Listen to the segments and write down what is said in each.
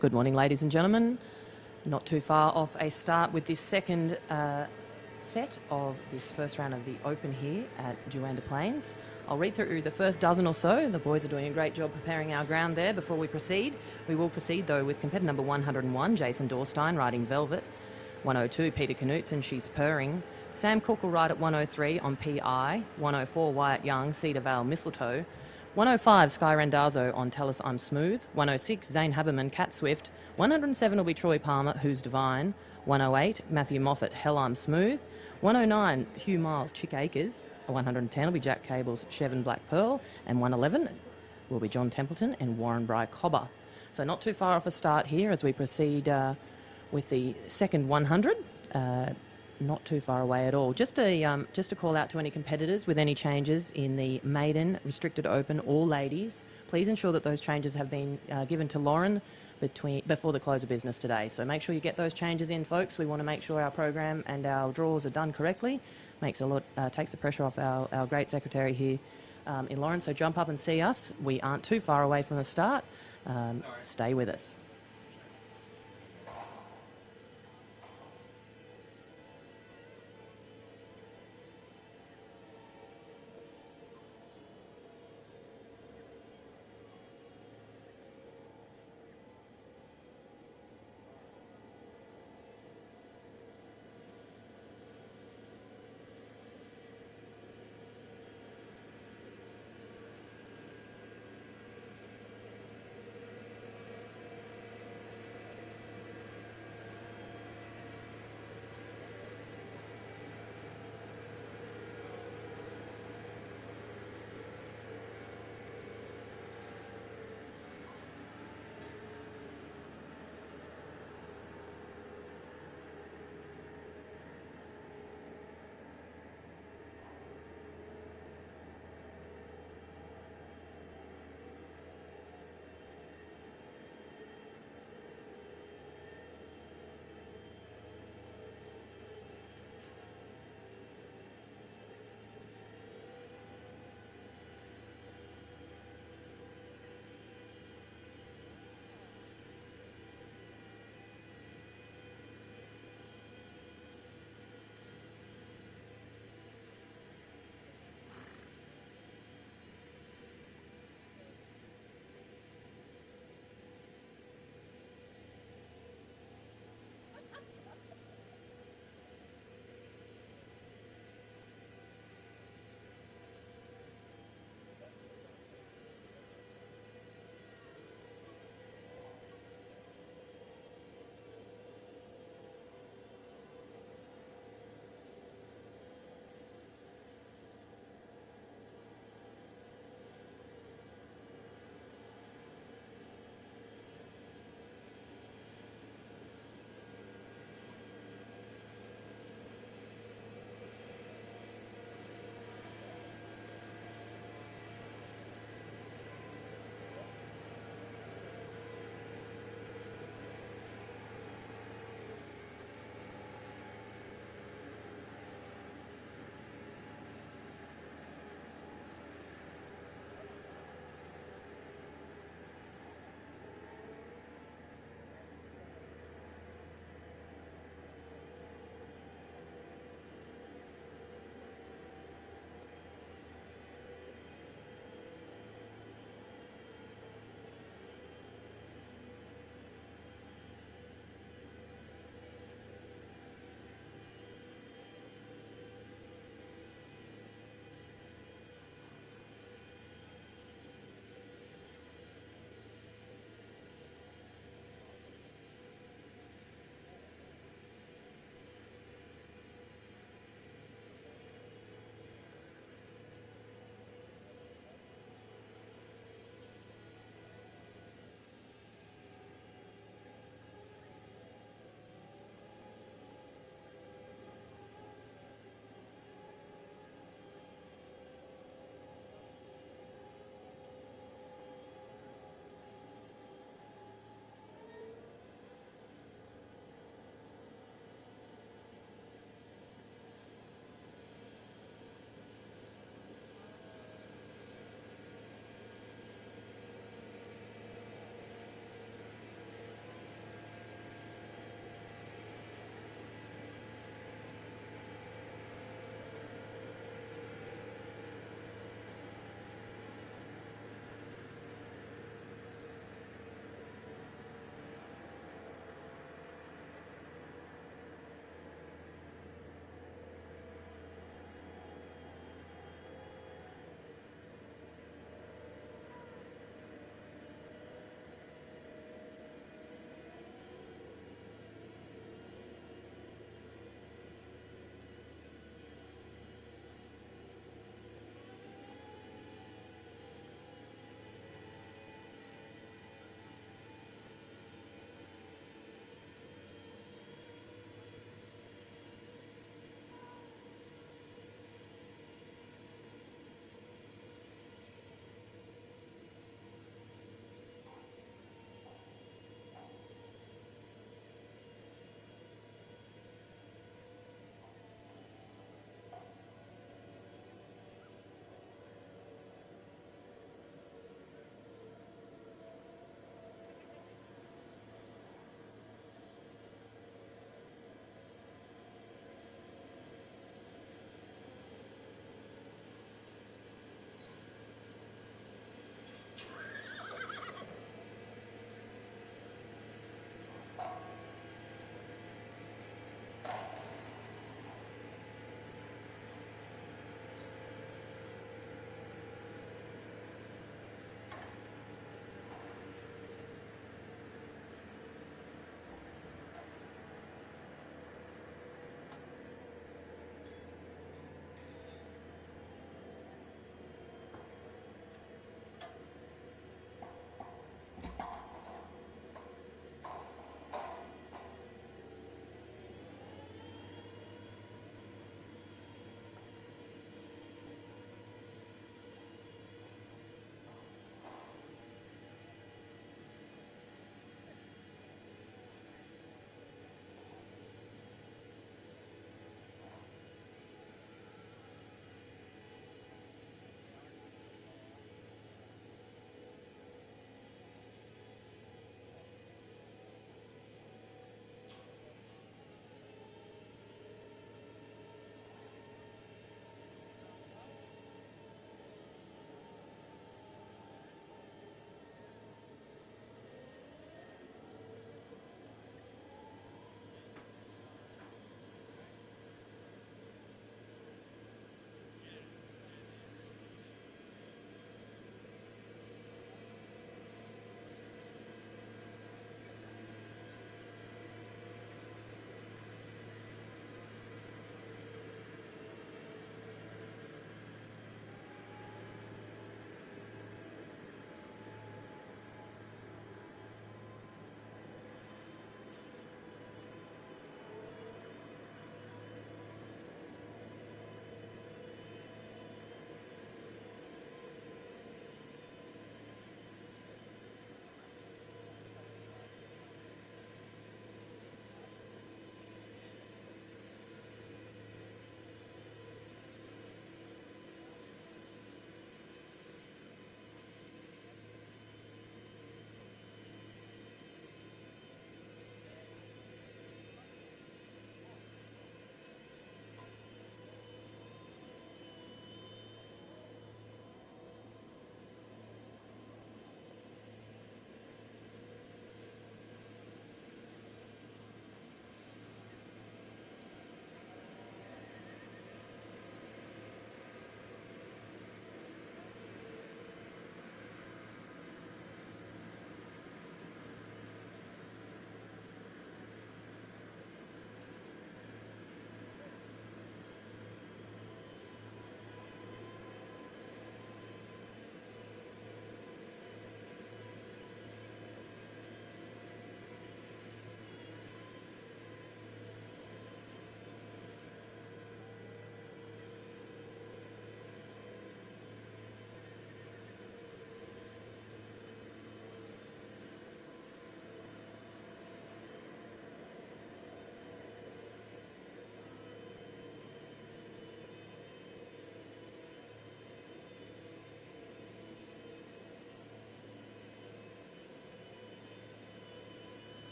Good morning, ladies and gentlemen. Not too far off a start with this second set of this first round of the Open here at Juandah Plains. I'll read through the first dozen or so. The boys are doing a great job preparing our ground there before we proceed. We will proceed, though, with competitor number 101, Jason Dorstein, riding Velvet. 102, Peter Knutson, She's Purring. Sam Cook will ride at 103 on PI. 104, Wyatt Young, Cedar Vale, Mistletoe. 105, Sky Randazzo on Tell Us I'm Smooth. 106, Zane Haberman, Cat Swift. 107 will be Troy Palmer, Who's Divine. 108, Matthew Moffat, Hell I'm Smooth. 109, Hugh Miles, Chick Acres. 110 will be Jack Cable's Chevin Black Pearl. And 111 will be John Templeton and Warren Bry Cobber. So not too far off a start here as we proceed with the second 100. Not too far away at all. Just to call out to any competitors with any changes in the maiden, restricted open, or ladies, please ensure that those changes have been given to Lauren before the close of business today. So make sure you get those changes in, folks. We want to make sure our program and our draws are done correctly. Takes the pressure off our great secretary here in Lauren. So jump up and see us. We aren't too far away from the start. Stay with us.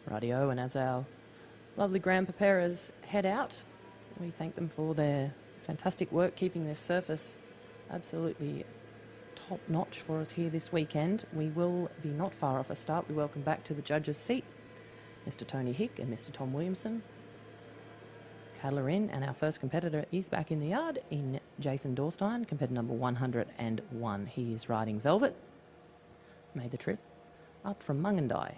Rightio, and as our lovely ground preparers head out, we thank them for their fantastic work keeping this surface absolutely top-notch for us here this weekend. We will be not far off a start. We welcome back to the judges' seat Mr. Tony Hick and Mr. Tom Williamson. Cattle are in, and our first competitor is back in the yard in Jason Dorstein, competitor number 101. He is riding Velvet. Made the trip up from Mungandai.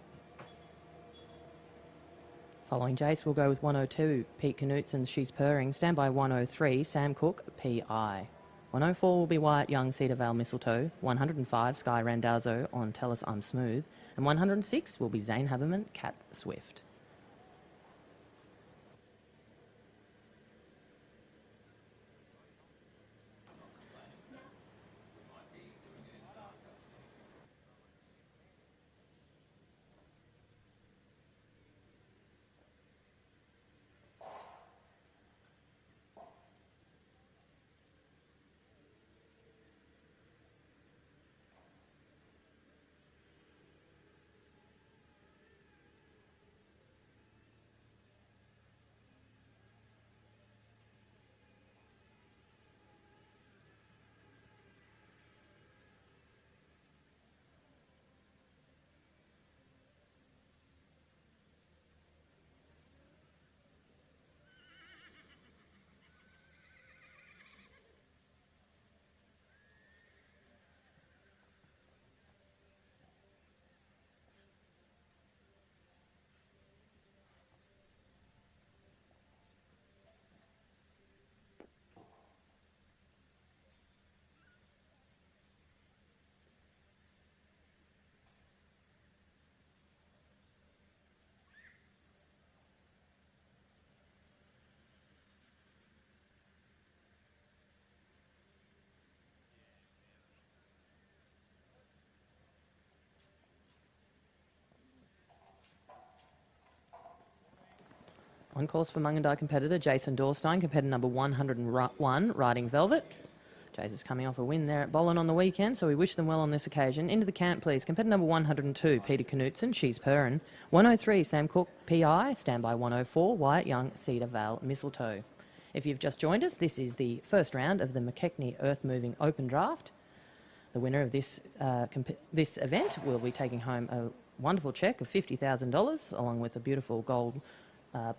Following Jace, we'll go with 102, Pete Knutson, She's Purring. Stand by 103, Sam Cook, PI. 104 will be Wyatt Young, Cedar Vale Mistletoe. 105, Sky Randazzo on Tell Us I'm Smooth. And 106 will be Zane Haberman, Cat Swift. On course for Mungandai competitor Jason Dorstein, competitor number 101, riding Velvet. Jace is coming off a win there at Bolin on the weekend, so we wish them well on this occasion. Into the camp, please. Competitor number 102, Peter Knutson, She's Purrin. 103, Sam Cook, PI. Stand by 104, Wyatt Young, Cedar Vale Mistletoe. If you've just joined us, this is the first round of the McKechnie Earthmoving Open Draft. The winner of this event will be taking home a wonderful cheque of $50,000, along with a beautiful gold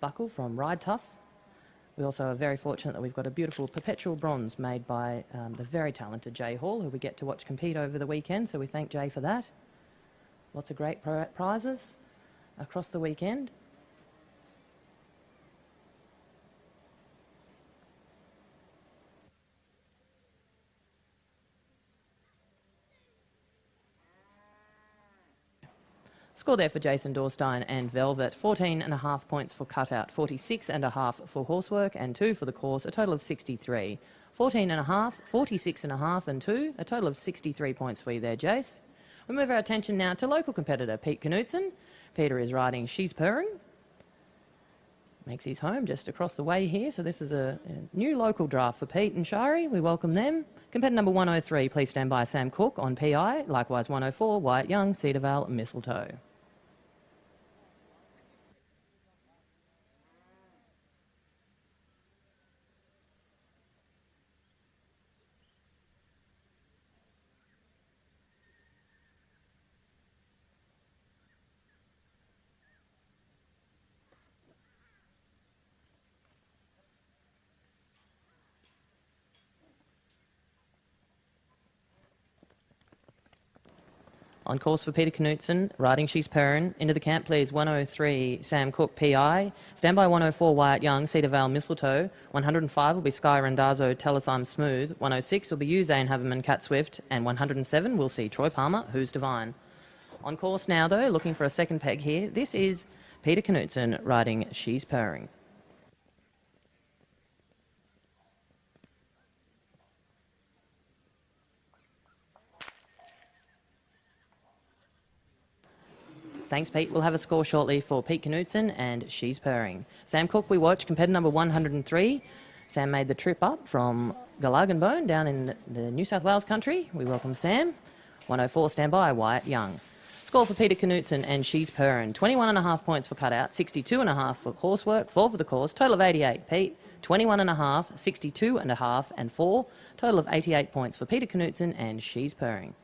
buckle from Ride Tough. We also are very fortunate that we've got a beautiful perpetual bronze made by the very talented Jay Hall, who we get to watch compete over the weekend, so we thank Jay for that. Lots of great prizes across the weekend. Score there for Jason Dorstein and Velvet. 14.5 points for Cutout, 46.5 for Horsework, and 2 for the course, a total of 63. 14.5, 46.5 and 2, a total of 63 points for you there, Jace. We move our attention now to local competitor Pete Knutson. Peter is riding She's Purring. Makes his home just across the way here, so this is a new local draft for Pete and Shari. We welcome them. Competitor number 103, please stand by Sam Cook on PI. Likewise 104, Wyatt Young, Cedar Vale Mistletoe. On course for Peter Knutson, riding She's Purrin. Into the camp, please. 103, Sam Cook, PI. Stand by 104, Wyatt Young, Cedar Vale Mistletoe. 105 will be Sky Randazzo, Tell Us I'm Smooth. 106 will be you, Zane Haberman, Cat Swift. And 107 will see Troy Palmer, Who's Divine. On course now, though, looking for a second peg here. This is Peter Knutson riding She's Purring. Thanks, Pete. We'll have a score shortly for Pete Knutson and She's Purring. Sam Cook, we watch, competitor number 103. Sam made the trip up from Galaganbone down in the New South Wales country. We welcome Sam. 104, stand by, Wyatt Young. Score for Peter Knutson and She's Purring. 21.5 points for cutout, 62.5 for horsework, 4 for the course, total of 88. Pete, 21.5, 62.5 and 4, total of 88 points for Peter Knutson and She's Purring.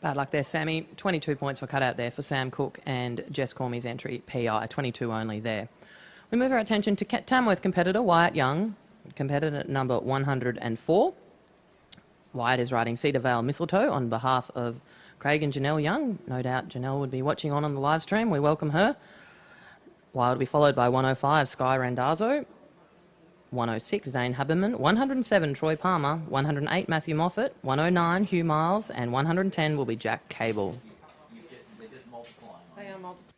Bad luck there, Sammy. 22 points for cutout there for Sam Cook and Jess Cormie's entry, PI. 22 only there. We move our attention to Tamworth competitor Wyatt Young, competitor number 104. Wyatt is riding Cedar Vale Mistletoe on behalf of Craig and Janelle Young. No doubt Janelle would be watching on the live stream. We welcome her. Wyatt will be followed by 105 Sky Randazzo, 106 Zane Haberman, 107 Troy Palmer, 108 Matthew Moffat, 109 Hugh Miles, and 110 will be Jack Cable. They're just multiplying. They are multiplying.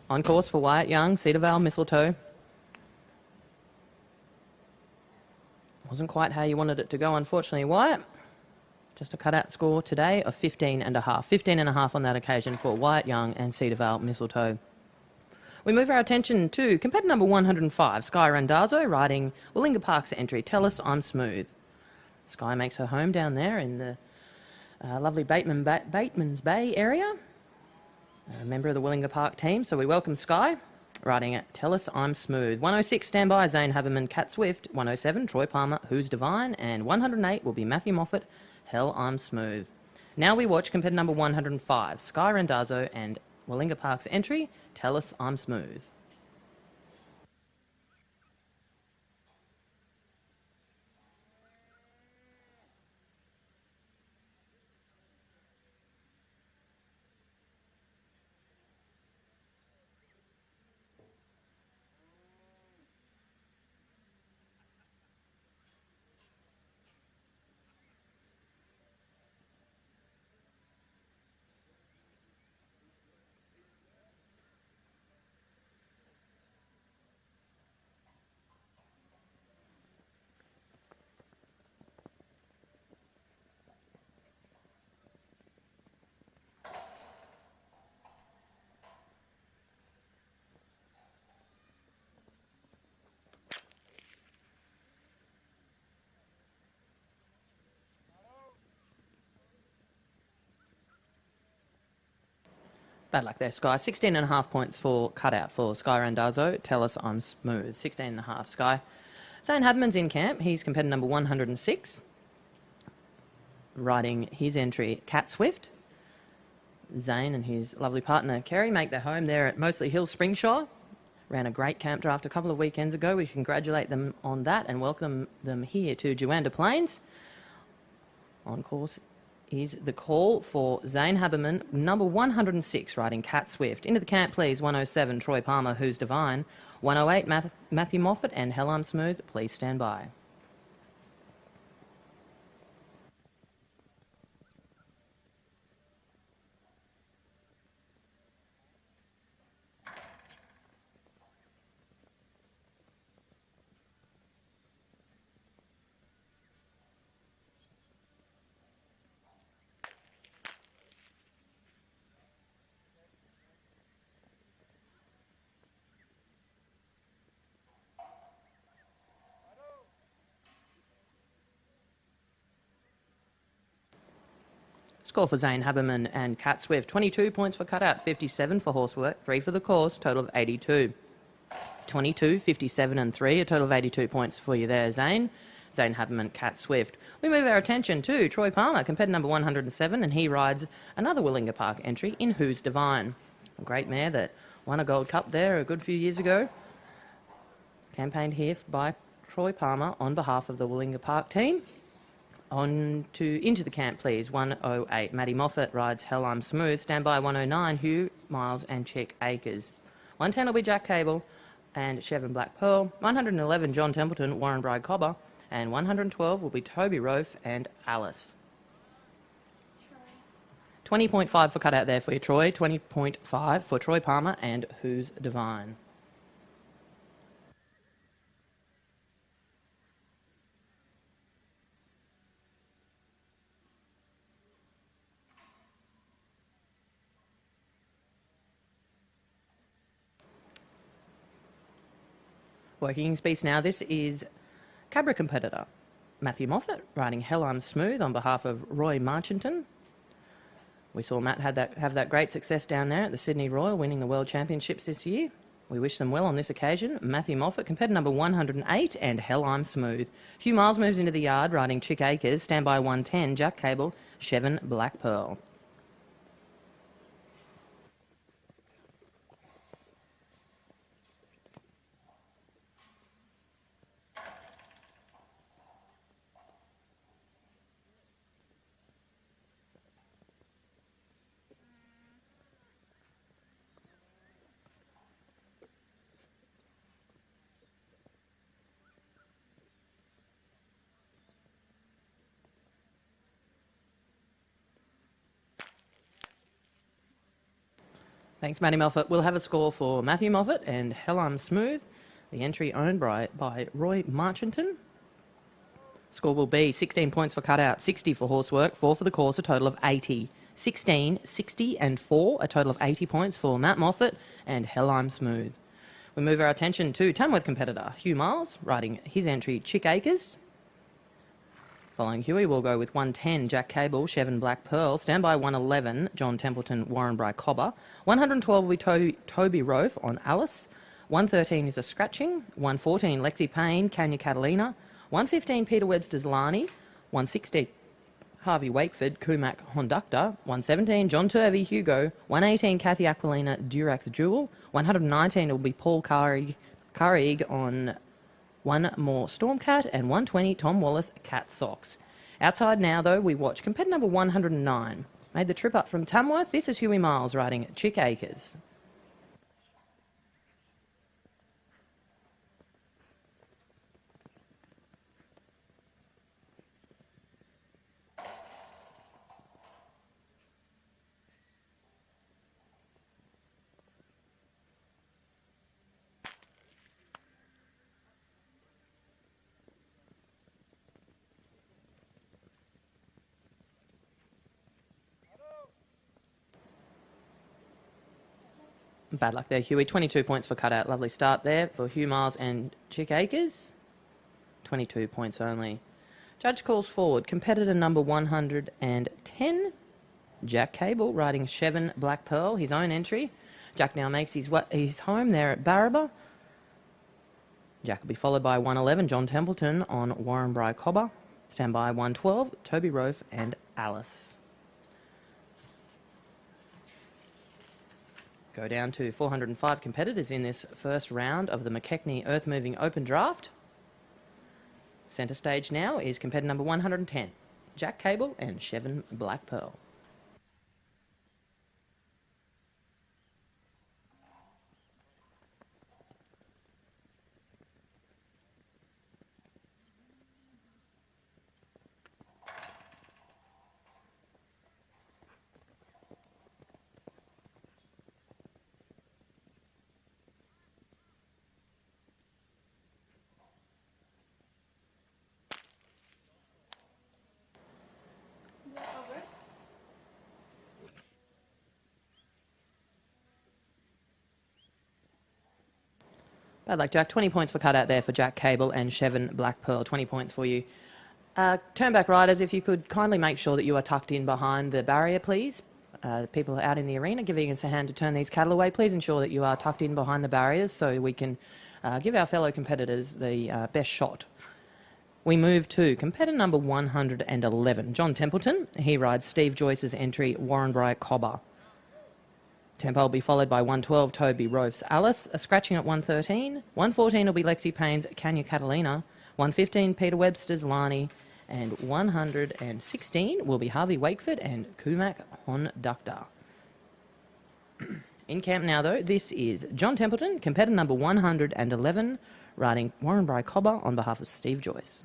On course for Wyatt Young, Cedar Vale Mistletoe. Wasn't quite how you wanted it to go, unfortunately, Wyatt. Just a cutout score today of 15.5. 15.5 on that occasion for Wyatt Young and Cedar Vale Mistletoe. We move our attention to competitor number 105, Sky Randazzo, riding Willinga Park's entry, Tell Us I'm Smooth. Sky makes her home down there in the lovely Bateman's Bay area. A member of the Willinga Park team, so we welcome Sky, riding at Tell Us I'm Smooth. 106, standby, Zane Haberman, Cat Swift. 107, Troy Palmer, Who's Divine. And 108 will be Matthew Moffat, Hell I'm Smooth. Now we watch competitor number 105, Sky Randazzo and Willinga Park's entry, Tell Us I'm Smooth. Bad luck there, Sky. 16.5 points for cutout for Sky Randazzo. Tell Us I'm Smooth. 16.5, Sky. Zane Haberman's in camp. He's competitor number 106. Riding his entry, Cat Swift. Zane and his lovely partner, Kerry, make their home there at Moseley Hill Springshaw. Ran a great camp draft a couple of weekends ago. We congratulate them on that and welcome them here to Juandah Plains. On course is the call for Zane Haberman, number 106, riding Cat Swift. Into the camp, please, 107, Troy Palmer, Who's Divine. 108, Matthew Moffat, and Hell I'm Smooth. Please stand by. Score for Zane Haberman and Cat Swift, 22 points for cutout, 57 for horsework, 3 for the course, total of 82. 22, 57 and 3, a total of 82 points for you there, Zane. Zane Haberman, Cat Swift. We move our attention to Troy Palmer, competitor number 107, and he rides another Willinga Park entry in Who's Divine. A great mare that won a Gold Cup there a good few years ago. Campaigned here by Troy Palmer on behalf of the Willinga Park team. Into the camp, please. 108. Maddie Moffat rides Hell I'm Smooth. Stand by 109. Hugh Miles and Chick Acres. 110 will be Jack Cable and Chevin Black Pearl. 111 John Templeton, Warren Bride Cobber. And 112 will be Toby Rofe and Alice. 20.5 for cutout there for you, Troy. 20.5 for Troy Palmer and Who's Divine. Working in space now, this is Cabra competitor Matthew Moffat riding Hell I'm Smooth on behalf of Roy Marchington. We saw Matt have that great success down there at the Sydney Royal, winning the World Championships this year. We wish them well on this occasion. Matthew Moffat, competitor number 108, and Hell I'm Smooth. Hugh Miles moves into the yard riding Chick Acres, standby 110, Jack Cable, Chevin Black Pearl. Thanks, Matty Moffat. We'll have a score for Matthew Moffat and Hell I'm Smooth, the entry owned by Roy Marchington. Score will be 16 points for cutout, 60 for horsework, 4 for the course, a total of 80. 16, 60 and 4, a total of 80 points for Matt Moffat and Hell I'm Smooth. We move our attention to Tamworth competitor Hugh Miles, riding his entry Chick Acres. Following Huey, we'll go with 110, Jack Cable, Chevin Black Pearl. Standby 111, John Templeton, Warren Bry Cobber. 112 will be Toby Rofe on Alice. 113 is a scratching. 114, Lexi Payne, Kanya Catalina. 115, Peter Webster's Lani. 160, Harvey Wakeford, Kumak Honductor. 117, John Turvey, Hugo. 118, Kathy Aquilina, Durax Jewel. 119 will be Paul Carrig on One More Stormcat, and 120, Tom Wallace, Cat Socks. Outside now, though, we watch competitor number 109. Made the trip up from Tamworth. This is Huey Miles riding Chick Acres. Bad luck there, Huey. 22 points for cutout. Lovely start there for Hugh Miles and Chick Acres. 22 points only. Judge calls forward competitor number 110, Jack Cable, riding Chevin Black Pearl, his own entry. Jack now makes his home there at Barraba. Jack will be followed by 111, John Templeton on Warren Bry Cobber. Stand by 112, Toby Rofe and Alice. Go down to 405 competitors in this first round of the McKechnie Earthmoving Open Draft. Centre stage now is competitor number 110, Jack Cable and Chevin Black Pearl. Bad luck, Jack. 20 points for cutout there for Jack Cable and Chevin Black Pearl. 20 points for you. Turnback riders, if you could kindly make sure that you are tucked in behind the barrier, please. People out in the arena giving us a hand to turn these cattle away. Please ensure that you are tucked in behind the barriers so we can give our fellow competitors the best shot. We move to competitor number 111, John Templeton. He rides Steve Joyce's entry, Warrenbri Cobber. Tempo will be followed by 112, Toby Roaf's Alice. A scratching at 113. 114 will be Lexi Payne's Canya Catalina. 115, Peter Webster's Lani. And 116 will be Harvey Wakeford and Kumak Honducta. In camp now, though, this is John Templeton, competitor number 111, riding Warrenbri Cobber on behalf of Steve Joyce.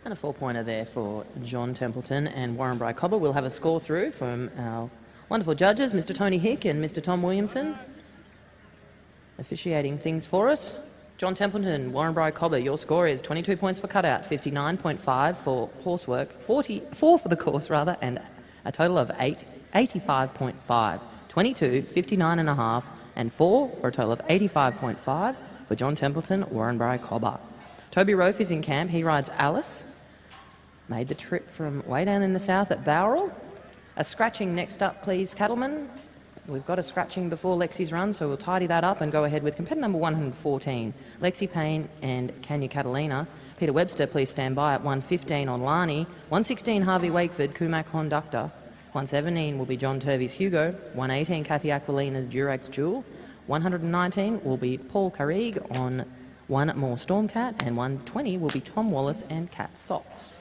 And a 4-pointer there for John Templeton and Warrenbri Cobber. We'll have a score through from our wonderful judges, Mr. Tony Hick and Mr. Tom Williamson, officiating things for us. John Templeton, Warrenbri Cobber, your score is 22 points for cutout, 59.5 for horsework, 44 for the course rather, and a total of 85.5. 22, 59.5, and 4 for a total of 85.5 for John Templeton, Warrenbri Cobber. Toby Roaf is in camp. He rides Alice. Made the trip from way down in the south at Bowral. A scratching next up, please, cattlemen. We've got a scratching before Lexi's run, so we'll tidy that up and go ahead with competitor number 114, Lexi Payne and Canya Catalina. Peter Webster, please stand by at 115 on Lani. 116, Harvey Wakeford, Kumak Honducta. 117 will be John Turvey's Hugo. 118, Kathy Aquilina's Durax Jewel. 119 will be Paul Carrigue on One More Stormcat, and 120 will be Tom Wallace and Cat Socks.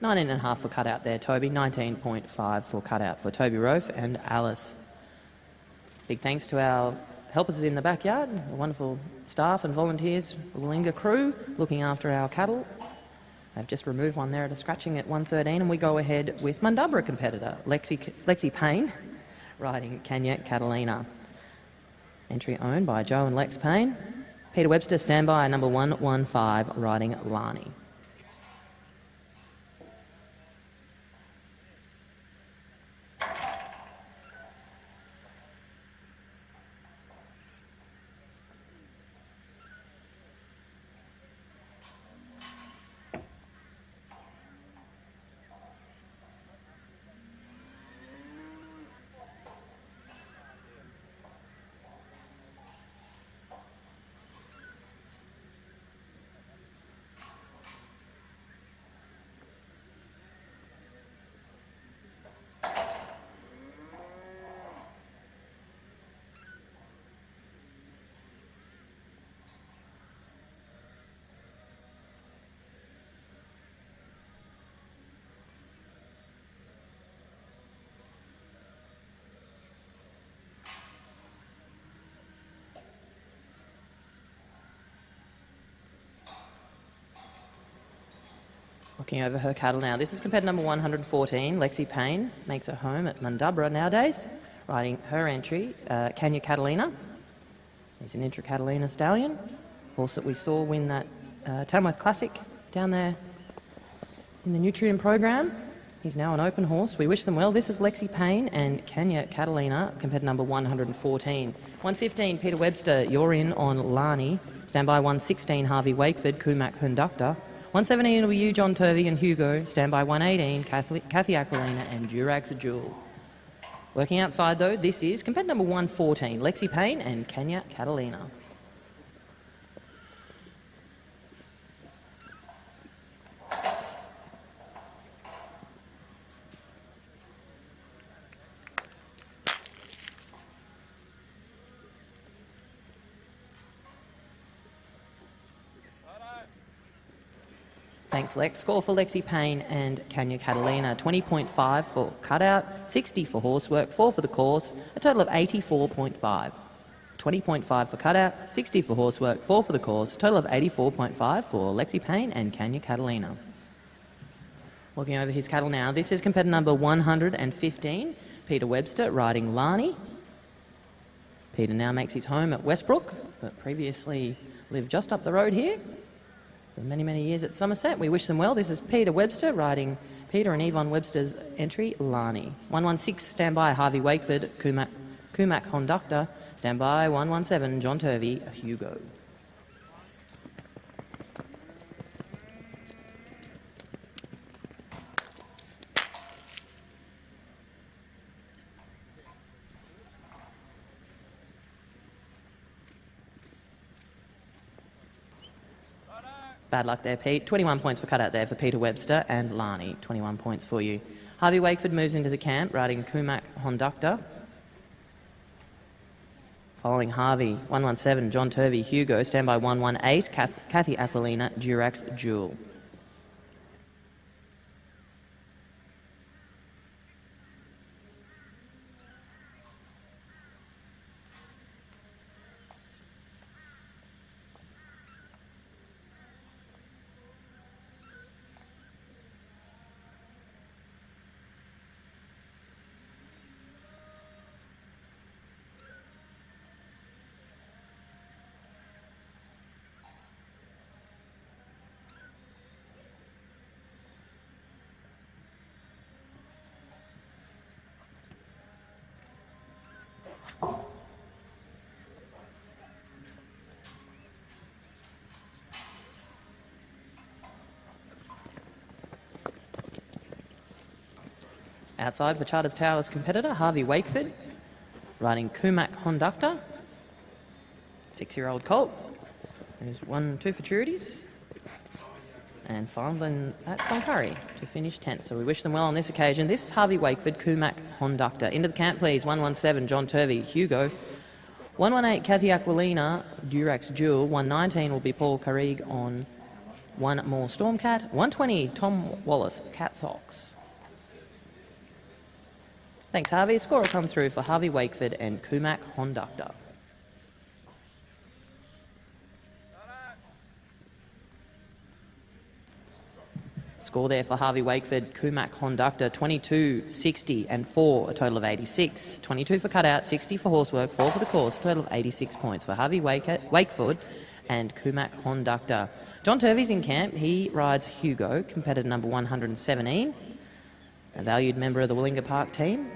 $19.5 for cutout there, Toby. 19.5 for cutout for Toby Roaf and Alice. Big thanks to our helpers in the backyard, the wonderful staff and volunteers, the Willinga crew, looking after our cattle. They've just removed one there at a scratching at 113, and we go ahead with Mundubra competitor, Lexi Payne, riding Canya Catalina. Entry owned by Joe and Lex Payne. Peter Webster, standby, number 115, riding Lani. Looking over her cattle now. This is competitor number 114, Lexi Payne, makes her home at Mundubra nowadays, riding her entry, Canya Catalina. He's an Intra-Catalina stallion, horse that we saw win that Tamworth Classic down there in the Nutrient program. He's now an open horse. We wish them well. This is Lexi Payne and Canya Catalina, competitor number 114. 115, Peter Webster, you're in on Lani. Stand by 116, Harvey Wakeford, Kumak Honducta. 117 will be you, John Turvey and Hugo. Stand by 118, Kathy Aquilina and Durax Jewel. Working outside though, this is competitor number 114, Lexi Payne and Kenya Catalina. Thanks, Lex. Score for Lexi Payne and Kenya Catalina, 20.5 for cutout, 60 for horsework, 4 for the course, a total of 84.5. 20.5 for cutout, 60 for horsework, 4 for the course, a total of 84.5 for Lexi Payne and Kenya Catalina. Looking over his cattle now, this is competitor number 115, Peter Webster, riding Lani. Peter now makes his home at Westbrook, but previously lived just up the road here. For many, many years at Somerset. We wish them well. This is Peter Webster riding Peter and Yvonne Webster's entry, Lani. 116, standby, Harvey Wakeford, Kumak Honductor. Standby, 117, John Turvey, Hugo. Bad luck there, Pete. 21 points for cutout there for Peter Webster and Lani. 21 points for you. Harvey Wakeford moves into the camp, riding Kumak Honductor. Following Harvey, 117, John Turvey, Hugo. Standby 118, Kathy Aquilina, Durax Jewel. Outside for Charters Towers competitor, Harvey Wakeford, riding Kumak Honductor. 6-year-old colt. There's 2 futurities. And finally at Cloncurry to finish 10th. So we wish them well on this occasion. This is Harvey Wakeford, Kumak Honductor. Into the camp, please. 117, John Turvey, Hugo. 118, Kathy Aquilina, Durax Jewel. 119 will be Paul Carrigue on One More Stormcat. 120, Tom Wallace, Cat Sox. Thanks, Harvey. Score will come through for Harvey Wakeford and Kumak Honductor. Score there for Harvey Wakeford, Kumak Honductor, 22, 60 and 4, a total of 86. 22 for cutout, 60 for horsework, 4 for the course, a total of 86 points for Harvey Wakeford and Kumak Honductor. John Turvey's in camp. He rides Hugo, competitor number 117, a valued member of the Willinga Park team.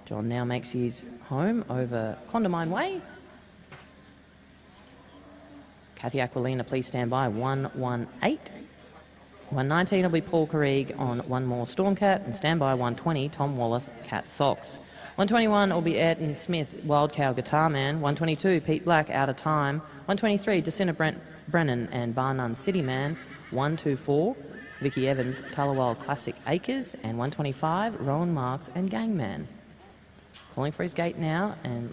John now makes his home over Condamine Way. Kathy Aquilina, please stand by. 118. 119 will be Paul Carrigue on One More Stormcat, and stand by 120, Tom Wallace, Cat Sox. 121 will be Ayrton Smith, Wild Cow Guitar Man. 122, Pete Black, Out of Time. 123, Jacinta Brennan and Bar None City Man. 124, Vicky Evans, Tallawal Classic Acres. And 125, Rowan Marks and Gangman. Calling for his gate now and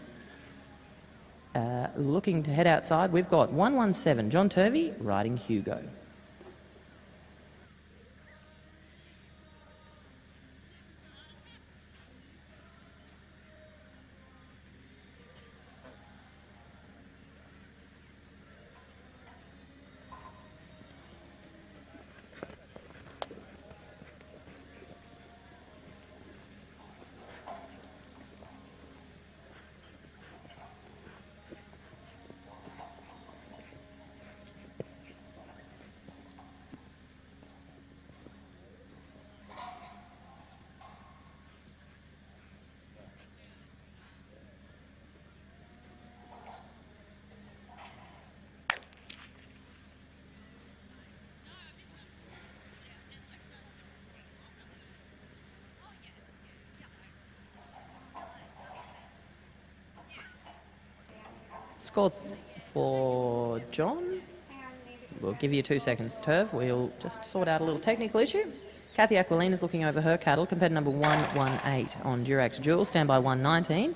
looking to head outside. We've got 117, John Turvey, riding Hugo. Score for John. We'll give you 2 seconds, Turv. We'll just sort out a little technical issue. Kathy Aquilina's looking over her cattle. Competitor number 118 on Durax Jewel. Standby 119.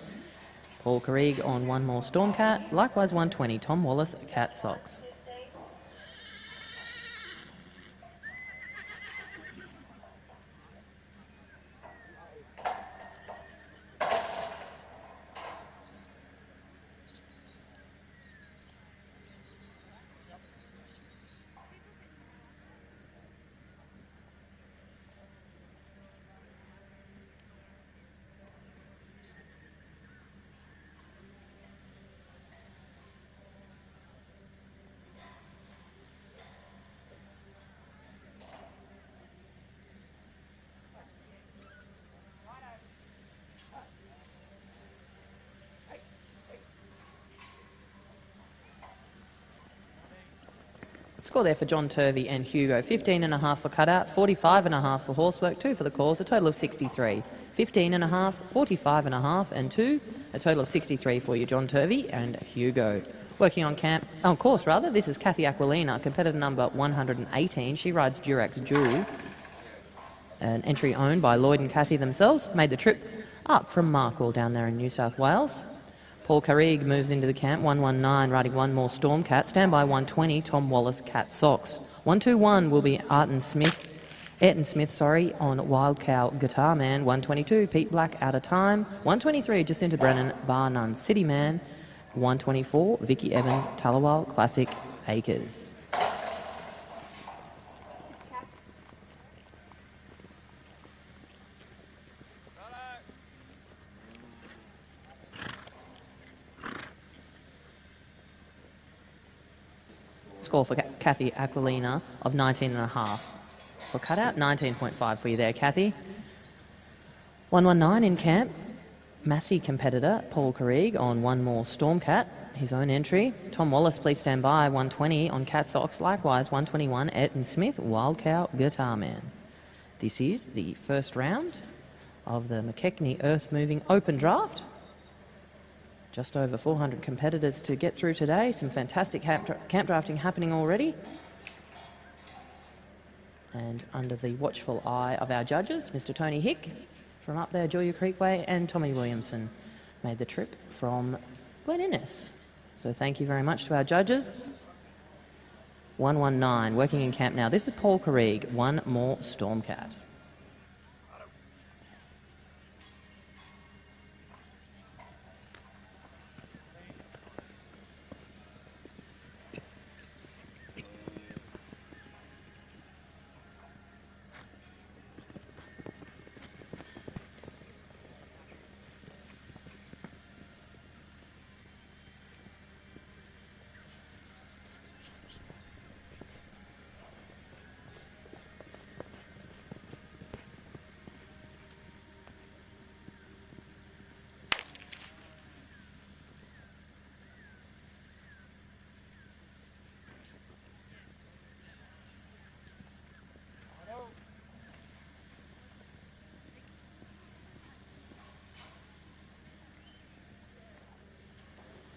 Paul Carrig on one more Stormcat. Likewise 120. Tom Wallace, Cat Sox. Score there for John Turvey and Hugo. 15.5 for cutout, 45.5 for horsework, 2 for the cause, a total of 63. 15.5, 45.5 and 2, a total of 63 for you, John Turvey and Hugo. Working on course, this is Kathy Aquilina, competitor number 118. She rides Durax Jewel, an entry owned by Lloyd and Kathy themselves. Made the trip up from Markle down there in New South Wales. Paul Carrig moves into the camp, 119, riding one more Stormcat. Standby 120, Tom Wallace, Cat Sox. 121 will be Ayrton Smith, on Wild Cow Guitar Man. 122, Pete Black, Out of Time. 123, Jacinta Brennan, Bar None City Man. 124, Vicky Evans, Tullawal Classic Acres. Score for Kathy Aquilina of 19.5. For cutout, 19.5 for you there, Kathy. 119 in camp. Massey competitor, Paul Carrig, on one more Stormcat, his own entry. Tom Wallace, please stand by, 120 on Cat Sox. Likewise, 121, Ayrton Smith, Wild Cow Guitar Man. This is the first round of the McKechnie Earthmoving Open Draft. Just over 400 competitors to get through today. Some fantastic camp drafting happening already. And under the watchful eye of our judges, Mr. Tony Hick from up there, Julia Creekway, and Tommy Williamson made the trip from Glen Innes. So thank you very much to our judges. 119, working in camp now. This is Paul Carrig, one more Stormcat.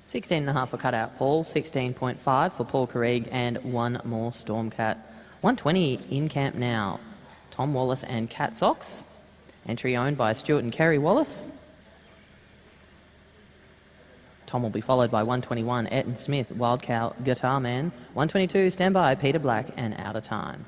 $16.5 for cutout Paul, 16.5 for Paul Carrig, and one more Stormcat. 120 in camp now. Tom Wallace and Cat Sox. Entry owned by Stuart and Kerry Wallace. Tom will be followed by 121, Ayrton Smith, Wild Cow Guitar Man. 122, Standby, Peter Black, and Out of Time.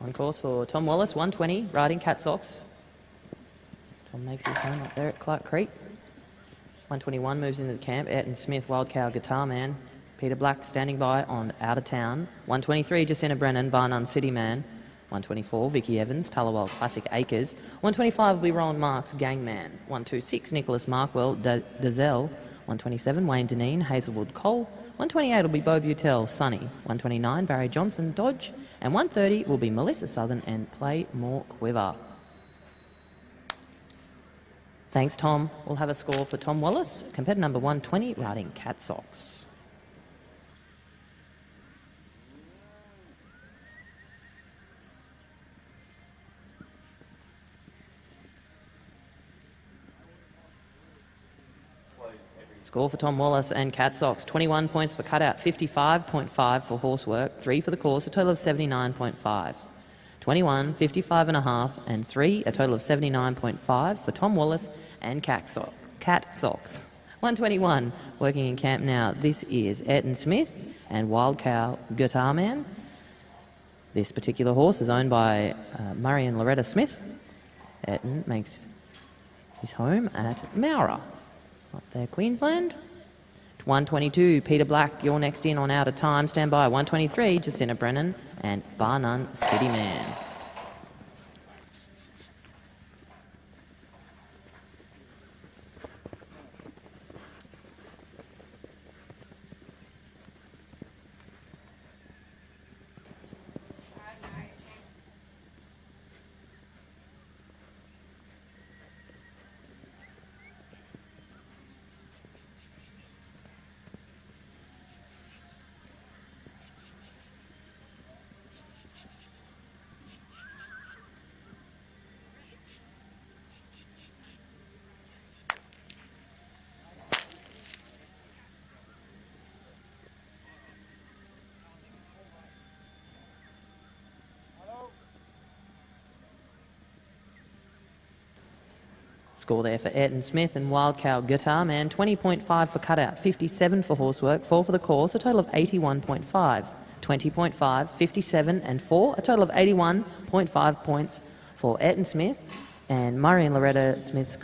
On course for Tom Wallace, 120, riding Cat Sox. Tom makes his home up there at Clark Creek. 121 moves into the camp. Ayrton Smith, Wild Cow Guitar Man. Peter Black standing by on Out of Town. 123, Jacinta Brennan, Bar None City Man. 124, Vicky Evans, Tullawal Classic Acres. 125 will be Rowan Marks, Gangman. 126, Nicholas Markwell, Dazelle. 127, Wayne Deneen, Hazelwood Cole. 128 will be Bo Butel, Sunny. 129, Barry Johnson, Dodge. And 130 will be Melissa Southern and Play More Quiver. Thanks, Tom. We'll have a score for Tom Wallace, competitor number 120, riding Cat Sox. Score for Tom Wallace and Cat Sox, 21 points for cutout, 55.5 for horsework, 3 for the course, a total of 79.5. 21, 55 and a half, and 3, a total of 79.5 for Tom Wallace and Cat Sox. 121, working in camp now. This is Ayrton Smith and Wild Cow Guitar Man. This particular horse is owned by Murray and Loretta Smith. Ayrton makes his home at Mowra, up there, Queensland. 122, Peter Black, you're next in on out of time. Stand by. 123, Jacinta Brennan and Bar None City Man. Score there for Ayrton Smith and Wild Cow Guitar Man, 20.5 for cutout, 57 for horsework, 4 for the course, a total of 81.5. 20.5, 57 and 4, a total of 81.5 points for Ayrton Smith and Murray and Loretta Smith's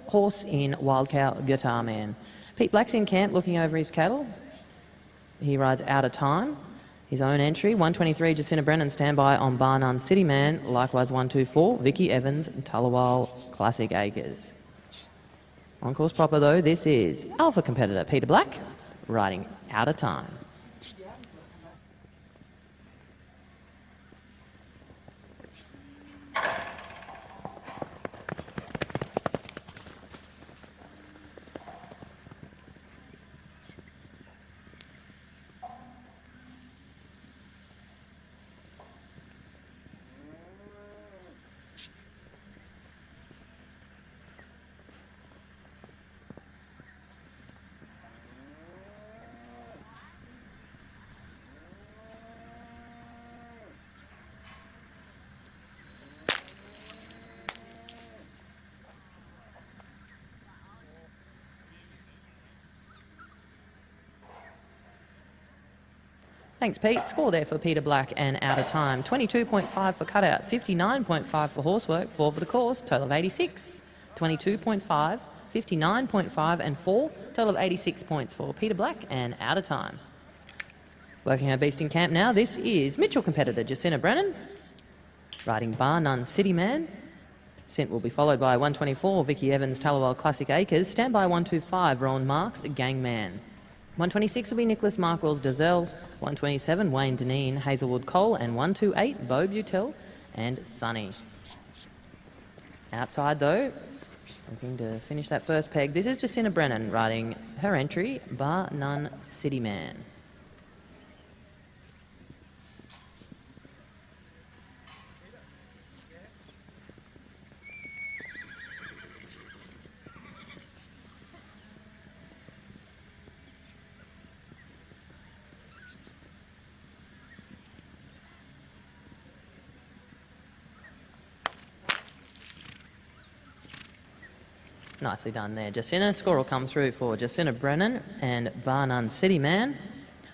horse in Wild Cow Guitar Man. Pete Black's in camp looking over his cattle. He rides out of time. His own entry, 123, Jacinta Brennan, standby on Bar None City Man. Likewise, 124, Vicky Evans, Tullawal Classic Acres. On course proper, though, this is alpha competitor Peter Black, riding out of time. Thanks, Pete. Score there for Peter Black and out of time. 22.5 for cutout, 59.5 for horsework, 4 for the course, total of 86. 22.5, 59.5 and 4, total of 86 points for Peter Black and out of time. Working our beast in camp now, this is Mitchell competitor Jacinta Brennan, riding Bar None City Man. Sint will be followed by 124, Vicky Evans, Tullawal Classic Acres. Standby 125, Rowan Marks, Gangman. 126 will be Nicholas Markwell's Dazelle, 127 Wayne Deneen, Hazelwood Cole, and 128 Beau Butel and Sunny. Outside though, looking to finish that first peg, this is Jacinta Brennan riding her entry, Bar None City Man. Nicely done there, Jacinta. Score will come through for Jacinta Brennan and Bar None City Man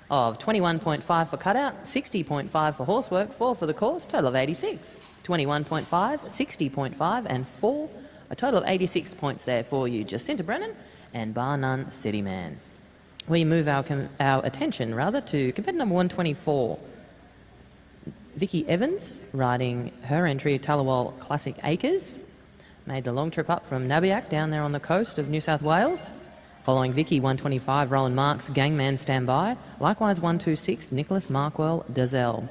of 21.5 for cutout, 60.5 for horsework, 4 for the course, total of 86. 21.5, 60.5 and 4, a total of 86 points there for you, Jacinta Brennan and Bar None City Man. We move our attention to competitor number 124, Vicky Evans, riding her entry, Tullawal Classic Acres. Made the long trip up from Nabiac down there on the coast of New South Wales. Following Vicky, 125, Roland Marks, Gangman standby. Likewise, 126, Nicholas Markwell, Dazelle.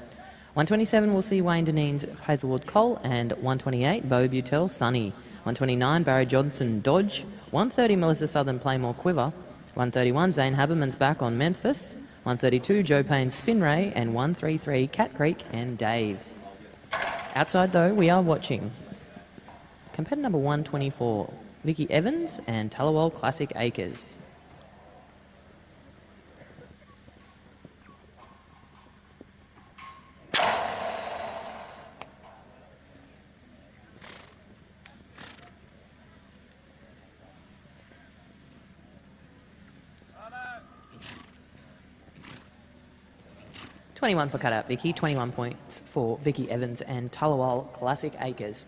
127 will see Wayne Deneen's Hazelwood Cole and 128, Beau Butel, Sunny. 129, Barry Johnson, Dodge. 130, Melissa Southern, Playmore, Quiver. 131, Zane Haberman's back on Memphis. 132, Joe Payne, Spin Ray. And 133, Cat Creek and Dave. Outside, though, we are watching competitor number 124, Vicky Evans and Tallawal Classic Acres. $21 for cutout Vicky, 21 points for Vicky Evans and Tallawal Classic Acres.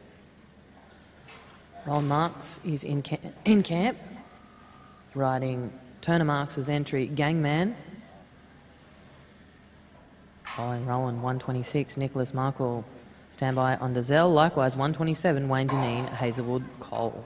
Ron Marks is in camp, riding Turner Marks' entry Gangman. Following Rowan, 126, Nicholas Markwell, standby on Dazelle. Likewise, 127, Wayne Deneen, Hazelwood, Cole.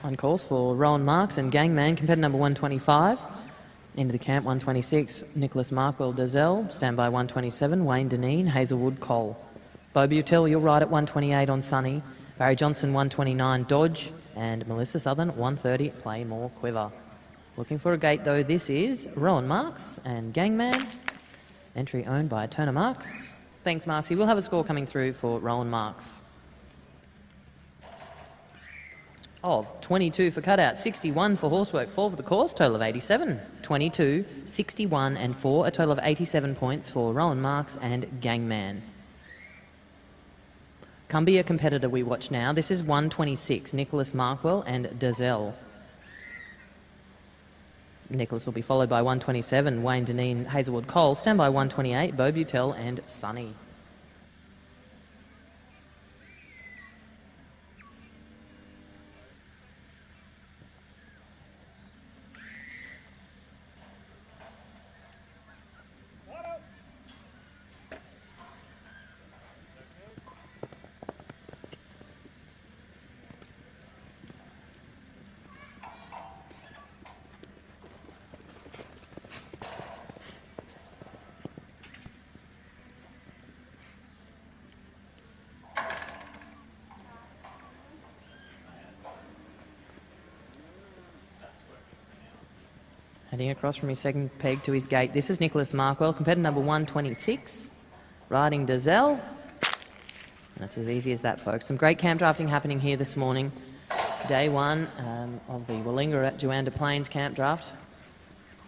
On course for Rowan Marks and Gangman, competitor number 125. Into the camp, 126, Nicholas Markwell, Dazelle. Standby 127, Wayne Deneen, Hazelwood, Cole. Bo Butel, you'll ride at 128 on Sunny. Barry Johnson, 129, Dodge. And Melissa Southern, 130, Playmore, Quiver. Looking for a gate, though, this is Rowan Marks and Gangman. Entry owned by Turner Marks. Thanks, Marksy. We'll have a score coming through for Rowan Marks. Of 22 for cutout, 61 for horsework, 4 for the course, total of 87. 22, 61 and 4, a total of 87 points for Rowan Marks and Gangman. Cumbia competitor we watch now. This is 126, Nicholas Markwell and Dazelle. Nicholas will be followed by 127, Wayne Deneen, Hazelwood, Cole. Standby 128, Bo Butel and Sunny. Heading across from his second peg to his gate. This is Nicholas Markwell, competitor number 126, riding Dazelle. That's as easy as that, folks. Some great camp drafting happening here this morning. Day one of the Willinga at Juandah Plains camp draft.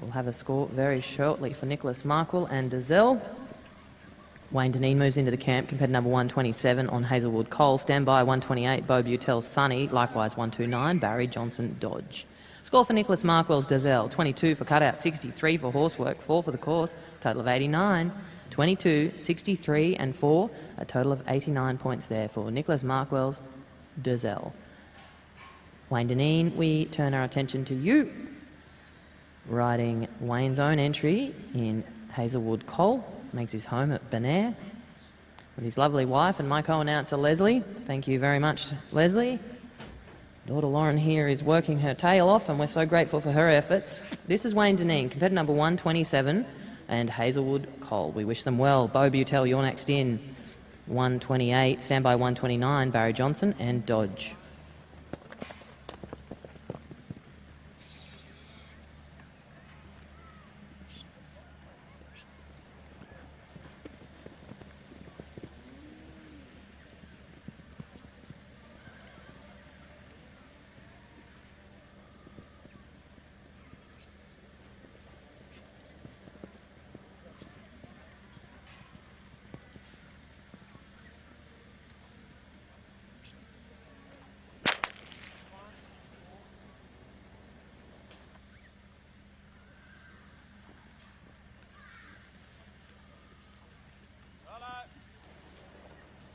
We'll have a score very shortly for Nicholas Markwell and Dazelle. Wayne Deneen moves into the camp, competitor number 127 on Hazelwood, Cole. Standby 128, Bo Butel, Sunny. Likewise 129, Barry Johnson, Dodge. Score for Nicholas Markwell's Dazelle, 22 for cutout, 63 for horsework, 4 for the course, total of 89. 22, 63 and 4, a total of 89 points there for Nicholas Markwell's Dazelle. Wayne Deneen, we turn our attention to you. Riding Wayne's own entry in Hazelwood, Cole, makes his home at Benair with his lovely wife and my co-announcer Leslie. Thank you very much, Leslie. Daughter Lauren here is working her tail off and we're so grateful for her efforts. This is Wayne Deneen, competitor number 127 and Hazelwood, Cole. We wish them well. Bo Butel, you're next in. 128, standby 129, Barry Johnson and Dodge.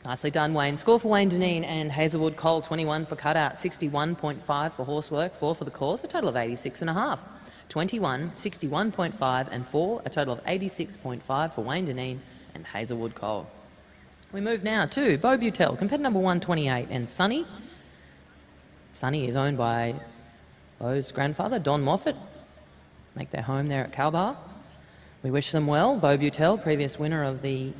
Nicely done, Wayne. Score for Wayne Deneen and Hazelwood Cole, 21 for cutout, 61.5 for horsework, 4 for the course, a total of 86.5. 21, 61.5 and 4, a total of 86.5 for Wayne Deneen and Hazelwood Cole. We move now to Beau Butel, competitor number 128, and Sunny. Sunny is owned by Beau's grandfather, Don Moffat. Make their home there at Calbar. We wish them well. Beau Butel, previous winner of the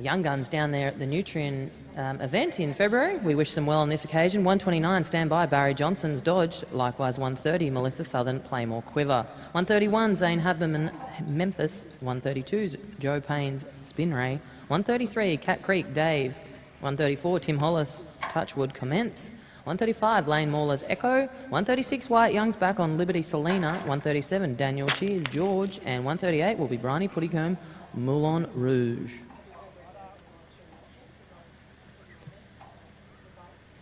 Young Guns down there at the Nutrien event in February. We wish them well on this occasion. 129, stand by, Barry Johnson's Dodge. Likewise, 130, Melissa Southern, Playmore Quiver. 131, Zane Hadberman, Memphis. 132, Joe Payne's Spin Ray. 133, Cat Creek, Dave. 134, Tim Hollis, Touchwood, Commence. 135, Lane Mauler's Echo. 136, Wyatt Young's back on Liberty Selena. 137, Daniel Cheers, George. And 138 will be Bryony Puttycombe, Moulin Rouge.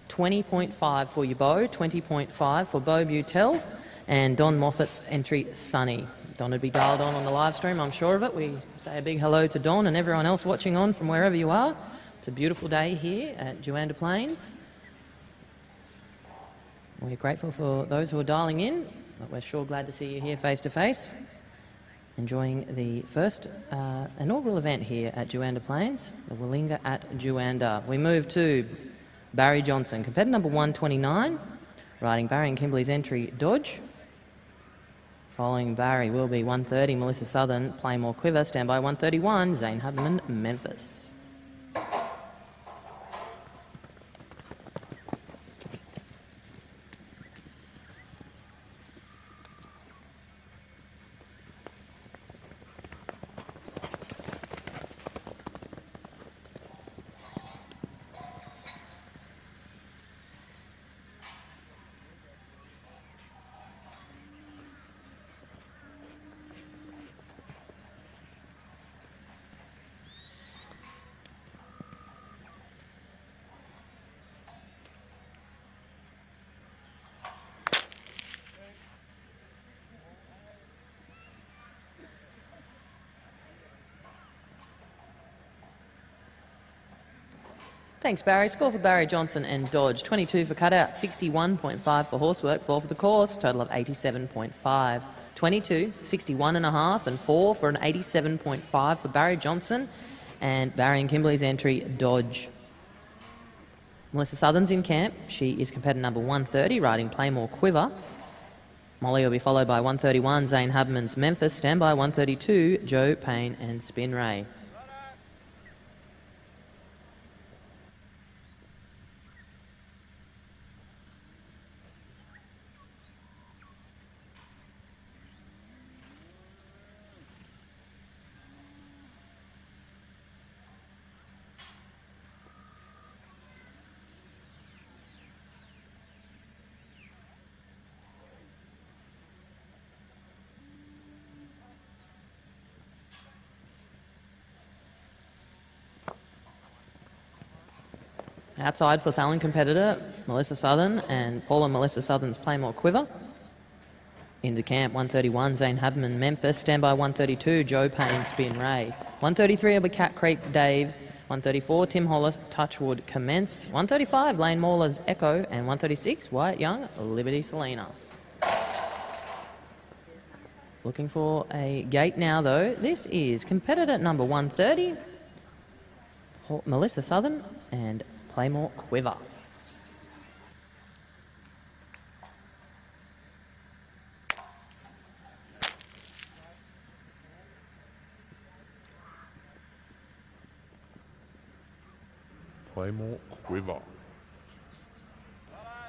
20.5 for you, Beau. 20.5 for Beau Butel and Don Moffat's entry, Sunny. Don would be dialed on the live stream, I'm sure of it. We say a big hello to Don and everyone else watching on from wherever you are. It's a beautiful day here at Juandah Plains. We're grateful for those who are dialing in, but we're sure glad to see you here face to face, enjoying the first inaugural event here at Juandah Plains, the Willinga at Juandah. We move to Barry Johnson, competitor number 129, riding Barry and Kimberley's entry, Dodge. Following Barry will be 130, Melissa Southern, Playmore Quiver. Stand by 131, Zane Hubman, Memphis. Thanks, Barry. Score for Barry Johnson and Dodge. 22 for cutout, 61.5 for horsework, 4 for the course, total of 87.5. 22, 61.5 and 4 for an 87.5 for Barry Johnson and Barry and Kimberley's entry, Dodge. Melissa Southern's in camp. She is competitor number 130, riding Playmore Quiver. Molly will be followed by 131, Zane Hubman's Memphis. Stand by 132, Joe Payne and Spin Ray. Outside for Thalen competitor Melissa Southern and Paula Melissa Southern's Playmore Quiver. Into camp 131, Zane Hubman, Memphis. Stand by 132, Joe Payne, Spin Ray. 133 will be Cat Creek, Dave. 134, Tim Hollis, Touchwood, Commence. 135, Lane Mauler's Echo. And 136, Wyatt Young, Liberty Selena. Looking for a gate now, though. This is competitor number 130, Melissa Southern and Playmore Quiver. Playmore Quiver.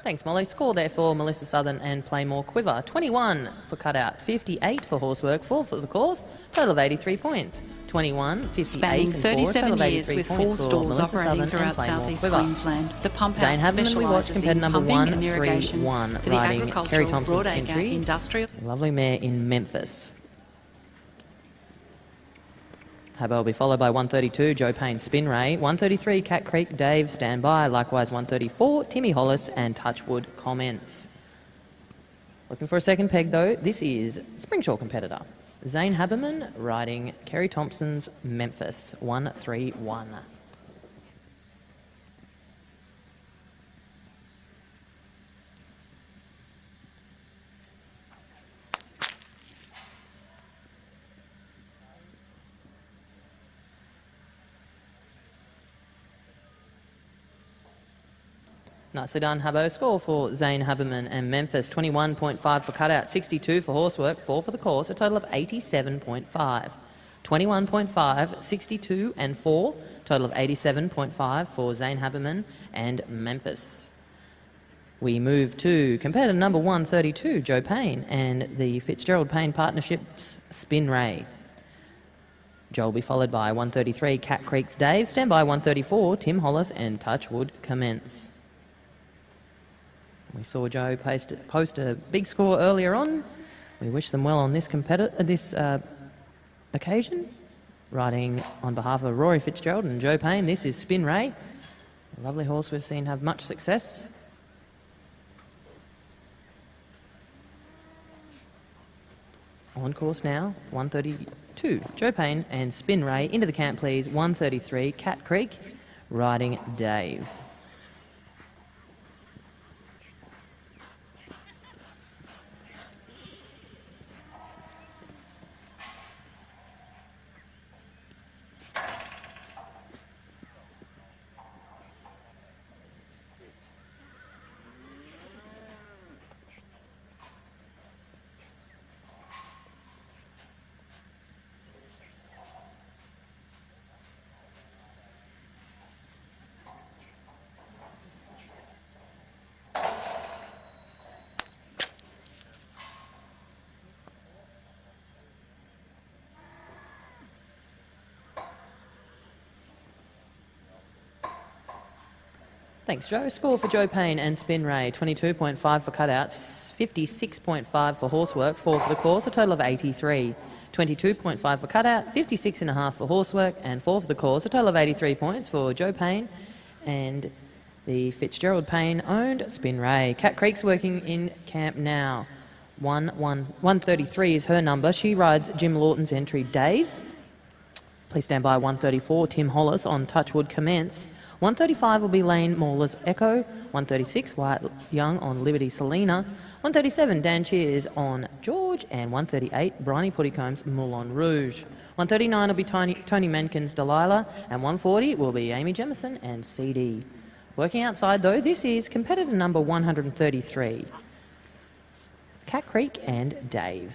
Thanks, Molly. Score there for Melissa Southern and Playmore Quiver. 21 for cutout, 58 for horsework, 4 for the course, total of 83 points. 21, 58 Spanning and 4, 37 years with 4 points stores Melissa operating Southern throughout and South East Quiver. Queensland, the pump Zane house Hubman, we watched specialises competitor in number pumping and irrigation 131, for the riding Kerry agricultural, Thompson's broadacre, entry. industrial. Lovely mare in Memphis. Habel will be followed by 132, Joe Payne, Spin Ray. 133, Cat Creek, Dave, Stand By. Likewise 134, Timmy Hollis and Touchwood, Commence. Looking for a second peg, though. This is Springshaw competitor Zane Haberman riding Kerry Thompson's Memphis. 131. Nicely done, Habbo. Score for Zane Haberman and Memphis, 21.5 for cutout, 62 for horsework, 4 for the course, a total of 87.5. 21.5, 62 and 4, total of 87.5 for Zane Haberman and Memphis. We move to competitor number 132, Joe Payne, and the Fitzgerald Payne Partnerships Spin Ray. Joe will be followed by 133, Cat Creek's Dave. Stand by 134, Tim Hollis and Touchwood Commence. We saw Joe post a big score earlier on. We wish them well on this occasion. Riding on behalf of Rory Fitzgerald and Joe Payne, this is Spin Ray. A lovely horse we've seen have much success. On course now, 132, Joe Payne and Spin Ray. Into the camp, please, 133, Cat Creek, riding Dave. Thanks, Joe. Score for Joe Payne and Spin Ray, 22.5 for cutouts, 56.5 for horsework, 4 for the course, a total of 83. 22.5 for cutout, 56.5 for horsework, and 4 for the course, a total of 83 points for Joe Payne and the Fitzgerald Payne owned Spin Ray. Cat Creek's working in camp now. 133 is her number. She rides Jim Lawton's entry, Dave. Please stand by 134, Tim Hollis on Touchwood Commence. 135 will be Lane Mauler's Echo. 136, Wyatt Young on Liberty Selena. 137, Dan Cheers on George. And 138, Bryony Puttycomb's Moulin Rouge. 139 will be Tony Menken's Delilah. And 140 will be Amy Jemison and CD. Working outside, though, this is competitor number 133, Cat Creek and Dave.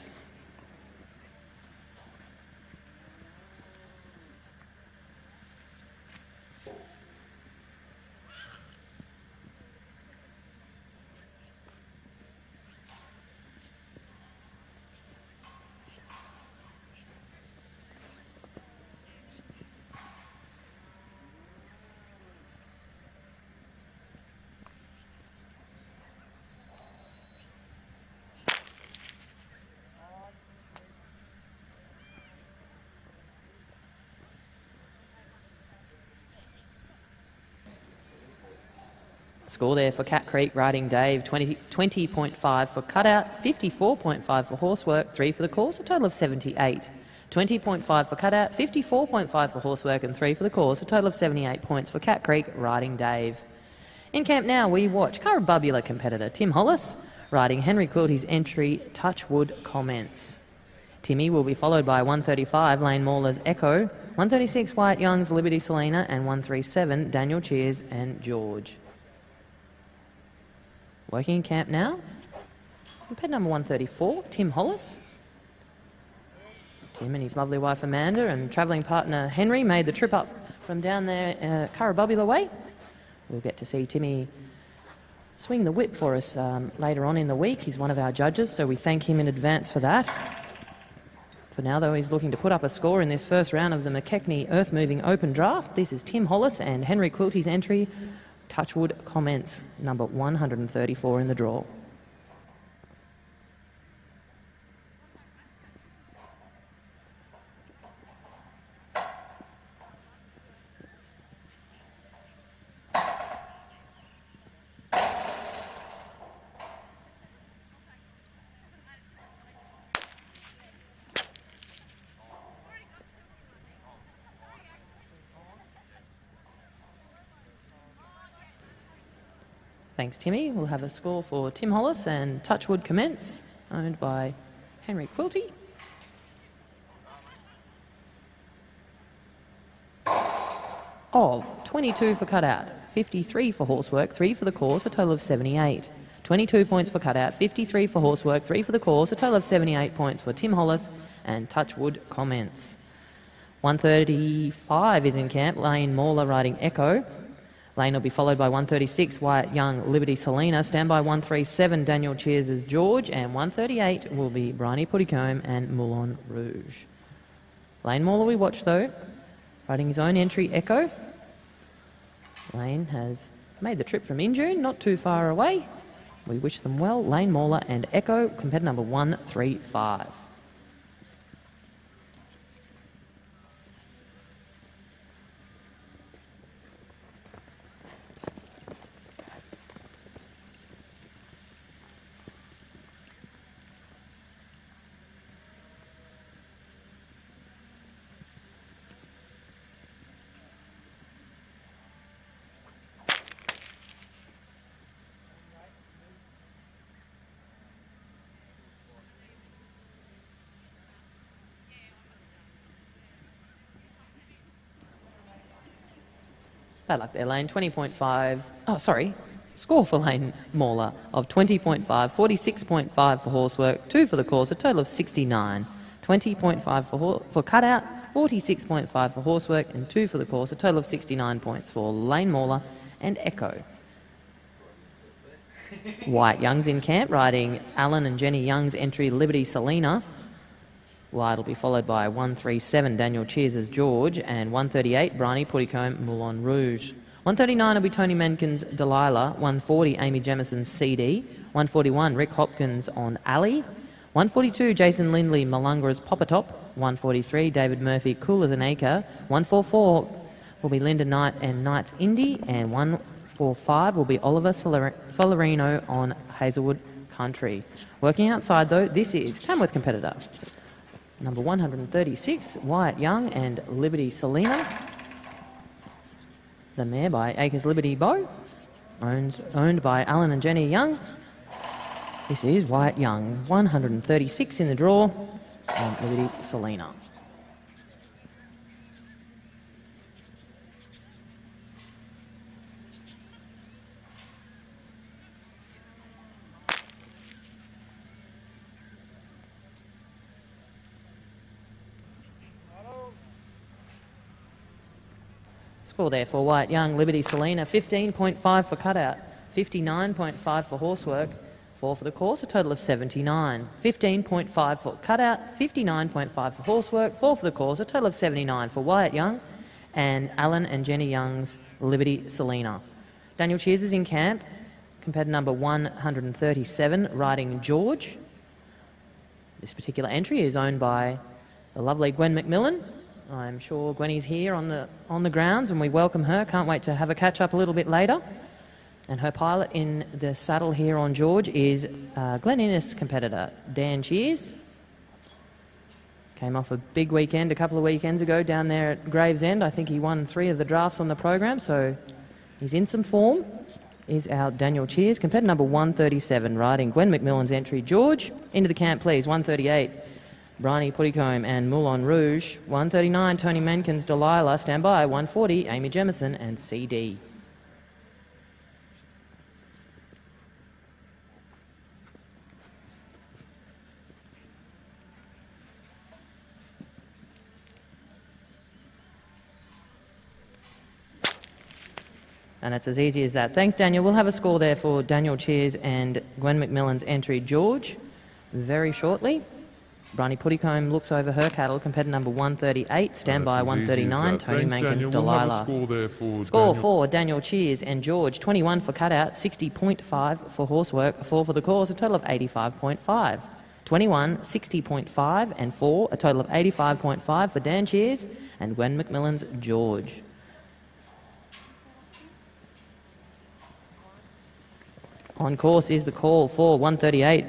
Score there for Cat Creek riding Dave, 20.5 for cutout, 54.5 for horsework, 3 for the course, a total of 78. 20.5 for cutout, 54.5 for horsework and 3 for the course, a total of 78 points for Cat Creek riding Dave. In camp now we watch Currabubula competitor Tim Hollis riding Henry Quilty's entry Touchwood Commence. Timmy will be followed by 135 Lane Mauler's Echo, 136 Wyatt Young's Liberty Selena and 137 Daniel Cheers and George. Working in camp now, pet number 134, Tim Hollis. Tim and his lovely wife Amanda and travelling partner Henry made the trip up from down there Currabubula way. We'll get to see Timmy swing the whip for us later on in the week. He's one of our judges, so we thank him in advance for that. For now, though, he's looking to put up a score in this first round of the McKechnie Earthmoving Open Draft. This is Tim Hollis and Henry Quilty's entry, Touchwood Commence, number 134 in the draw. Thanks, Timmy. We'll have a score for Tim Hollis and Touchwood Commence, owned by Henry Quilty. Of 22 for cutout, 53 for horsework, 3 for the course, a total of 78. 22 points for cutout, 53 for horsework, 3 for the course, a total of 78 points for Tim Hollis and Touchwood Comments. 135 is in camp, Lane Mauler riding Echo. Lane will be followed by 136, Wyatt Young, Liberty Selena. Stand by 137, Daniel Cheers' George. And 138 will be Bryony Puttycombe and Moulin Rouge. Lane Mauler we watch though, riding his own entry Echo. Lane has made the trip from Injune, not too far away. We wish them well. Lane Mauler and Echo, competitor number 135. Bad luck there, Lane. 20.5. Oh, sorry. Score for Lane Mauler of 20.5, 46.5 for horsework, 2 for the course, a total of 69. 20.5 for cutout, 46.5 for horsework, and 2 for the course, a total of 69 points for Lane Mauler and Echo. Wyatt Young's in camp, riding Alan and Jenny Young's entry Liberty Selena. Wyatt will be followed by 137, Daniel Cheers' George, and 138, Bryony Puttycombe, Moulin Rouge. 139 will be Tony Menken's Delilah, 140, Amy Jemison's CD, 141, Rick Hopkins on Ali, 142, Jason Lindley, Malunga's Popatop, 143, David Murphy, Cool as an Acre, 144 will be Linda Knight and Knight's Indy, and 145 will be Oliver Solarino on Hazelwood Country. Working outside though, this is Tamworth competitor number 136, Wyatt Young and Liberty Selena. The mare by Acres Liberty Bow, owned by Alan and Jenny Young. This is Wyatt Young, 136 in the draw, and Liberty Selena. Score there for Wyatt Young, Liberty Selena, 15.5 for cutout, 59.5 for horsework, 4 for the course, a total of 79. 15.5 for cutout, 59.5 for horsework, 4 for the course, a total of 79 for Wyatt Young and Alan and Jenny Young's Liberty Selena. Daniel Cheers is in camp, competitor number 137, riding George. This particular entry is owned by the lovely Gwen McMillan. I'm sure Gwenny's here on the grounds and we welcome her. Can't wait to have a catch up a little bit later. And her pilot in the saddle here on George is Glen Innes competitor Dan Cheers. Came off a big weekend a couple of weekends ago down there at Gravesend. I think he won 3 of the drafts on the program, so he's in some form. Is our Daniel Cheers, competitor number 137, riding Gwen McMillan's entry George. Into the camp please, 138. Bryony Puttycombe and Moulin Rouge. 139, Tony Menken's Delilah. Stand by. 140, Amy Jemison and CD. And it's as easy as that. Thanks, Daniel. We'll have a score there for Daniel Cheers and Gwen McMillan's entry George very shortly. Bryony Puttycombe looks over her cattle, competitor number 138, stand by 139, Tony Menken's Delilah. Score for Daniel Cheers and George, 21 for cutout, 60.5 for horsework, 4 for the course, a total of 85.5. 21, 60.5 and 4, a total of 85.5 for Dan Cheers and Gwen McMillan's George. On course is the call for 138.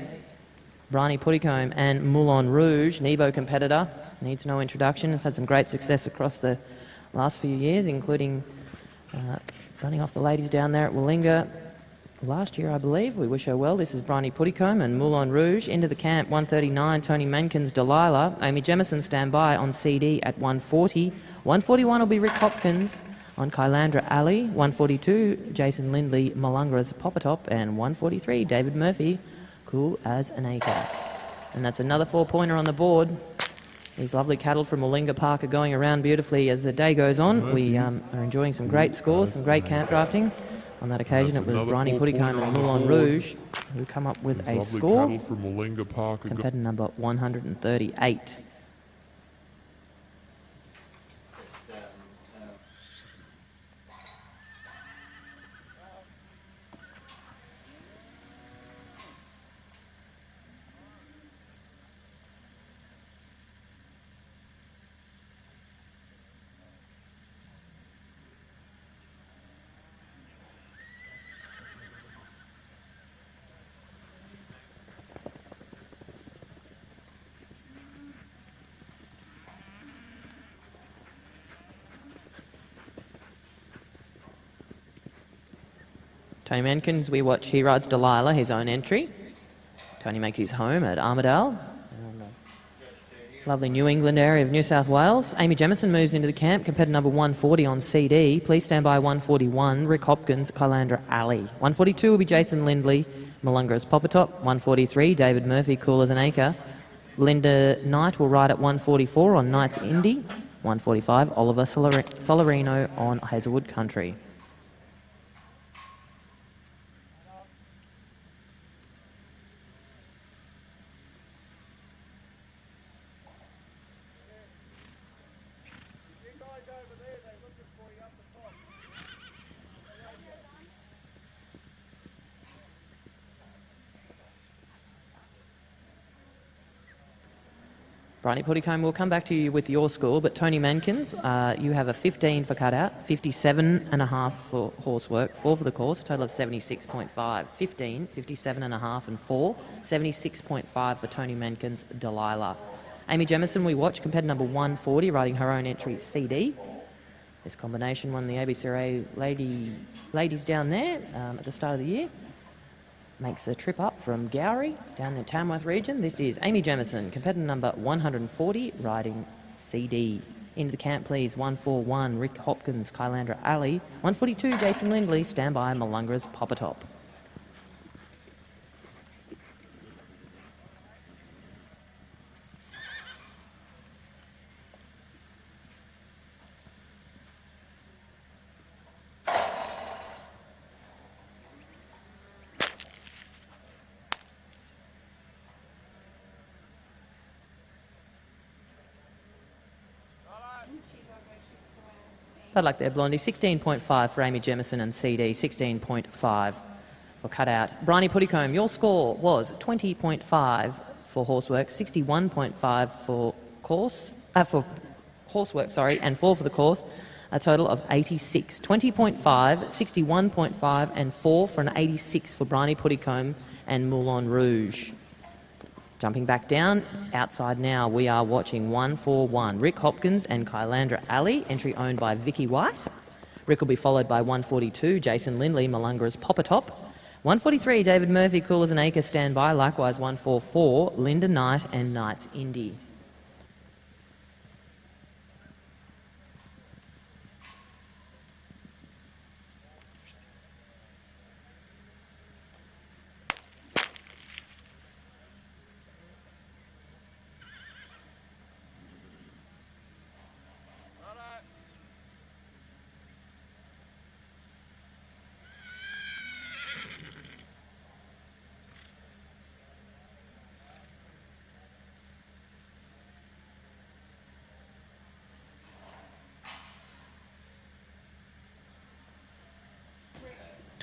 Bryony Puttycombe and Moulin Rouge, Nebo competitor, needs no introduction, has had some great success across the last few years, including running off the ladies down there at Willinga last year, I believe. We wish her well. This is Bryony Puttycombe and Moulin Rouge. Into the camp, 139, Tony Menken's Delilah. Amy Jemison stand by on CD at 140. 141 will be Rick Hopkins On Kylandra Alley, 142, Jason Lindley, Malunga's Poppertop, and 143, David Murphy, Cool as an Acre. And that's another 4-pointer on the board. These lovely cattle from Willinga Park are going around beautifully as the day goes on. We are enjoying some great scores, some great camp drafting. On that occasion, it was Bryony Puddicombe and Moulin Rouge who come up with a score. Cattle from Willinga Park Competitor number 138. Tony Mankins, we watch He Rides Delilah, his own entry. Tony makes his home at Armidale, lovely New England area of New South Wales. Amy Jemison moves into the camp, competitor number 140 on CD. Please stand by 141, Rick Hopkins, Kylandra Alley. 142 will be Jason Lindley, Malunga's Poppertop. 143, David Murphy, Cool as an Acre. Linda Knight will ride at 144 on Knight's Indy. 145, Oliver Solarino on Hazelwood Country. Bryony Puddicombe, we'll come back to you with your score, but Tony Mankins, you have a 15 for cutout, 57.5 for horsework, 4 for the course, a total of 76.5. 15, 57.5 and 4, 76.5 for Tony Mankins, Delilah. Amy Jemison, we watch, competitor number 140, riding her own entry, CD. This combination won the ABCRA ladies down there at the start of the year. Makes the trip up from Gowrie down the Tamworth region. This is Amy Jemison, competitor number 140, riding CD. Into the camp, please. 141, Rick Hopkins, Kylandra Alley. 142, Jason Lindley, standby, Malunga's Poppertop. I'd like there, Blondie. 16.5 for Amy Jemison and CD. 16.5 for cutout. Bryony Puddicombe, your score was 20.5 for horsework, 61.5 for horsework, and 4 for the course. A total of 86. 20.5, 61.5, and 4 for an 86 for Bryony Puddicombe and Moulin Rouge. Jumping back down, outside now, we are watching 141, Rick Hopkins and Kylandra Alley, entry owned by Vicky White. Rick will be followed by 142, Jason Lindley, Malunga's Poppertop. 143, David Murphy, Cool as an Acre, standby. Likewise, 144, Linda Knight and Knight's Indy.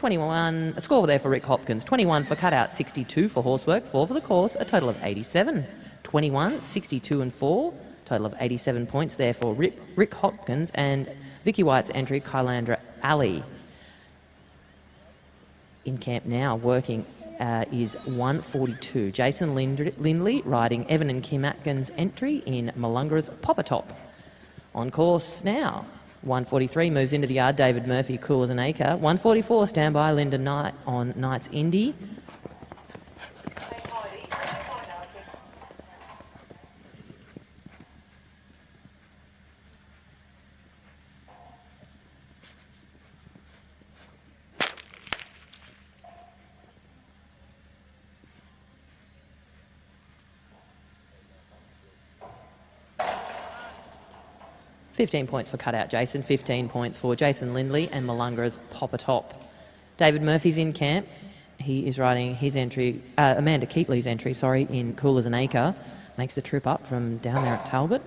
A score there for Rick Hopkins. 21 for cutout, 62 for horsework, 4 for the course, a total of 87. 21, 62 and 4, total of 87 points there for Rick Hopkins and Vicky White's entry, Kylandra Alley. In camp now, working is 142. Jason Lindley riding Evan and Kim Atkins' entry in Malunga's Poppertop. On course now. 143 moves into the yard, David Murphy, Cool as an Acre. 144, standby, Linda Knight on Knight's Indy. 15 points for Cutout Jason, 15 points for Jason Lindley and Malunga's Popper Top. David Murphy's in camp. He is riding his entry, Amanda Keatley's entry, in Cool as an Acre. Makes the trip up from down there at Talbot.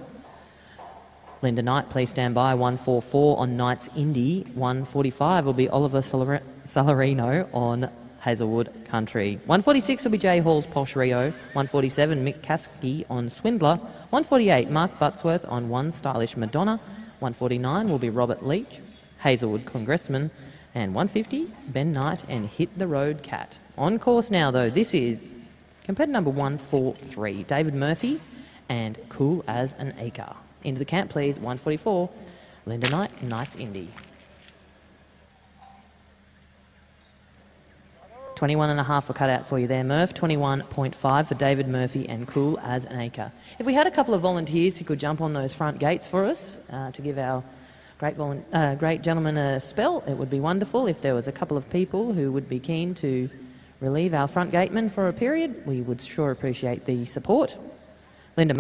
Linda Knight, please stand by. 144 on Knight's Indy. 145 will be Oliver Salarino on Hazelwood Country. 146 will be Jay Hall's Posh Rio. 147 Mick Caskey on Swindler. 148 Mark Buttsworth on One Stylish Madonna. 149 will be Robert Leach, Hazelwood Congressman. And 150 Ben Knight and Hit the Road Cat. On course now though, this is competitor number 143, David Murphy and Cool as an Acre. Into the camp please, 144, Linda Knight, Knight's Indy. 21.5 for Cutout for you there, Murph. 21.5 for David Murphy and Cool as an Acre. If we had a couple of volunteers who could jump on those front gates for us to give our great gentleman a spell, it would be wonderful. If there was a couple of people who would be keen to relieve our front gateman for a period, we would sure appreciate the support. Linda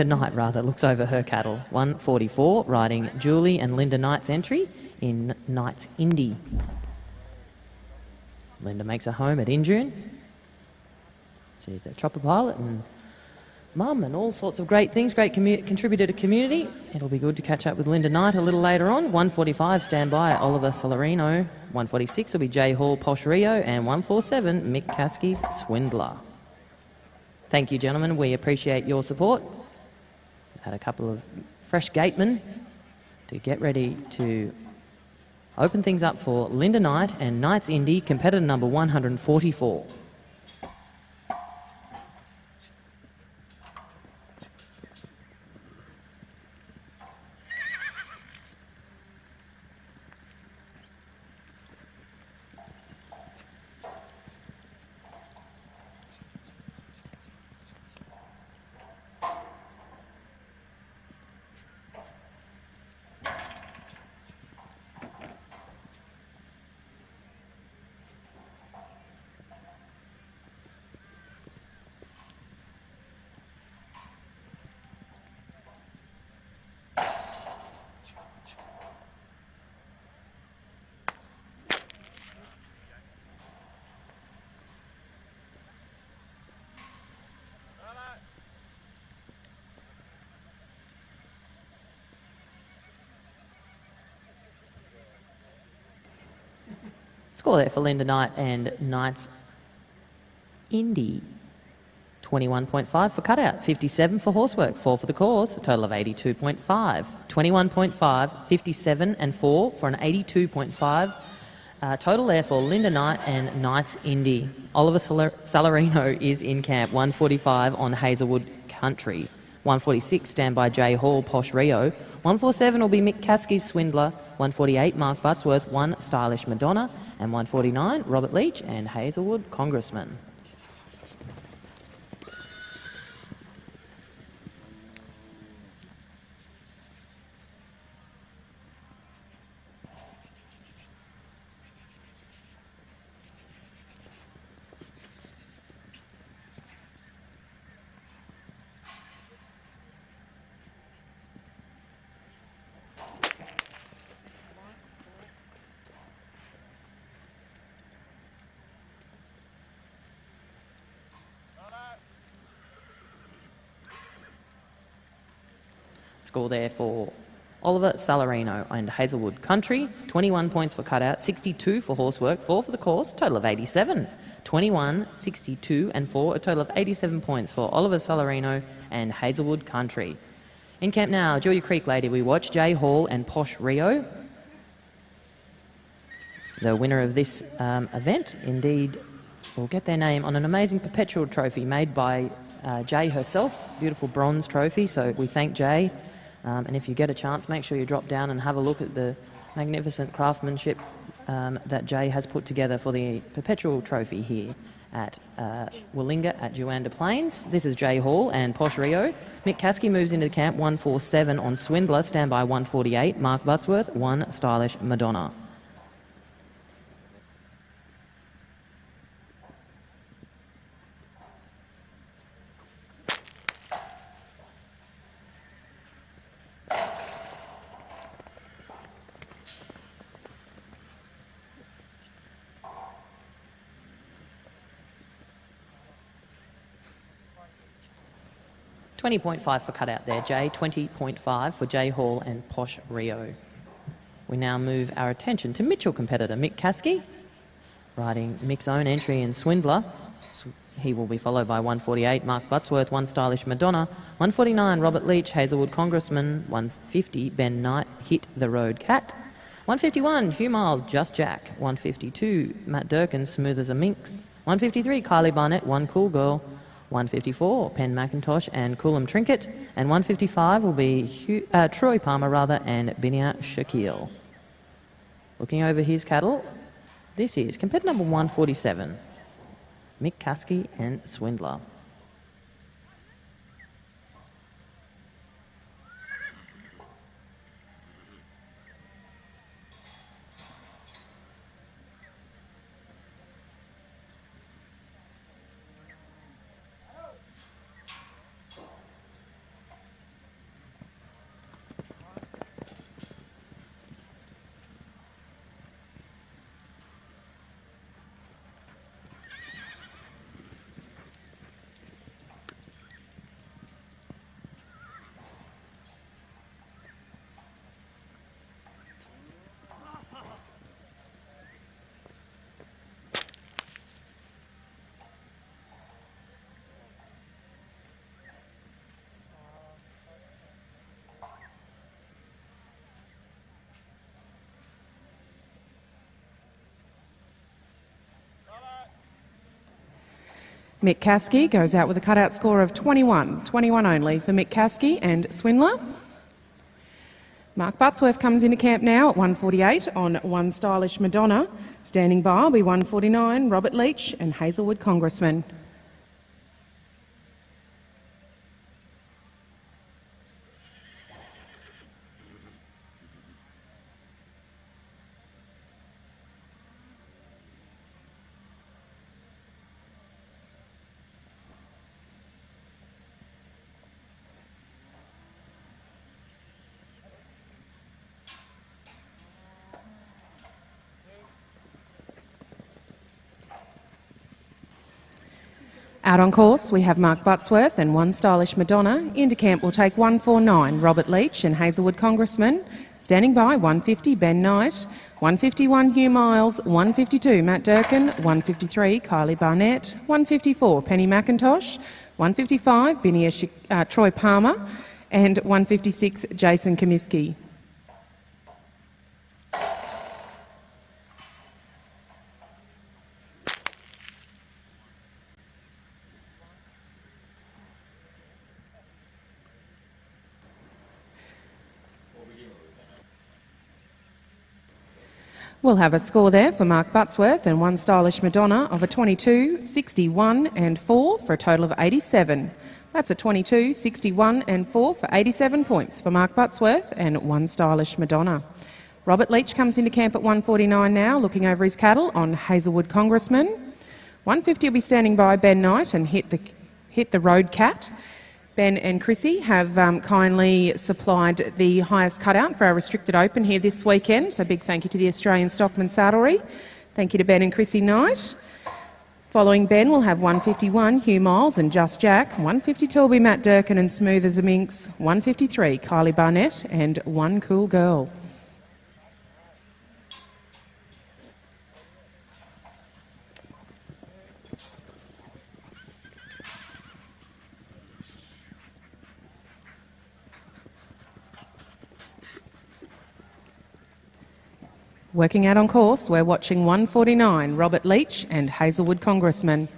Knight looks over her cattle. 144, riding Julie and Linda Knight's entry in Knight's Indy. Linda makes a home at Injune. She's a chopper pilot and mum and all sorts of great things, great contributor to community. It'll be good to catch up with Linda Knight a little later on. 145, stand by, Oliver Salarino. 146 will be Jay Hall, Posh Rio, and 147, Mick Caskey's Swindler. Thank you, gentlemen. We appreciate your support. We've had a couple of fresh gatemen to get ready to open things up for Linda Knight and Knight's Indy, competitor number 144. Score there for Linda Knight and Knight's Indy. 21.5 for Cutout, 57 for Horsework, 4 for the course, a total of 82.5. 21.5, 57 and 4 for an 82.5. Total there for Linda Knight and Knight's Indy. Oliver Salarino is in camp, 145 on Hazelwood Country. 146, standby Jay Hall, Posh Rio. 147 will be Mick Caskey's Swindler. 148, Mark Buttsworth, One Stylish Madonna. And 149, Robert Leach and Hazelwood Congressman. Score there for Oliver Salarino and Hazelwood Country. 21 points for Cutout, 62 for Horsework, 4 for the course, total of 87. 21, 62 and 4, a total of 87 points for Oliver Salarino and Hazelwood Country. In camp now, Julia Creek Lady, we watch Jay Hall and Posh Rio. The winner of this event, indeed, will get their name on an amazing perpetual trophy made by Jay herself, beautiful bronze trophy, so we thank Jay. And if you get a chance, make sure you drop down and have a look at the magnificent craftsmanship that Jay has put together for the perpetual trophy here at Willinga at Juandah Plains. This is Jay Hall and Posh Rio. Mick Caskey moves into the camp, 147 on Swindler, standby 148. Mark Buttsworth, One Stylish Madonna. 20.5 for cutout there, Jay. 20.5 for Jay Hall and Posh Rio. We now move our attention to Mitchell competitor McKechnie, riding Mick's own entry in Swindler. He will be followed by 148 Mark Buttsworth, One Stylish Madonna, 149 Robert Leach, Hazelwood Congressman, 150 Ben Knight, Hit the Road Cat, 151 Hugh Miles, Just Jack, 152 Matt Durkin, Smooth as a Minx, 153 Kylie Barnett, One Cool Girl, 154 Penn McIntosh and Coolum Trinket, and 155 will be Troy Palmer and Binia Shaquille. Looking over his cattle, this is competitor number 147. McKechnie and Swindler. McKechnie goes out with a cutout score of 21. 21 only for McKechnie and Swindler. Mark Buttsworth comes into camp now at 148 on One Stylish Madonna. Standing by will be 149 Robert Leach and Hazelwood Congressman. Out on course, we have Mark Buttsworth and One Stylish Madonna. Into camp will take 149 Robert Leach and Hazelwood Congressman. Standing by 150 Ben Knight, 151 Hugh Miles, 152 Matt Durkin, 153 Kylie Barnett, 154 Penny McIntosh, 155 Binia Troy Palmer, and 156 Jason Comiskey. We'll have a score there for Mark Buttsworth and One Stylish Madonna of a 22, 61 and 4 for a total of 87. That's a 22, 61 and 4 for 87 points for Mark Buttsworth and One Stylish Madonna. Robert Leach comes into camp at 149 now, looking over his cattle on Hazelwood Congressman. 150 will be standing by Ben Knight and Hit the Road Cat. Ben and Chrissy have kindly supplied the highest cutout for our restricted open here this weekend, so big thank you to the Australian Stockman Saddlery. Thank you to Ben and Chrissy Knight. Following Ben, we'll have 151 Hugh Miles and Just Jack, 152 will be Matt Durkin and Smooth as a Minx, 153 Kylie Barnett and One Cool Girl. Working out on course, we're watching 149 Robert Leach and Hazelwood Congressman.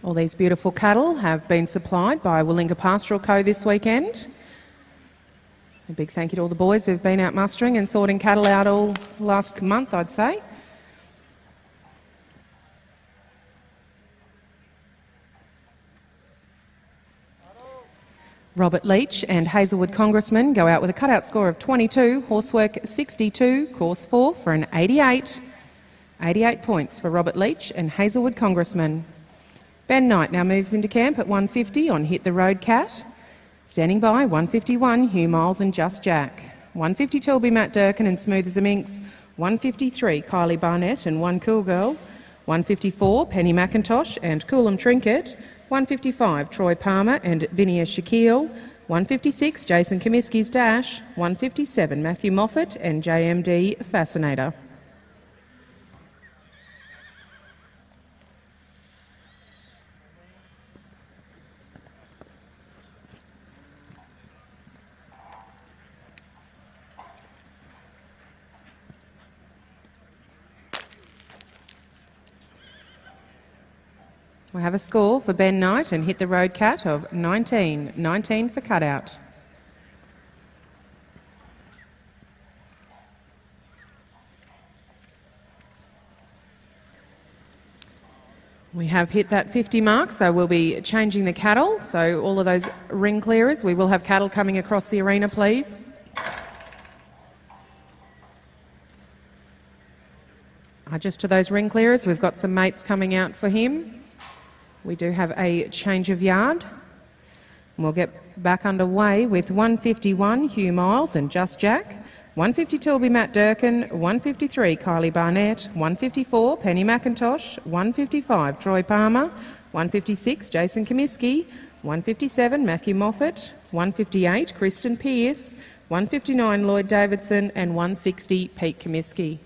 All these beautiful cattle have been supplied by Willinga Pastoral Co this weekend. A big thank you to all the boys who've been out mustering and sorting cattle out all last month, I'd say. Robert Leach and Hazelwood Congressman go out with a cutout score of 22, horsework 62, course 4 for an 88. 88 points for Robert Leach and Hazelwood Congressman. Ben Knight now moves into camp at 150 on Hit the Road Cat. Standing by 151 Hugh Miles and Just Jack. 152 will be Matt Durkin and Smooth as a Minx. 153 Kylie Barnett and One Cool Girl, 154 Penny McIntosh and Coolum Trinket, 155 Troy Palmer and Binia Shaquille, 156 Jason Comiskey's Dash, 157 Matthew Moffat and JMD Fascinator. We have a score for Ben Knight and Hit the Road Cat of 19 for cutout. We have hit that 50 mark, so we'll be changing the cattle. So all of those ring clearers, we will have cattle coming across the arena, please. Just to those ring clearers, we've got some mates coming out for him. We do have a change of yard. We'll get back underway with 151 Hugh Miles and Just Jack, 152 will be Matt Durkin, 153 Kylie Barnett, 154 Penny McIntosh, 155 Troy Palmer, 156 Jason Comiskey, 157 Matthew Moffat, 158 Kristen Pearce, 159 Lloyd Davidson and 160 Pete Comiskey.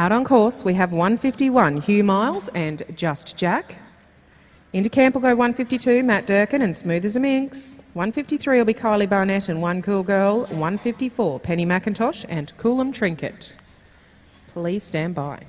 Out on course, we have 151 Hugh Miles and Just Jack. Into camp will go 152 Matt Durkin and Smooth as a Minx. 153 will be Kylie Barnett and One Cool Girl. 154 Penny McIntosh and Coolum Trinket. Please stand by.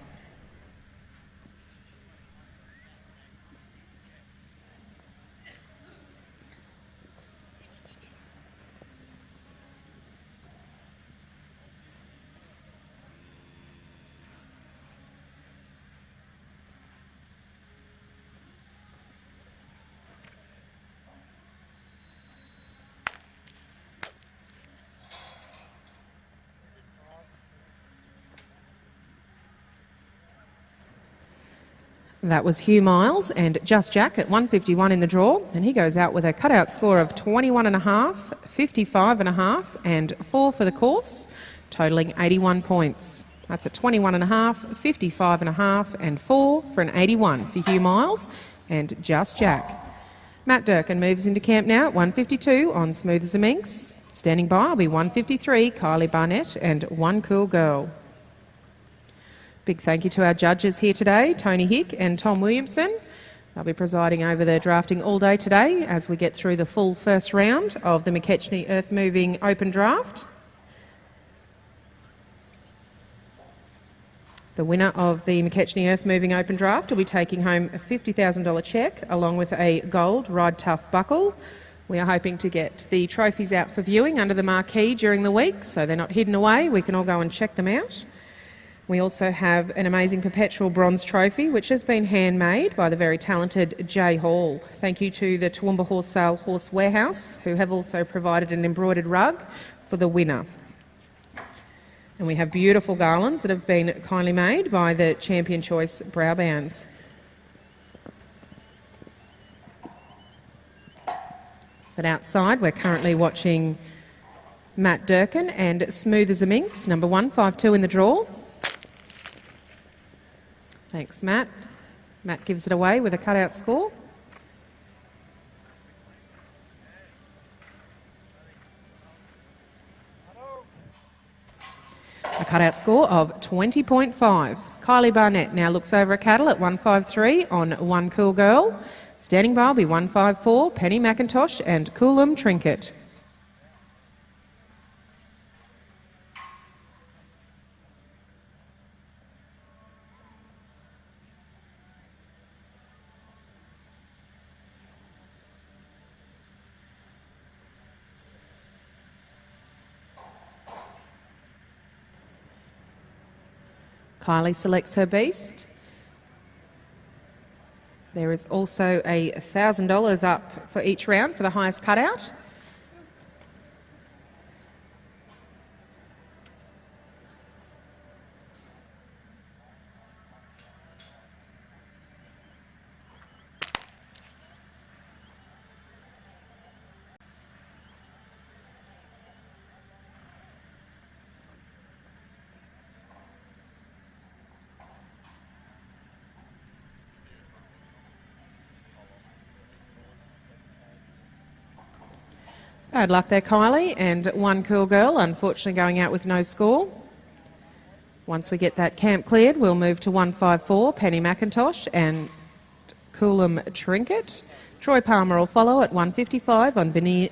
That was Hugh Miles and Just Jack at 151 in the draw, and he goes out with a cutout score of 21.5, 55.5 and 4 for the course, totalling 81 points. That's a 21.5, 55.5 and 4 for an 81 for Hugh Miles and Just Jack. Matt Durkin moves into camp now at 152 on Smooth as a Minx. Standing by will be 153 Kylie Barnett and One Cool Girl. Big thank you to our judges here today, Tony Hick and Tom Williamson. They'll be presiding over the drafting all day today as we get through the full first round of the McKechnie Earthmoving Open Draft. The winner of the McKechnie Earthmoving Open Draft will be taking home a $50,000 cheque along with a gold Ride Tough buckle. We are hoping to get the trophies out for viewing under the marquee during the week, so they're not hidden away. We can all go and check them out. We also have an amazing perpetual bronze trophy which has been handmade by the very talented Jay Hall. Thank you to the Toowoomba Horse Sale Horse Warehouse who have also provided an embroidered rug for the winner. And we have beautiful garlands that have been kindly made by the Champion Choice Brow Bands. But outside, we're currently watching Matt Durkin and Smooth as a Minx, number 152 in the draw. Thanks, Matt. Matt gives it away with a cutout score. A cutout score of 20.5. Kylie Barnett now looks over a cattle at 153 on One Cool Girl. Standing by will be 154, Penny McIntosh and Coolum Trinket. Kylie selects her beast. There is also $1,000 up for each round for the highest cutout. Bad luck there, Kylie, and One Cool Girl, unfortunately going out with no score. Once we get that camp cleared, we'll move to 154, Penny McIntosh and Coolum Trinket. Troy Palmer will follow at 155 on Binia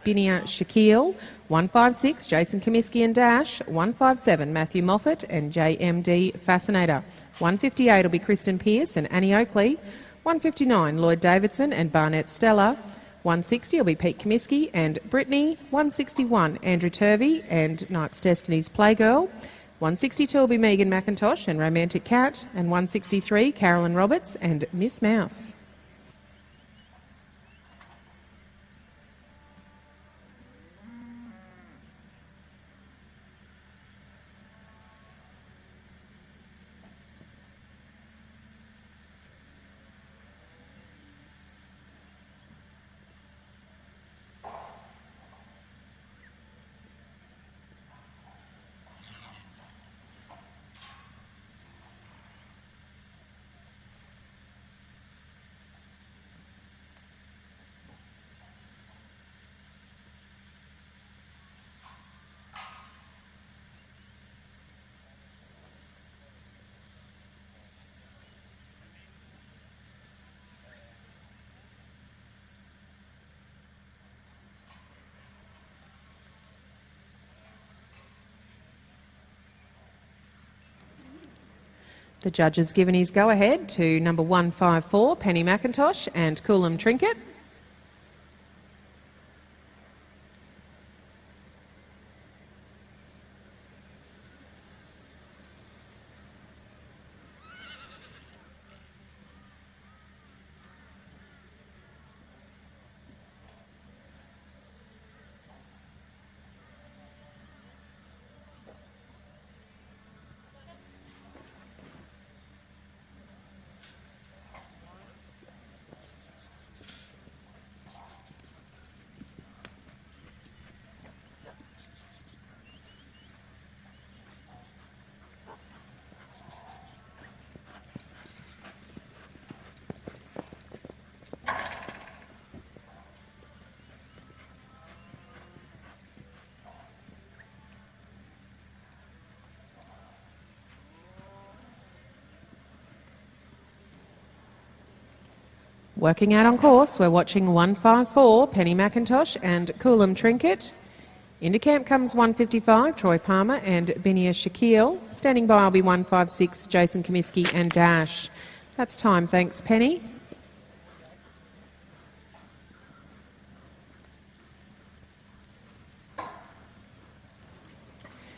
Shaquille, 156 Jason Comiskey and Dash, 157 Matthew Moffat and JMD Fascinator, 158 will be Kristen Pearce and Annie Oakley, 159 Lloyd Davidson and Barnett Stella, 160 will be Pete Comiskey and Brittany, 161 Andrew Turvey and Knight's Destiny's Playgirl, 162 will be Megan McIntosh and Romantic Cat, and 163 Carolyn Roberts and Miss Mouse. The judge has given his go-ahead to number 154, Penny McIntosh and Coolum Trinket. Working out on course, we're watching 154, Penny McIntosh and Coolum Trinket. Into camp comes 155, Troy Palmer and Binia Shaquille. Standing by will be 156, Jason Comiskey and Dash. That's time, thanks, Penny.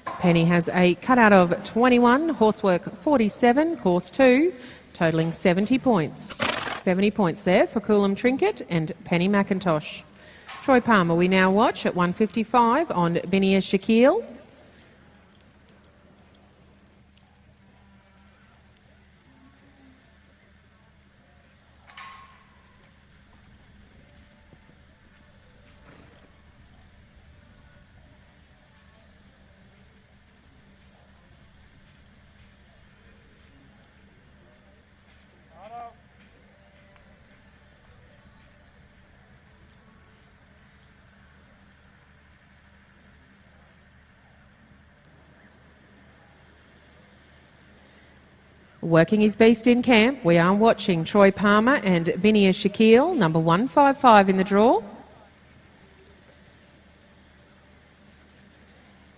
Penny has a cutout of 21, horsework 47, course 2, totalling 70 points. 70 points there for Coolum Trinket and Penny McIntosh. Troy Palmer we now watch at 155 on Binia Shaquille. Working his beast in camp, we are watching Troy Palmer and Binia Shaquille, number 155 in the draw.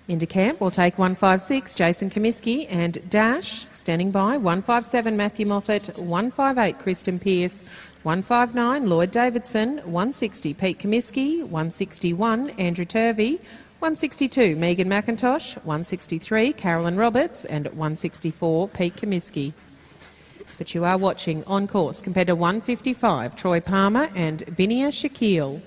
Into camp, we'll take 156, Jason Comiskey and Dash. Standing by, 157, Matthew Moffat, 158, Kristen Pearce, 159, Lloyd Davidson, 160, Pete Comiskey, 161, Andrew Turvey, 162, Megan McIntosh, 163, Carolyn Roberts, and 164, Pete Comiskey. But you are watching On Course compared to 155, Troy Palmer and Binia Shaquille.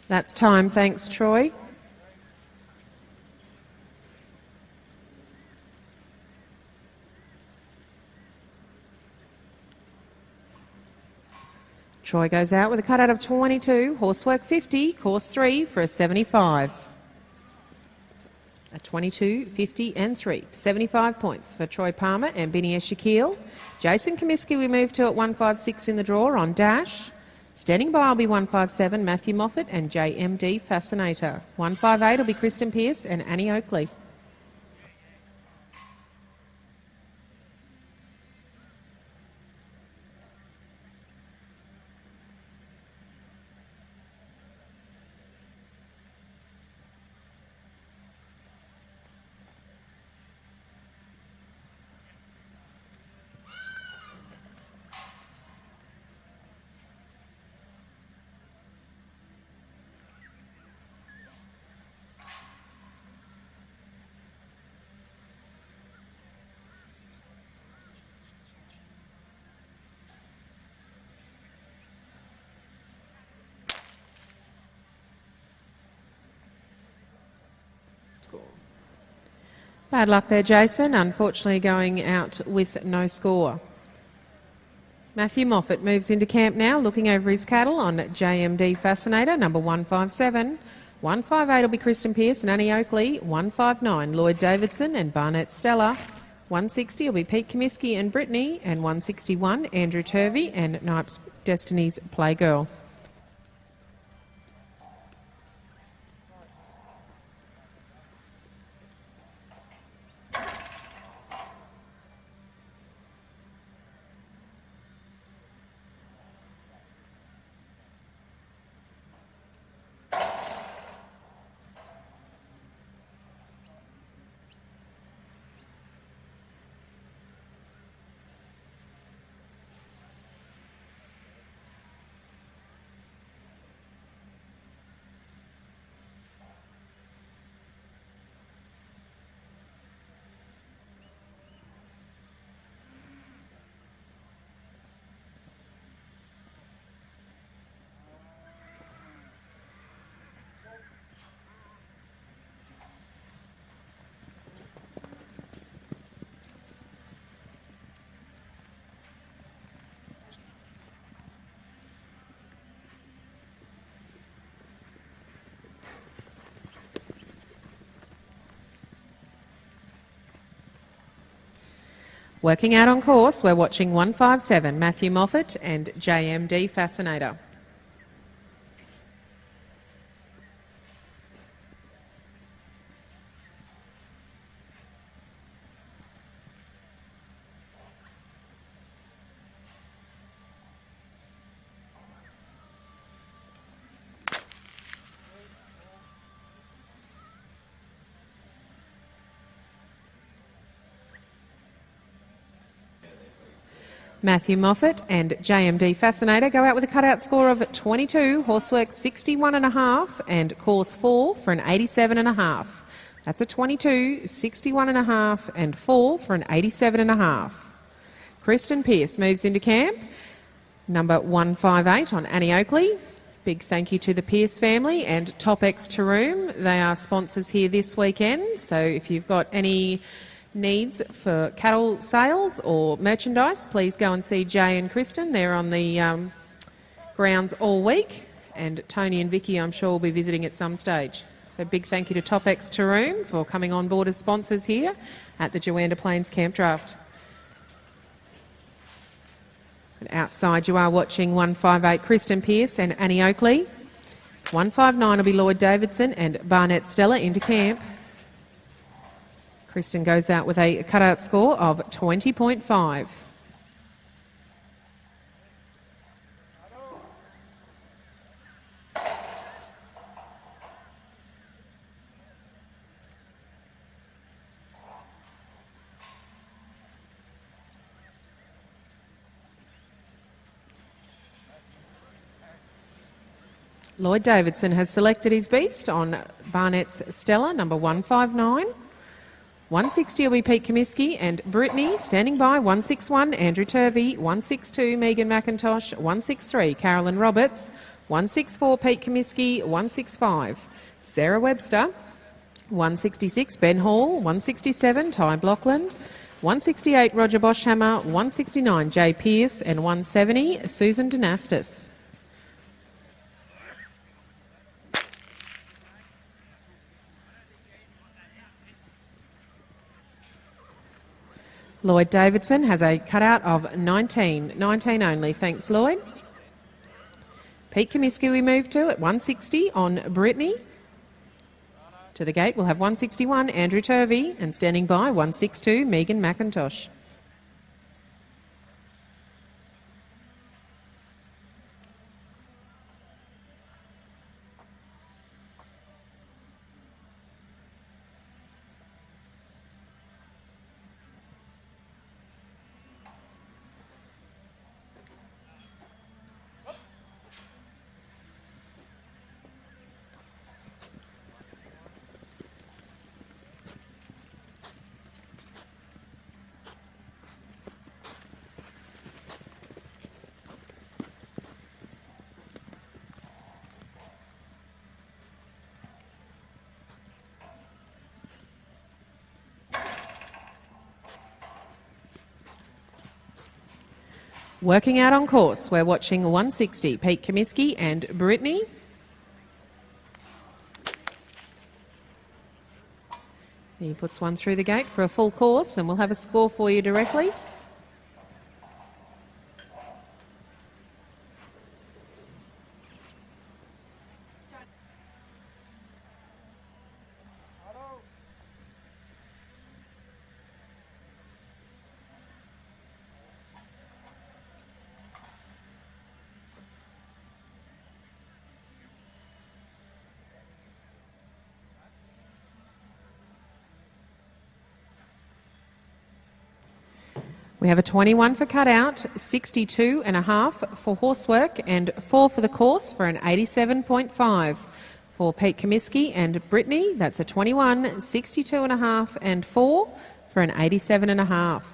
That's time, thanks Troy. Troy goes out with a cutout of 22, horsework 50, course 3 for a 75. A 22, 50 and 3. 75 points for Troy Palmer and Binia Shaquille. Jason Comiskey we move to at 156 in the draw on Dash. Standing by will be 157, Matthew Moffat and JMD Fascinator. 158 will be Kristen Pearce and Annie Oakley. Bad luck there, Jason. Unfortunately going out with no score. Matthew Moffat moves into camp now, looking over his cattle on JMD Fascinator, number 157. 158 will be Kristen Pearce and Annie Oakley. 159, Lloyd Davidson and Barnett Stella. 160 will be Pete Comiskey and Brittany. And 161, Andrew Turvey and Knipes Destiny's Playgirl. Working out on course, we're watching 157, Matthew Moffat and JMD Fascinator. Matthew Moffat and JMD Fascinator go out with a cutout score of 22, horsework 61.5 and course 4 for an 87.5. That's a 22, 61.5 and 4 for an 87.5. Kristen Pearce moves into camp, number 158 on Annie Oakley. Big thank you to the Pearce family and Top X Taroom. They are sponsors here this weekend, so if you've got any needs for cattle sales or merchandise, please go and see Jay and Kristen. They're on the grounds all week, and Tony and Vicky I'm sure will be visiting at some stage. So big thank you to Topex Taroom for coming on board as sponsors here at the Juandah Plains Campdraft. And outside you are watching 158 Kristen Pearce and Annie Oakley. 159 will be Lloyd Davidson and Barnett Stella into camp. Kristen goes out with a cutout score of 20.5. Lloyd Davidson has selected his beast on Barnett's Stella, number 159. 160 will be Pete Comiskey and Brittany. Standing by, 161, Andrew Turvey. 162, Megan McIntosh. 163, Carolyn Roberts. 164, Pete Comiskey. 165, Sarah Webster. 166, Ben Hall. 167, Ty Blockland. 168, Roger Boschhammer. 169, Jay Pearce. And 170, Susan Dynastis. Lloyd Davidson has a cutout of 19. 19 only. Thanks, Lloyd. Pete Comiskey we move to at 160 on Brittany. To the gate we'll have 161 Andrew Turvey and standing by 162 Megan McIntosh. Working out on course, we're watching 160, Pete Comiskey and Brittany. He puts one through the gate for a full course and we'll have a score for you directly. We have a 21 for cutout, 62 and a half for horsework and 4 for the course for an 87.5. For Pete Comiskey and Brittany, that's a 21, 62 and a half and 4 for an 87 and a half.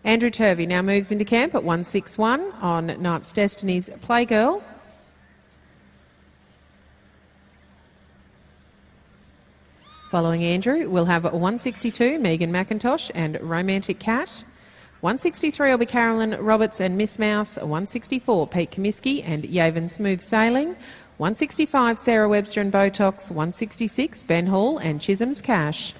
Andrew Turvey now moves into camp at 161 on Knight's Destiny's Playgirl. Following Andrew, we'll have 162 Megan McIntosh and Romantic Cat. 163 will be Carolyn Roberts and Miss Mouse. 164 Pete Comiskey and Yaven Smooth Sailing. 165 Sarah Webster and Botox. 166 Ben Hall and Chisholm's Cash.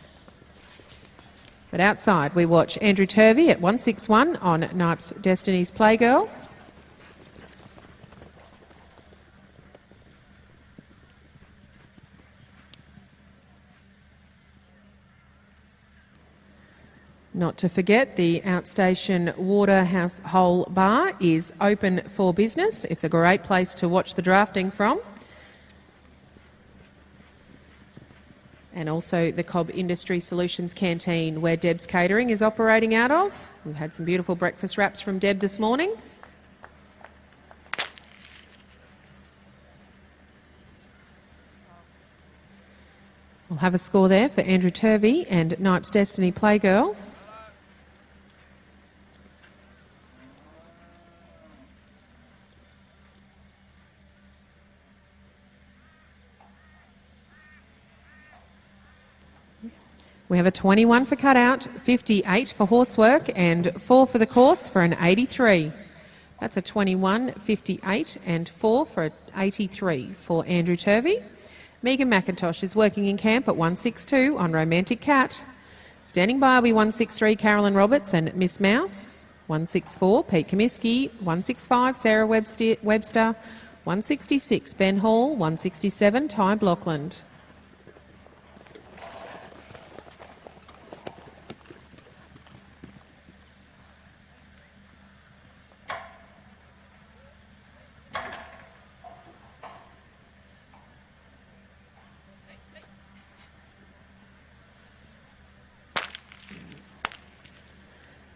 But outside we watch Andrew Turvey at 161 on Knight's Destiny's Playgirl. Not to forget, the outstation Waterhouse Hole Bar is open for business. It's a great place to watch the drafting from. And also the Cobb Industry Solutions Canteen, where Deb's Catering is operating out of. We've had some beautiful breakfast wraps from Deb this morning. We'll have a score there for Andrew Turvey and Knight's Destiny Playgirl. We have a 21 for cutout, 58 for horsework and 4 for the course for an 83. That's a 21, 58 and 4 for 83 for Andrew Turvey. Megan McIntosh is working in camp at 162 on Romantic Cat. Standing by will be 163 Carolyn Roberts and Miss Mouse. 164 Pete Comiskey. 165 Sarah Webster. 166 Ben Hall. 167 Ty Blockland.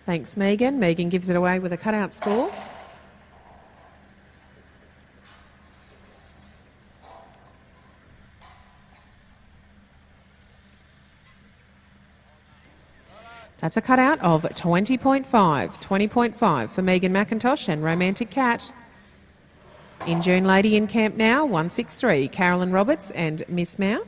Thanks, Megan. Megan gives it away with a cutout score. That's a cutout of 20.5. 20.5 for Megan McIntosh and Romantic Cat. In June Lady in camp now, 163 Carolyn Roberts and Miss Mouth.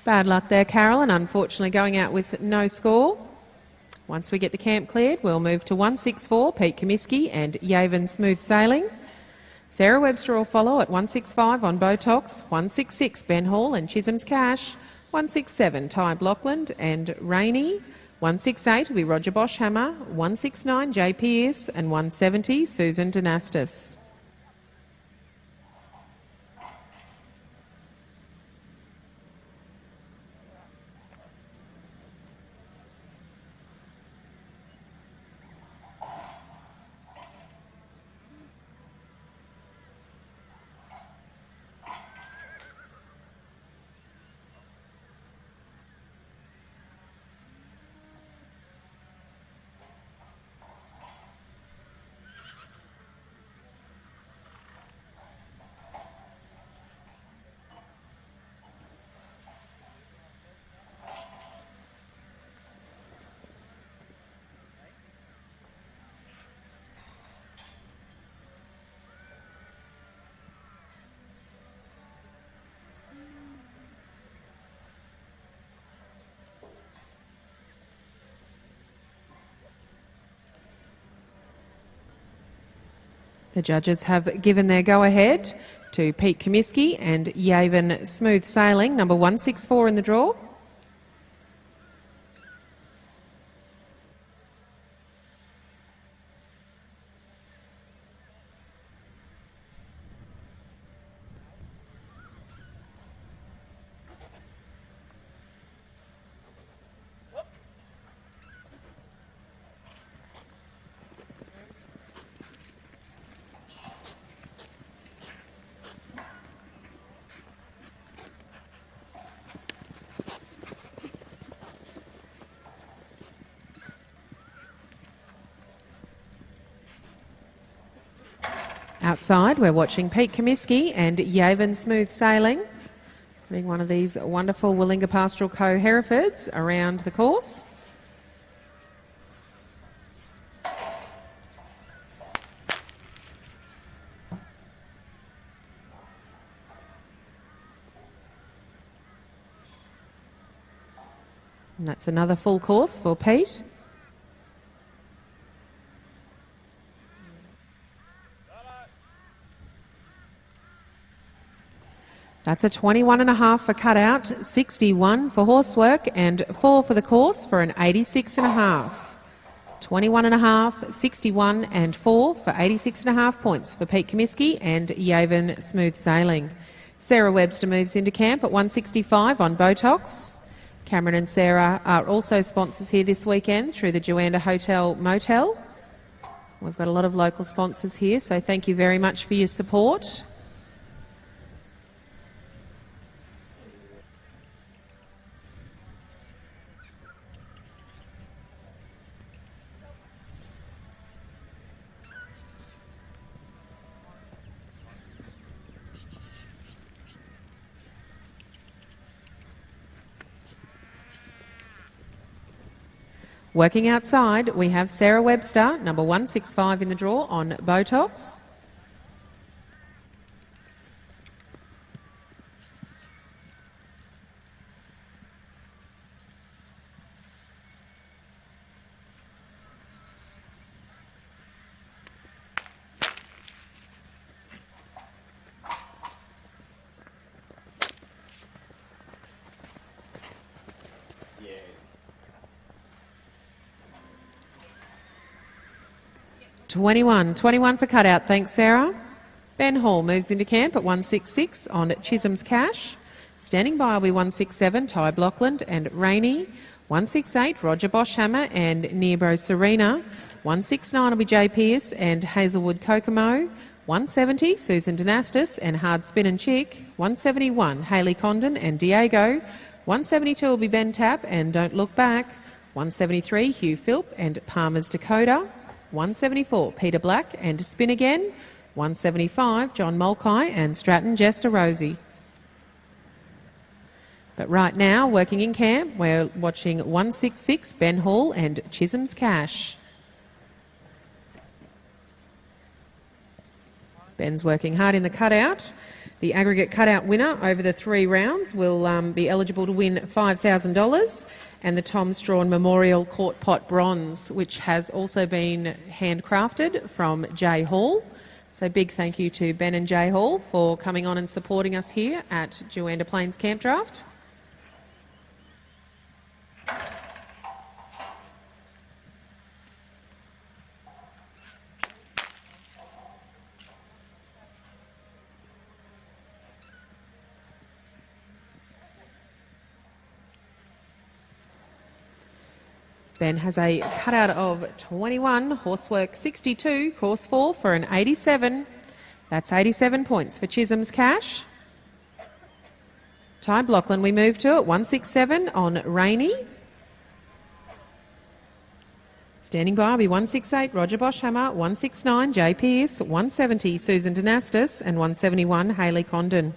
Bad luck there, Carolyn. Unfortunately going out with no score. Once we get the camp cleared, we'll move to 164, Pete Comiskey and Yavin Smooth Sailing. Sarah Webster will follow at 165 on Botox, 166 Ben Hall and Chisholm's Cash, 167 Ty Blockland and Rainey, 168 will be Roger Boschhammer, 169 Jay Pearce and 170 Susan Dynastis. The judges have given their go-ahead to Pete Comiskey and Yavin Smooth Sailing, number 164 in the draw. Outside, we're watching Pete Comiskey and Yavin Smooth Sailing, putting one of these wonderful Willinga Pastoral Co Herefords around the course. And that's another full course for Pete. That's a 21.5 for cutout, 61 for horsework and 4 for the course for an 86.5. 21.5, 61 and 4 for 86.5 points for Pete Comiskey and Yavin Smooth Sailing. Sarah Webster moves into camp at 165 on Botox. Cameron and Sarah are also sponsors here this weekend through the Juandah Hotel Motel. We've got a lot of local sponsors here, so thank you very much for your support. Working outside, we have Sarah Webster, number 165 in the draw on Botox. Yeah. 21 for cutout, thanks Sarah. Ben Hall moves into camp at 166 on Chisholm's Cash. Standing by will be 167 Ty Blockland and Rainey. 168 Roger Boschhammer and Nearbro Serena. 169 will be Jay Pearce and Hazelwood Kokomo. 170 Susan Dynastis and Hard Spin and Chick. 171 Hayley Condon and Diego. 172 will be Ben Tapp and Don't Look Back. 173 Hugh Philp and Palmer's Dakota. 174 Peter Black and Spin Again. 175 John Mulcahy and Stratton Jester Rosie. But right now, working in camp, we're watching 166 Ben Hall and Chisholm's Cash. Ben's working hard in the cutout. The aggregate cutout winner over the 3 rounds will be eligible to win $5,000 and the Tom Strawn Memorial Quart Pot Bronze, which has also been handcrafted from Jay Hall. So big thank you to Ben and Jay Hall for coming on and supporting us here at Juandah Plains Campdraft. Ben has a cutout of 21, horsework 62, course 4 for an 87. That's 87 points for Chisholm's Cash. Ty Blockland we move to at 167 on Rainey. Standing by will be 168 Roger Boschhammer, 169 Jay Pearce, 170 Susan Dynastis and 171 Hayley Condon.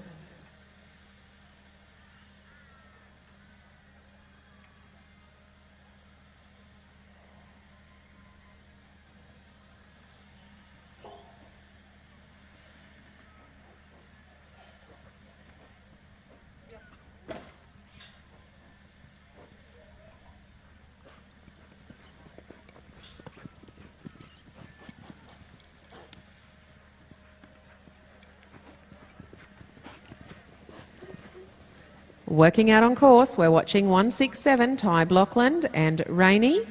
Working out on course, we're watching 167 Ty Blockland and Rainey.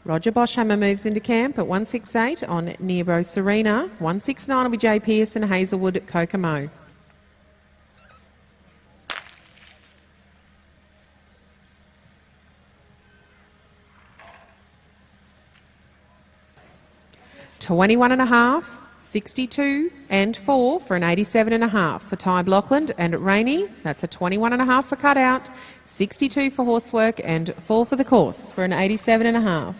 Roger Boschhammer moves into camp at 168 on Nearbro Serena. 169 will be Jay Pearce and Hazelwood Kokomo. $21.5, 62 and 4 for an 87.5 for Ty Blockland and Rainey. That's a 21.5 for cutout, 62 for horsework and 4 for the course for an 87.5.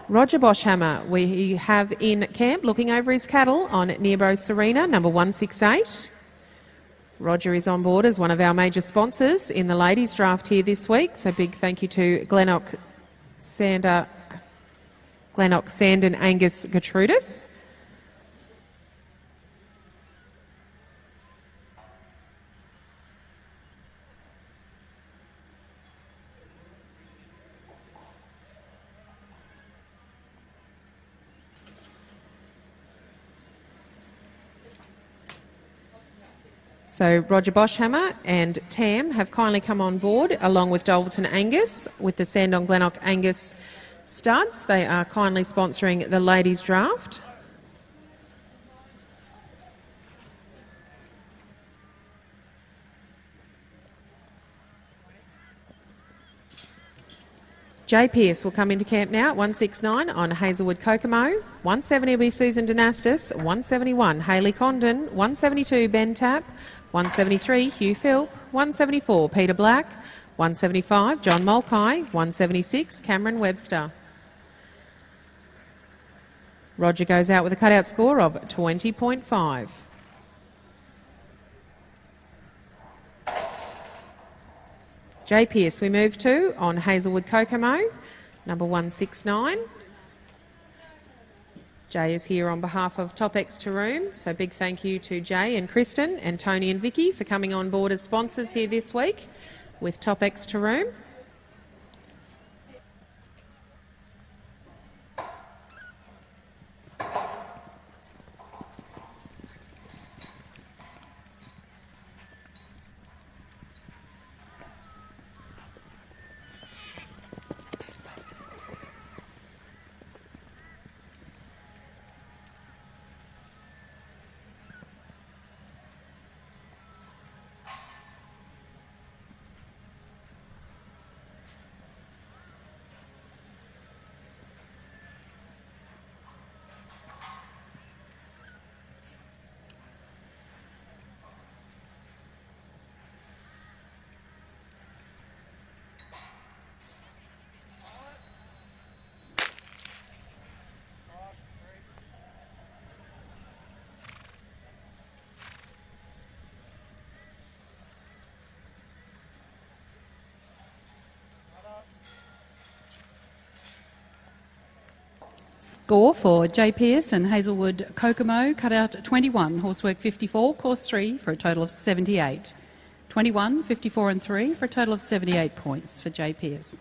Roger Boschhammer we have in camp looking over his cattle on Nearbro Serena, number 168. Roger is on board as one of our major sponsors in the ladies draft here this week, so big thank you to Glennock Sand and Angus Gertrudis. So Roger Boschhammer and Tam have kindly come on board along with Dolverton Angus with the Sandon Glennock Angus studs. They are kindly sponsoring the ladies draft. Jay Pearce will come into camp now at 169 on Hazelwood Kokomo. 170 will be Susan Dynastis. 171 Hayley Condon. 172 Ben Tapp. 173 Hugh Philp. 174 Peter Black. 175 John Mulcahy. 176 Cameron Webster. Roger goes out with a cutout score of 20.5. Jay Pearce we move to on Hazelwood Kokomo, number 169. Jay is here on behalf of Topex Taroom, so big thank you to Jay and Kristen and Tony and Vicky for coming on board as sponsors here this week with Topex Taroom. Score for Jay Pearce and Hazelwood Kokomo, cut out 21, horsework 54, course 3 for a total of 78. 21, 54 and 3 for a total of 78 points for Jay Pearce.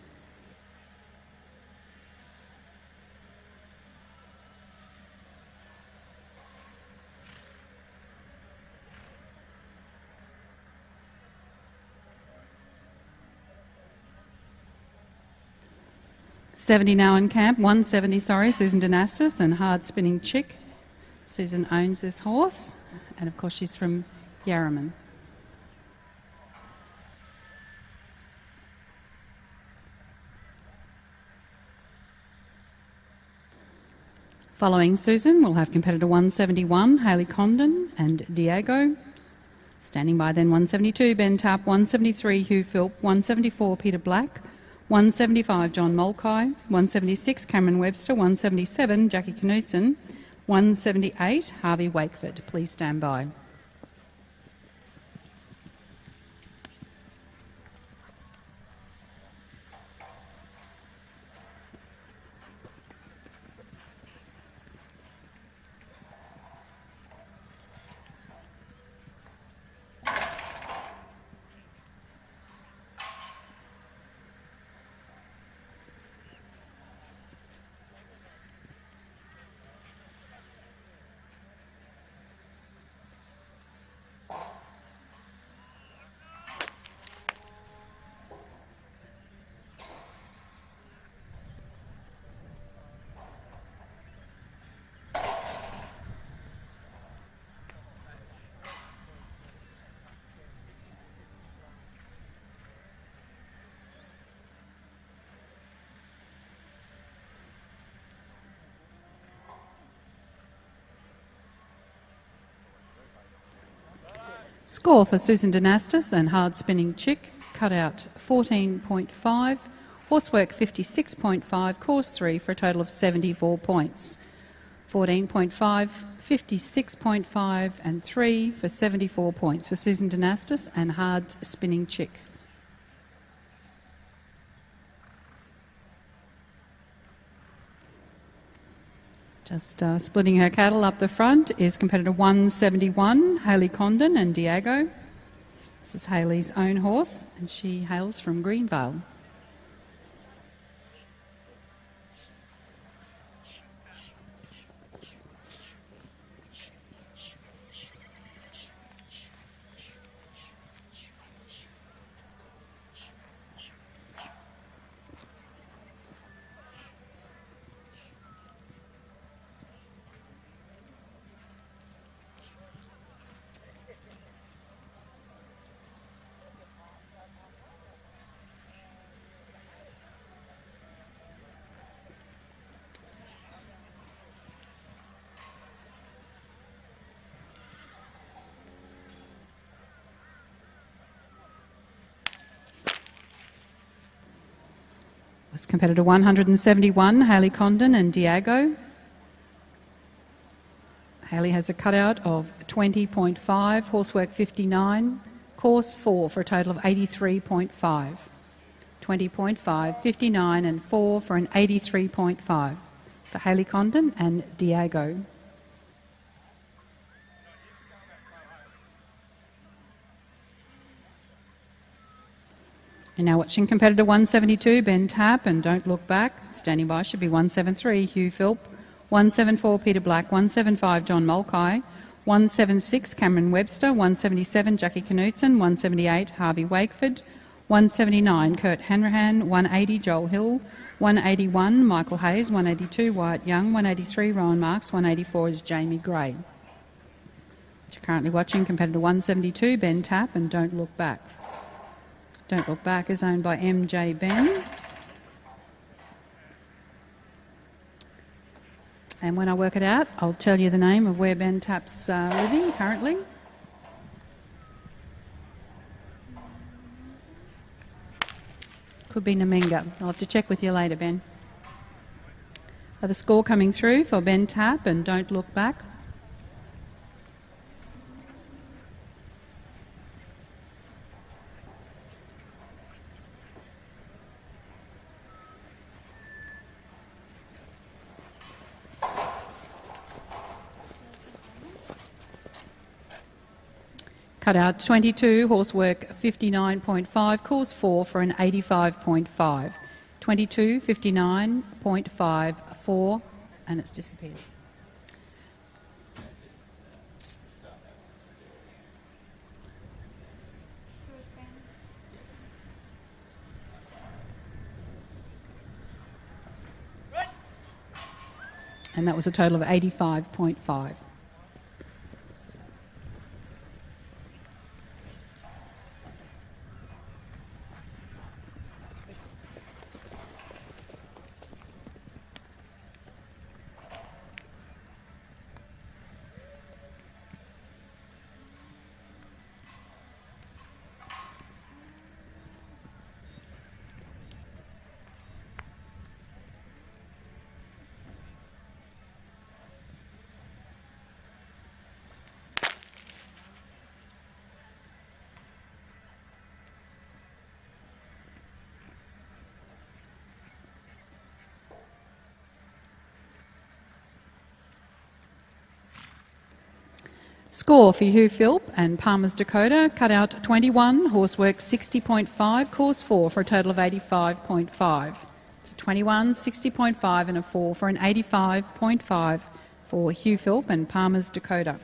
$70 now in camp, 170, Susan Dynastis and Hard Spinning Chick. Susan owns this horse, and of course she's from Yarraman. Following Susan, we'll have competitor 171, Hayley Condon and Diego. Standing by then 172, Ben Tapp, 173, Hugh Philp, 174, Peter Black, 175 John Mulcahy, 176 Cameron Webster, 177 Jackie Knudsen, 178 Harvey Wakeford. Please stand by. Score for Susan Dynastis and Hard Spinning Chick, cut out 14.5, horsework 56.5, course 3 for a total of 74 points. 14.5, 56.5 and 3 for 74 points for Susan Dynastis and Hard Spinning Chick. Just splitting her cattle up the front is competitor 171, Hayley Condon and Diego. This is Hayley's own horse, and she hails from Greenvale. Was competitor 171, Hayley Condon and Diago. Hayley has a cutout of 20.5, horsework 59, course 4 for a total of 83.5. 20.5, 59 and 4 for an 83.5 for Hayley Condon and Diago. And now watching competitor 172, Ben Tapp and Don't Look Back. Standing by should be 173, Hugh Philp. 174, Peter Black. 175, John Mulcahy. 176, Cameron Webster. 177, Jackie Knutson. 178, Harvey Wakeford. 179, Kurt Hanrahan. 180, Joel Hill. 181, Michael Hayes. 182, Wyatt Young. 183, Rowan Marks. 184 is Jamie Gray. You're currently watching competitor 172, Ben Tapp and Don't Look Back. Don't Look Back is owned by MJ Ben. And when I work it out, I'll tell you the name of where Ben Tapp's living currently. Could be Naminga. I'll have to check with you later, Ben. I have a score coming through for Ben Tapp and Don't Look Back. Cutout 22, horsework 59.5, course 4 for an 85.5. 22, 59.5, 4, and it's disappeared. And that was a total of 85.5. Score for Hugh Philp and Palmer's Dakota, cutout 21, horsework 60.5, course 4 for a total of 85.5. It's a 21, 60.5 and a 4 for an 85.5 for Hugh Philp and Palmer's Dakota.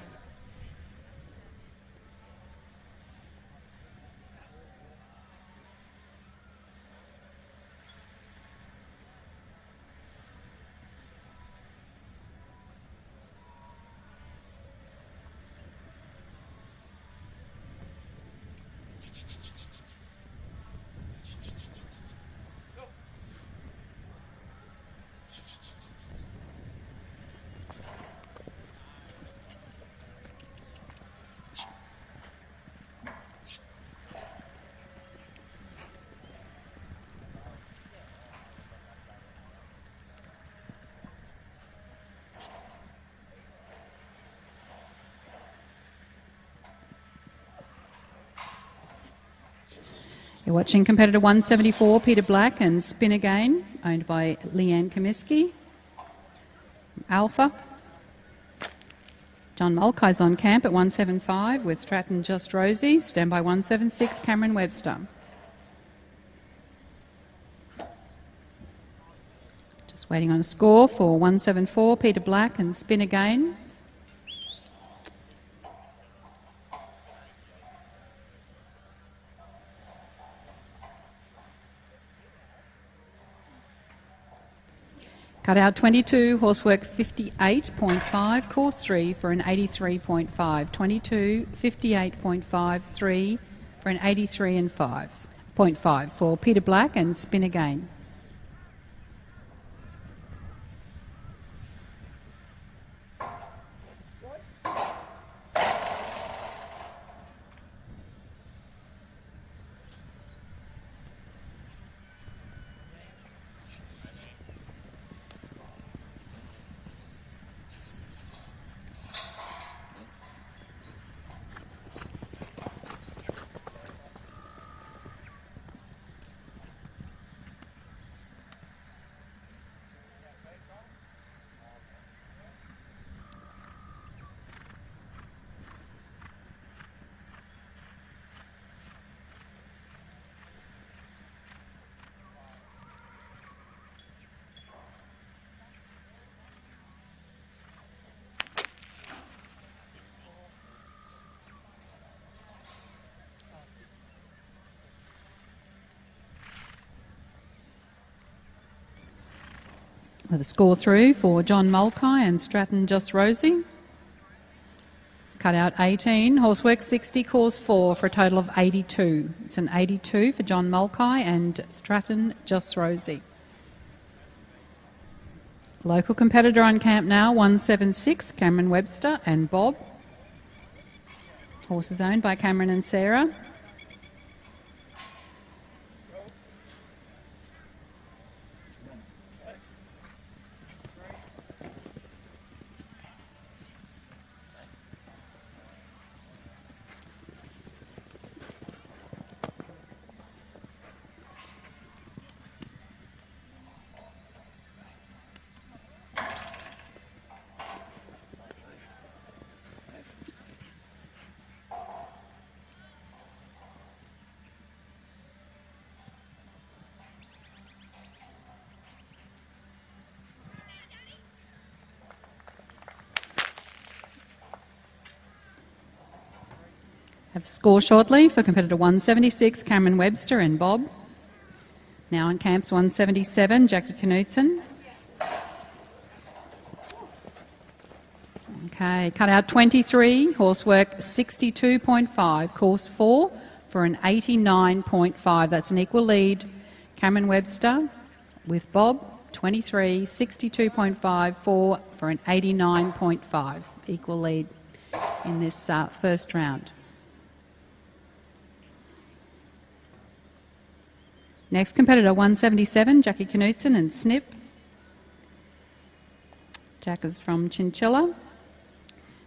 You're watching competitor 174, Peter Black and Spin Again, owned by Leanne Comiskey. Alpha. John Mulcahy's on camp at 175 with Stratton Just Rosie. Stand by 176, Cameron Webster. Just waiting on a score for 174, Peter Black and Spin Again. Cutout 22, horsework 58.5, course 3 for an 83.5. 22, 58.5, 3 for an 83 and 5.5 for Peter Black and Spin Again. The score through for John Mulcahy and Stratton Just Rosie. Cut out 18, horsework 60, course 4 for a total of 82. It's an 82 for John Mulcahy and Stratton Just Rosie. Local competitor on camp now, 176, Cameron Webster and Bob. Horses owned by Cameron and Sarah. Have score shortly for competitor 176, Cameron Webster and Bob. Now on camps 177, Jackie Knudsen. Okay, cut out 23, horsework 62.5, course 4 for an 89.5. That's an equal lead. Cameron Webster with Bob, 23, 62.5, 4 for an 89.5. Equal lead in this first round. Next competitor, 177, Jackie Knudsen and Snip. Jack is from Chinchilla.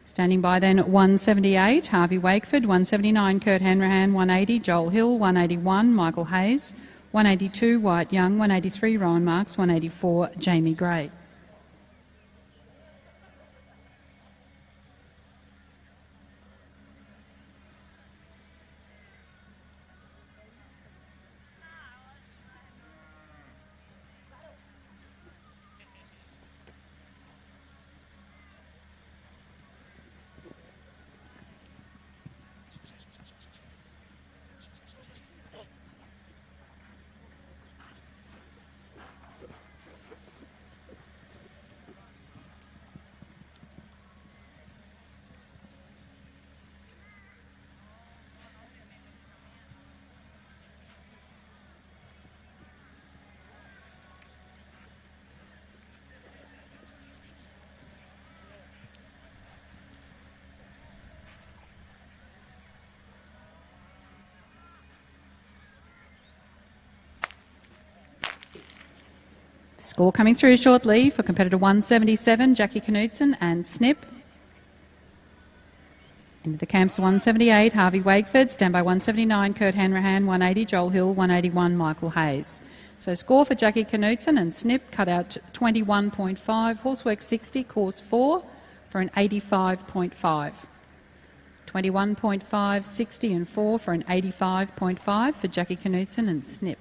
Standing by then at 178, Harvey Wakeford, 179, Kurt Hanrahan, 180, Joel Hill, 181, Michael Hayes, 182, Wyatt Young, 183, Rowan Marks, 184, Jamie Gray. Score coming through shortly for competitor 177, Jackie Knudsen and Snip. Into the camps 178, Harvey Wakeford. Standby 179, Kurt Hanrahan, 180, Joel Hill, 181, Michael Hayes. So score for Jackie Knudsen and Snip, cut out 21.5, horsework 60, course 4 for an 85.5. 21.5, 60 and 4 for an 85.5 for Jackie Knudsen and Snip.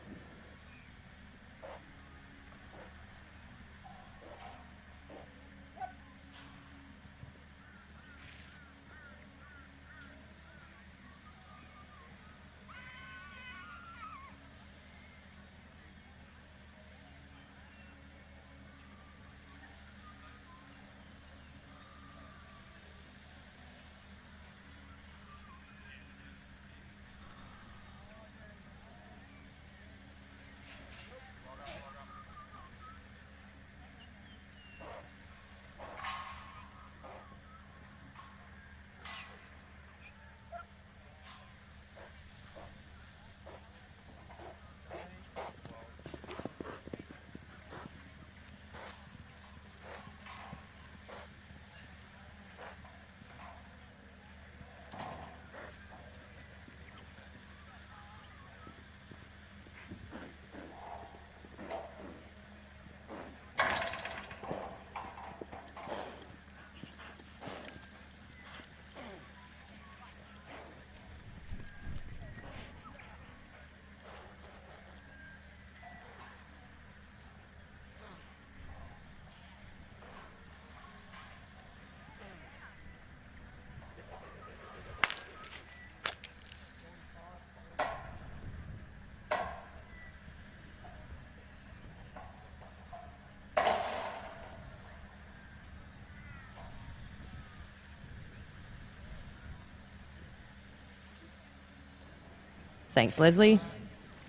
Thanks, Leslie.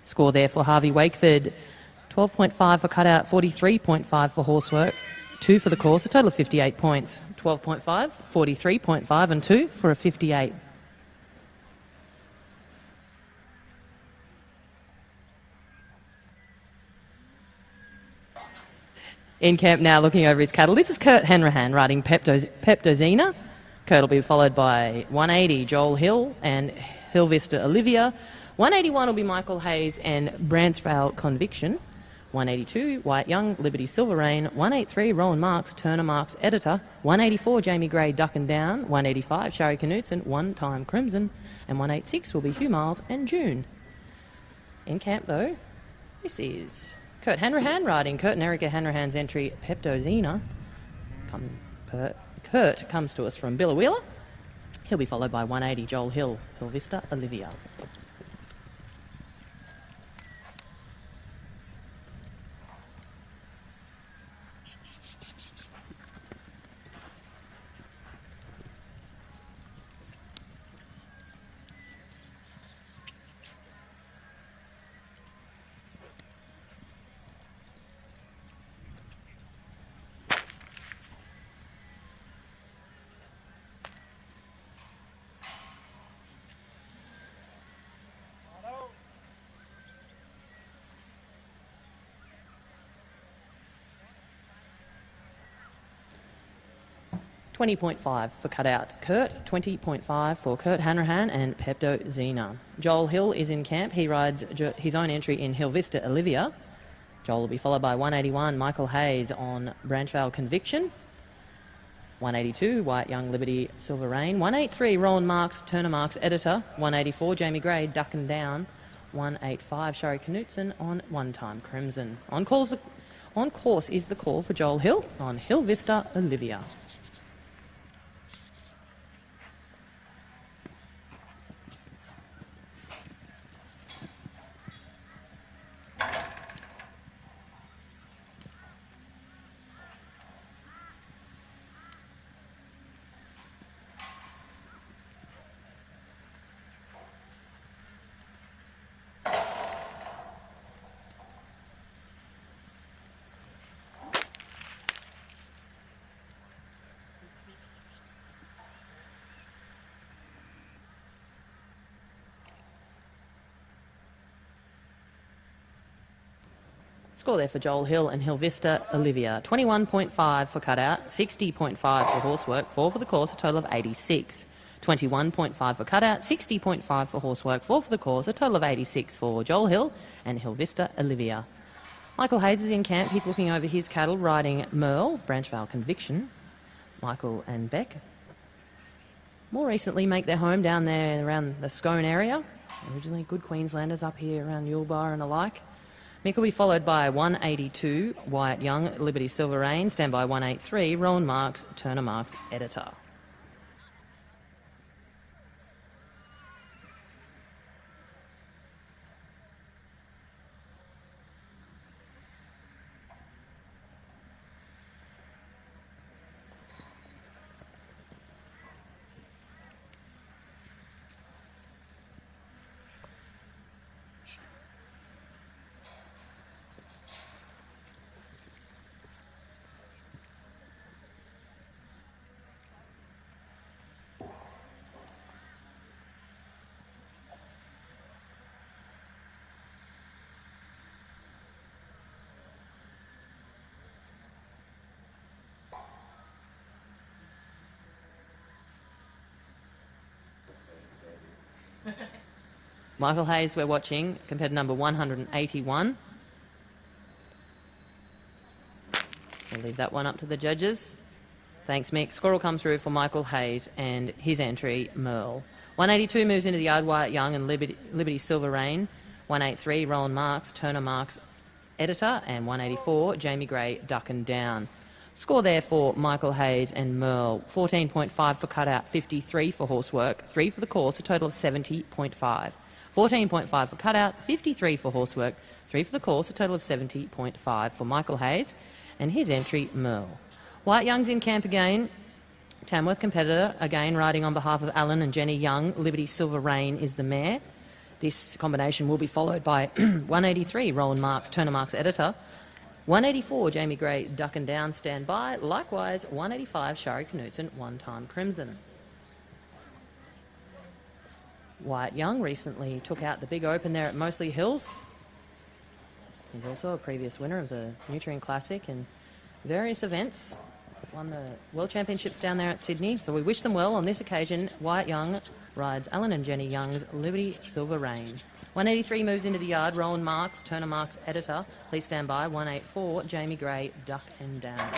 Score there for Harvey Wakeford. 12.5 for cutout, 43.5 for horsework, 2 for the course, a total of 58 points. 12.5, 43.5 and 2 for a 58. In camp now, looking over his cattle. This is Kurt Hanrahan riding Peptozina. Kurt will be followed by 180 Joel Hill and Hill Vista Olivia. 181 will be Michael Hayes and Bransfeld Conviction. 182 White Young, Liberty Silver Rain. 183 Rowan Marks, Turner Marks Editor. 184 Jamie Gray, Duck and Down. 185 Shari Knutson, One Time Crimson. And 186 will be Hugh Miles and June. In camp though, this is Kurt Hanrahan riding Kurt and Erica Hanrahan's entry Peptozina. Kurt comes to us from Billawheeler. He'll be followed by 180 Joel Hill, Hill Vista Olivia. $20.5 for cutout Kurt, 20.5 for Kurt Hanrahan and Peptozina. Joel Hill is in camp. He rides his own entry in Hill Vista Olivia. Joel will be followed by 181 Michael Hayes on Branchvale Conviction. 182 White Young Liberty Silver Rain. 183 Roland Marks Turner Marks Editor. 184 Jamie Gray Duck and Down. 185 Shari Knutson on One Time Crimson. On course is the call for Joel Hill on Hill Vista Olivia. Score there for Joel Hill and Hill Vista Olivia. 21.5 for cutout, 60.5 for horsework, 4 for the course, a total of 86. 21.5 for cutout, 60.5 for horsework, 4 for the course, a total of 86 for Joel Hill and Hill Vista Olivia. Michael Hayes is in camp. He's looking over his cattle, riding Merle, Branchvale Conviction. Michael and Beck more recently make their home down there around the Scone area. Originally good Queenslanders up here around Yulbar and alike. Mick will be followed by 182 Wyatt Young, Liberty Silver Rain. Stand by 183 Rowan Marks, Turner Marks Editor. Michael Hayes, we're watching, compared to number 181. We'll leave that one up to the judges. Thanks, Mick. Score will come through for Michael Hayes and his entry, Merle. 182 moves into the yard, Wyatt Young and Liberty Silver Rain. 183, Roland Marks, Turner Marks Editor. And 184, Jamie Gray, Duck and Down. Score there for Michael Hayes and Merle. 14.5 for cutout, 53 for horsework, 3 for the course, a total of 70.5. 14.5 for cutout, 53 for horsework, 3 for the course, a total of 70.5 for Michael Hayes and his entry, Merle. White Young's in camp again. Tamworth competitor, again riding on behalf of Alan and Jenny Young. Liberty Silver Rain is the mare. This combination will be followed by 183, Roland Marks, Turner Marks Editor. 184, Jamie Gray, Duck and Down, Stand By. Likewise, 185, Shari Knutson, One Time Crimson. Wyatt Young recently took out the big open there at Moseley Hills. He's also a previous winner of the Nutrient Classic and various events. Won the World Championships down there at Sydney, so we wish them well. On this occasion, Wyatt Young rides Alan and Jenny Young's Liberty Silver Rain. 183 moves into the yard, Roland Marks, Turner Marks Editor. Please stand by. 184, Jamie Gray, Duck and Down.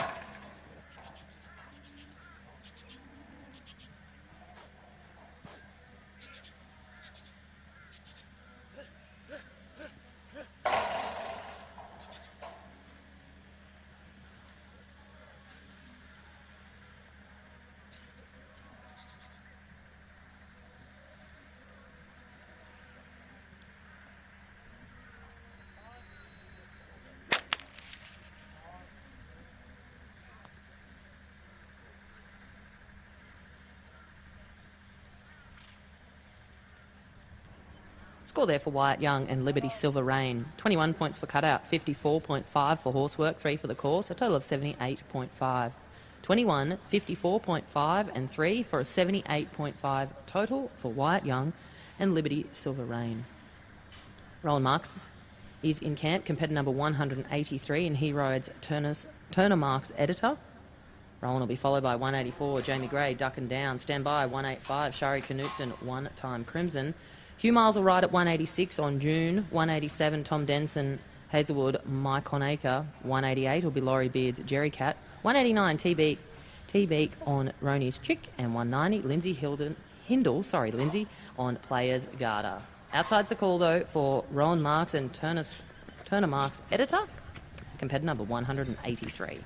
Score there for Wyatt Young and Liberty Silver Rain. 21 points for cutout, 54.5 for horsework, 3 for the course, a total of 78.5. 21, 54.5 and 3 for a 78.5 total for Wyatt Young and Liberty Silver Rain. Roland Marks is in camp, competitor number 183, and he rides Turner Marks Editor. Roland will be followed by 184, Jamie Gray, Duck and Down. Stand by, 185, Shari Knutson, One Time Crimson. Hugh Miles will ride at 186 on June. 187, Tom Denson, Hazelwood, Mike Honaker. 188 will be Laurie Beard's Jerry Cat. 189, T-Beak on Roni's Chick. And 190, Lindsay on Players Garter. Outside's the call, though, for Roland Marks and Turner Marks Editor, competitor number 183.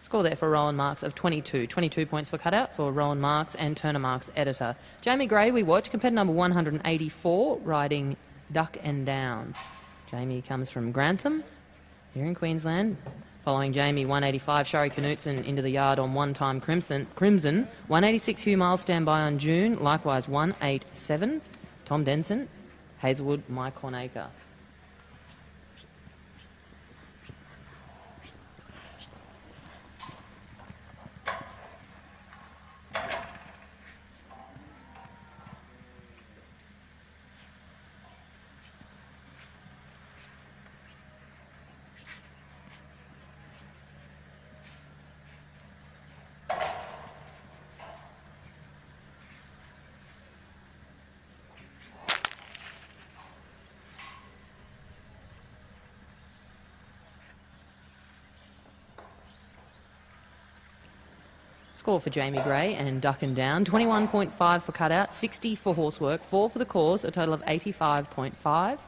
Score there for Roland Marks of 22. 22 points for cutout for Roland Marks and Turner Marks Editor. Jamie Gray, we watch, competitor number 184, riding Duck and Down. Jamie comes from Grantham, here in Queensland. Following Jamie, 185, Shari Knutson into the yard on One Time Crimson. 186, Hugh Miles, stand by on June. Likewise, 187, Tom Denson, Hazelwood, Mike Cornaker. Score for Jamie Gray and Duck and Down, 21.5 for cutout, 60 for horsework, 4 for the cause, a total of 85.5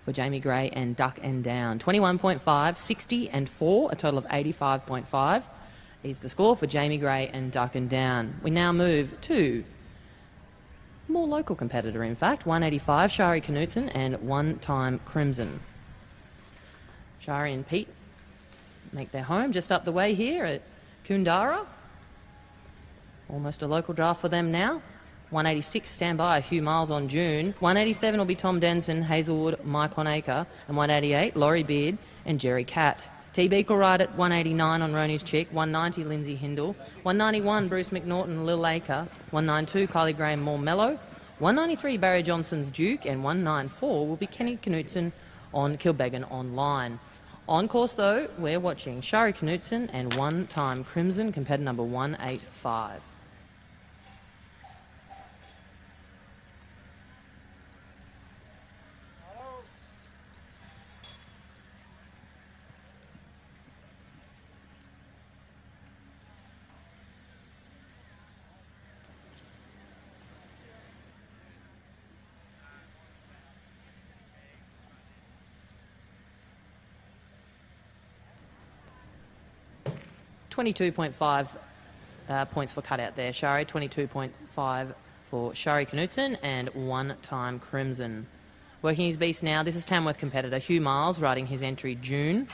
for Jamie Gray and Duck and Down. 21.5, 60 and 4, a total of 85.5 is the score for Jamie Gray and Duck and Down. We now move to more local competitor, in fact, 185, Shari Knutson and One Time Crimson. Shari and Pete make their home just up the way here at Koondara. Almost a local draft for them now. 186, stand by, Hugh Miles on June. 187 will be Tom Denson, Hazelwood, Mike Honaker. And 188, Laurie Beard and Jerry Catt. T-Beak will ride at 189 on Roni's Chick. 190, Lindsay Hindle. 191, Bruce McNaughton, Lil Acre. 192, Kylie Graham, More Mellow. 193, Barry Johnson's Duke. And 194 will be Kenny Knutson on Kilbeggan Online. On course, though, we're watching Shari Knutson and One Time Crimson, competitor number 185. $22.5 points for cutout there, Shari. 22.5 for Shari Knutson and One Time Crimson. Working his beast now, this is Tamworth competitor Hugh Miles riding his entry June.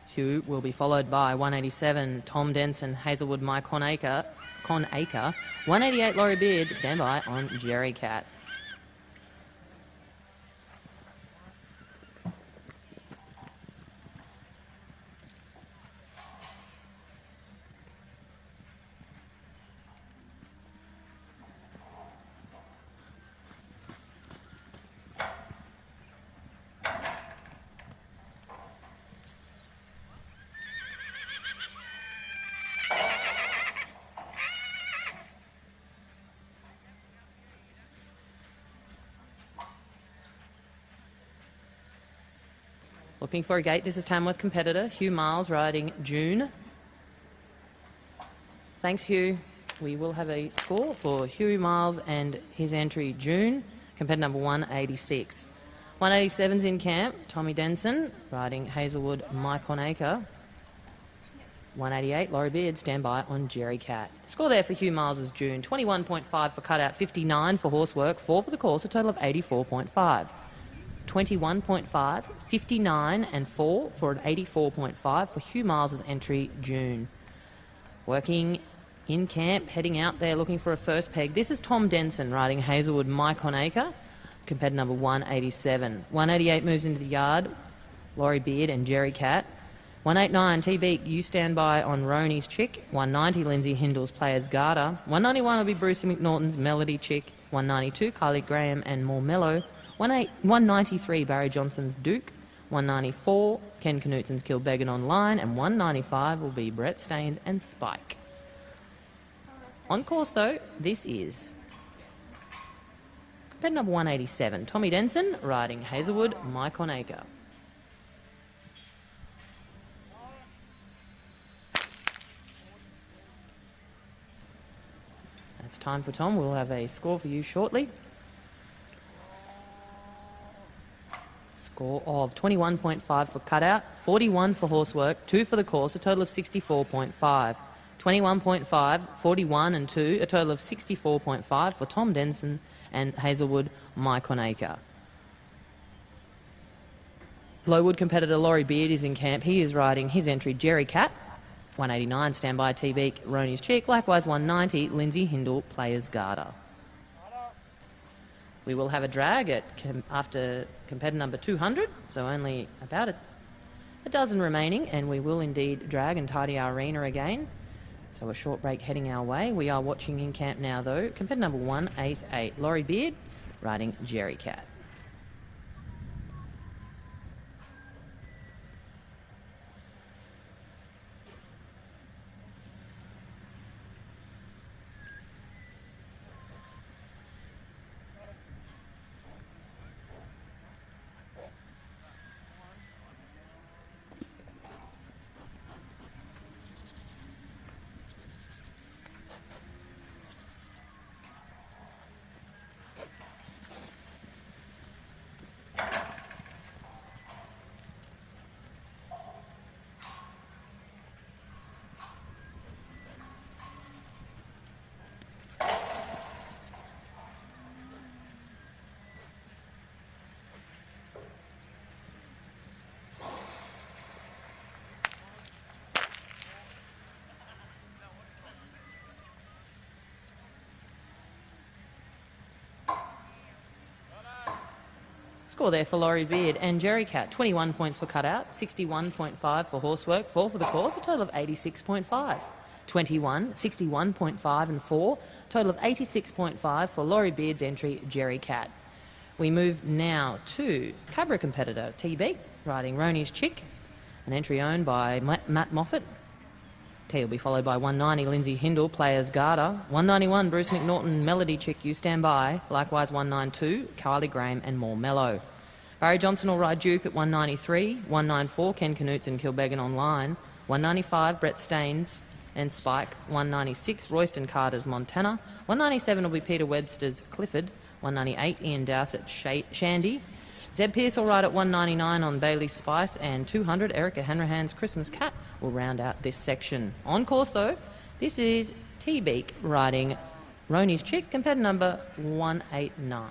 Hugh will be followed by 187 Tom Denson, Hazelwood Mike Conacre. 188 Laurie Beard, stand by on Jerry Cat. Looking for a gate. This is Tamworth competitor Hugh Miles riding June. Thanks, Hugh. We will have a score for Hugh Miles and his entry June, competitor number 186. 187's in camp, Tommy Denson riding Hazelwood Mike Conacre. 188 Laurie Beard, stand by on Jerry Cat. Score there for Hugh Miles' June, 21.5 for cutout, 59 for horsework, 4 for the course, a total of 84.5. 21.5, 59 and 4 for an 84.5 for Hugh Miles' entry June. Working in camp, heading out there looking for a first peg. This is Tom Denson riding Hazelwood Mike Conacre, competitor number 187. 188 moves into the yard, Laurie Beard and Jerry Cat. 189 T-Beak, you stand by on Roney's Chick. 190 Lindsay Hindle's Players Garter. 191 will be Brucey McNaughton's Melody Chick. 192 Kylie Graham and More Mellow. 193 Barry Johnson's Duke. 194 Ken Knutson's Kilbeggan Online. And 195 will be Brett Staines and Spike. On course though, this is competitor number 187, Tommy Denson riding Hazelwood Mike Conacre. That's time for Tom. We'll have a score for you shortly. Score of 21.5 for cutout, 41 for horsework, 2 for the course, a total of 64.5. 21.5, 41 and 2, a total of 64.5 for Tom Denson and Hazelwood Mike Conacre. Lowood competitor Laurie Beard is in camp. He is riding his entry Jerry Cat. 189 standby T-Beak, Roney's Chick. Likewise 190 Lindsay Hindle Players Garter. We will have a drag after competitor number 200, so only about a dozen remaining, and we will indeed drag and tidy our arena again. So a short break heading our way. We are watching in camp now though, competitor number 188, Laurie Beard riding Jerry Cat. Score there for Laurie Beard and Jerry Cat. 21 points for cutout, 61.5 for horsework, 4 for the course, a total of 86.5. 21, 61.5 and 4, total of 86.5 for Laurie Beard's entry Jerry Cat. We move now to Cabra competitor T-Beak, riding Roni's Chick, an entry owned by Matt Moffat. T will be followed by 190 Lindsay Hindle, Players Garter, 191 Bruce McNaughton, Melody Chick, You Stand By, likewise 192 Kylie Graham and More Mellow. Barry Johnson will ride Duke at 193, 194 Ken Knutson and Kilbeggan Online, 195 Brett Staines and Spike, 196 Royston Carter's Montana, 197 will be Peter Webster's Clifford, 198 Ian Dowsett Shandy. Zeb Pearce will ride at 199 on Bailey Spice, and 200 Erica Hanrahan's Christmas Cat will round out this section. On course though, this is T-Beak riding Roni's Chick, competitor number 189.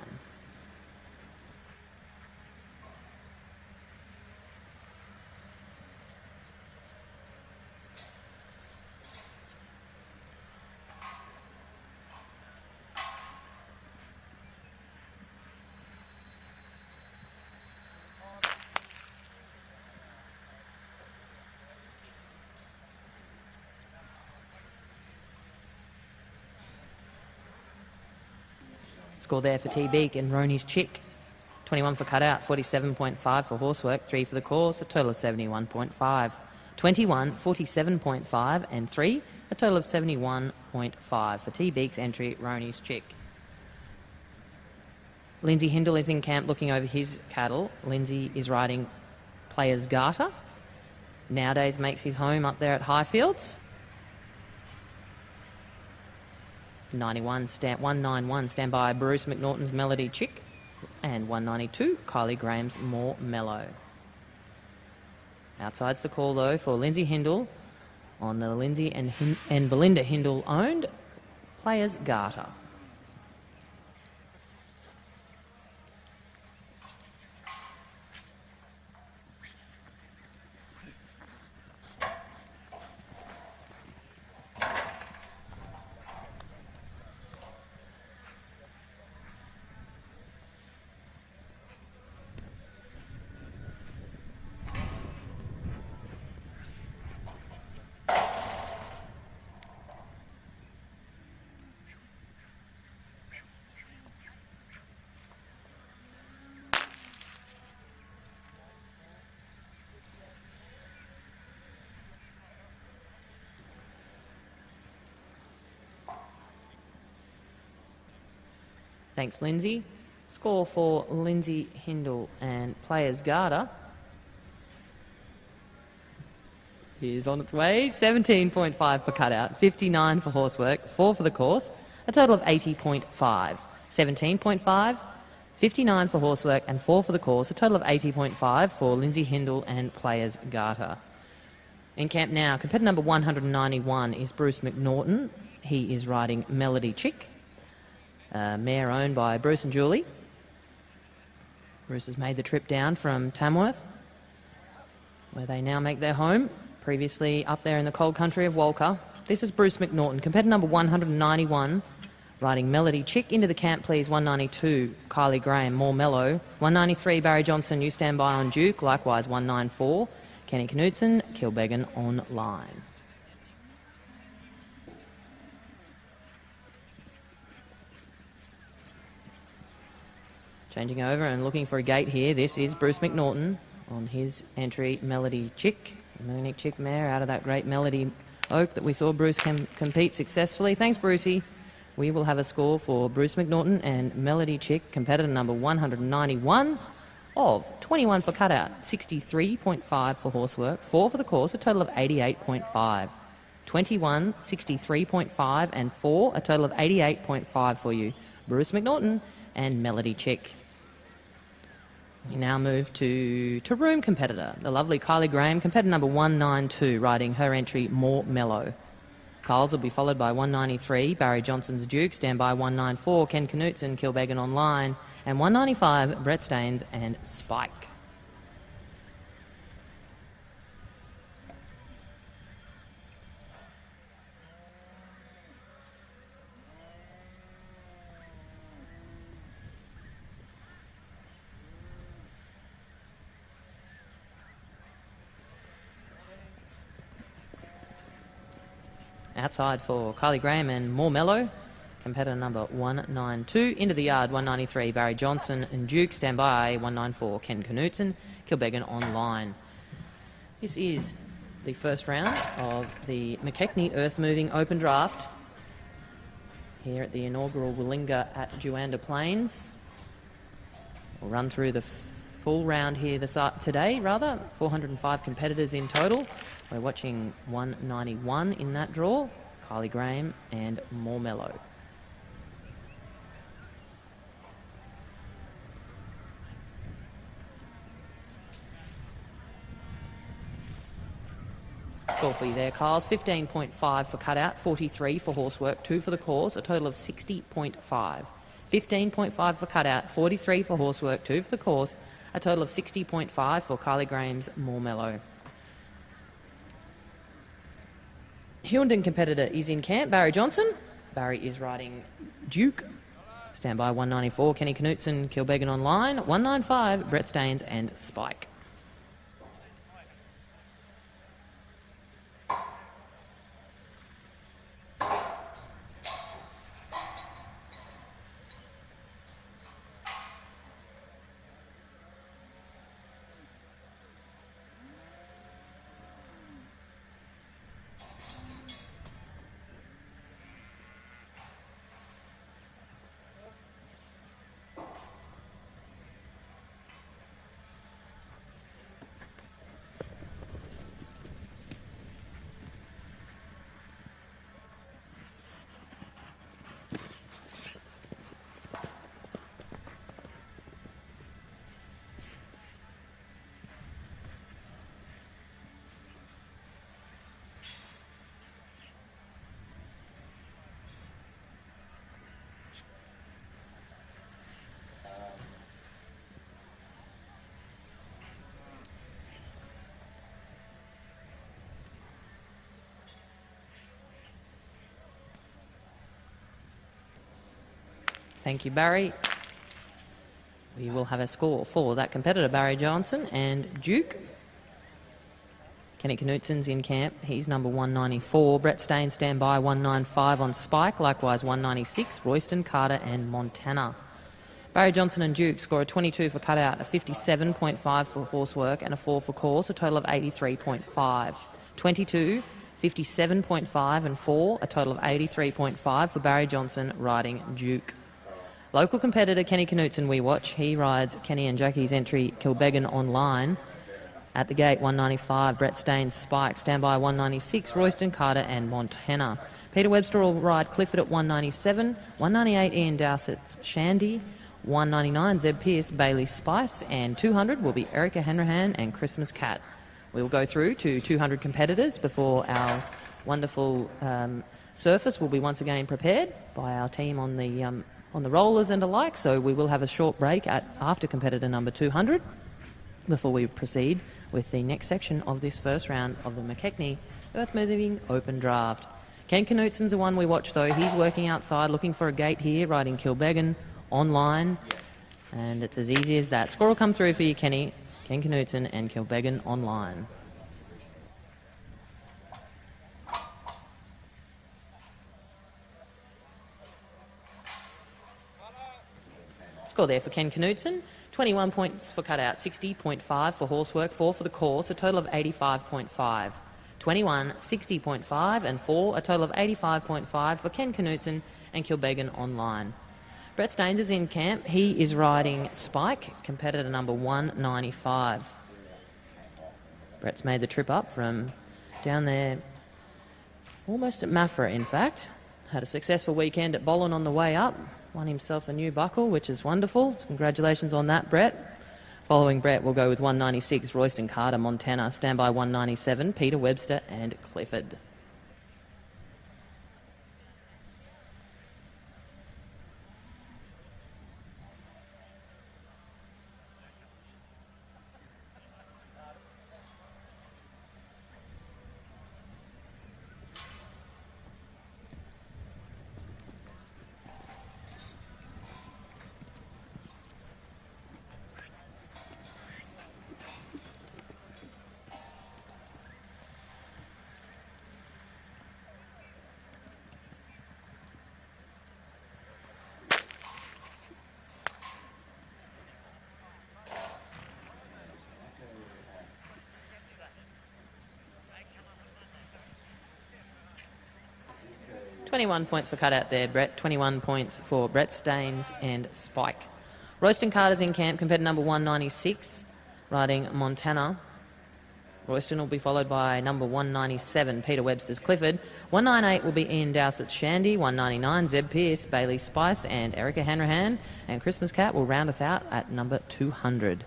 Score there for T-Beak and Roni's Chick. 21 for cutout, 47.5 for horsework, 3 for the course, a total of 71.5. 21, 47.5 and 3, a total of 71.5 for T-Beak's entry, Roni's Chick. Lindsay Hindle is in camp looking over his cattle. Lindsay is riding Players Garter. Nowadays makes his home up there at Highfields. 191 stand by Bruce McNaughton's Melody Chick, and 192 Kylie Graham's More Mellow. Outside's the call though for Lindsay Hindle on the Lindsay and Belinda Hindle owned Players Garter. Thanks, Lindsay. Score for Lindsay Hindle and Players Garter is on its way. 17.5 for cutout, 59 for horsework, 4 for the course, a total of 80.5. 17.5, 59 for horsework and 4 for the course, a total of 80.5 for Lindsay Hindle and Players Garter. In camp now, competitor number 191 is Bruce McNaughton. He is riding Melody Chick, mare owned by Bruce and Julie. Bruce has made the trip down from Tamworth, where they now make their home, previously up there in the cold country of Walker. This is Bruce McNaughton, competitor number 191, riding Melody Chick. Into the camp, please, 192, Kylie Graham, More Mellow. 193, Barry Johnson, You Stand By on Duke. Likewise, 194, Kenny Knutson, Kilbeggan Online. Changing over and looking for a gate here. This is Bruce McNaughton on his entry, Melody Chick. Melody Chick mare out of that great Melody Oak that we saw Bruce compete successfully. Thanks, Brucey. We will have a score for Bruce McNaughton and Melody Chick, competitor number 191, of 21 for cutout, 63.5 for horsework, 4 for the course, a total of 88.5. 21, 63.5 and 4, a total of 88.5 for you, Bruce McNaughton and Melody Chick. We now move to room competitor, the lovely Kylie Graham, competitor number 192, riding her entry, More Mellow. Kyle's will be followed by 193, Barry Johnson's Duke, stand by 194, Ken Knutson, Kilbeggan Online, and 195, Brett Staines and Spike. Outside for Kylie Graham and More Mellow. Competitor number 192 into the yard, 193 Barry Johnson and Duke. Stand by, 194 Ken Knutson, Kilbeggan online. This is the first round of the McKechnie Earthmoving Open Draft here at the inaugural Willinga at Juandah Plains. We'll run through the full round here today, 405 competitors in total. We're watching 191 in that draw, Kylie Graham and Mormello. Score for you there, Kyle's 15.5 for cutout, 43 for horsework, 2 for the course, a total of 60.5. 15.5 for cutout, 43 for horsework, 2 for the course, a total of 60.5 for Kylie Graham's Mormello. Hyundai competitor is in camp, Barry Johnson. Barry is riding Duke. Stand by, 194 Kenny Knutson, Kilbeggan online, 195 Brett Staines and Spike. Thank you, Barry. We will have a score for that competitor, Barry Johnson and Duke. Kenny Knutson's in camp. He's number 194. Brett Staines stand by, 195 on Spike. Likewise, 196, Royston, Carter and Montana. Barry Johnson and Duke score a 22 for cutout, a 57.5 for horsework and a 4 for course, a total of 83.5. 22, 57.5 and 4, a total of 83.5 for Barry Johnson riding Duke. Local competitor Kenny Knutson we watch. He rides Kenny and Jackie's entry Kilbeggan online. At the gate, 195, Brett Staines, Spike. Standby, 196, Royston, Carter and Montana. Peter Webster will ride Clifford at 197, 198, Ian Dowsett's Shandy, 199, Zeb Pearce, Bailey Spice, and 200 will be Erica Hanrahan and Christmas Cat. We'll go through to 200 competitors before our wonderful surface will be once again prepared by our team on the rollers and the like, so we will have a short break after competitor number 200 before we proceed with the next section of this first round of the McKechnie Earthmoving Open Draft. Ken Knutson's the one we watch though. He's working outside looking for a gate here, riding Kilbeggan online, and it's as easy as that. Score will come through for you, Kenny. Ken Knutson and Kilbeggan online. Score there for Ken Knutson, 21 points for cutout, 60.5 for horsework, 4 for the course, a total of 85.5. 21, 60.5 and 4, a total of 85.5 for Ken Knutson and Kilbeggan online. Brett Staines is in camp. He is riding Spike, competitor number 195. Brett's made the trip up from down there, almost at Maffra in fact. Had a successful weekend at Bolin on the way up. Won himself a new buckle, which is wonderful. Congratulations on that, Brett. Following Brett, we'll go with 196, Royston, Carter, Montana. Standby 197, Peter Webster and Clifford. 21 points for cutout there, Brett. 21 points for Brett Staines and Spike. Royston Carter's in camp, compared to number 196, riding Montana. Royston will be followed by number 197, Peter Webster's Clifford. 198 will be Ian Dowsett's Shandy. 199, Zeb Pearce, Bailey Spice and Erica Hanrahan. And Christmas Cat will round us out at number 200.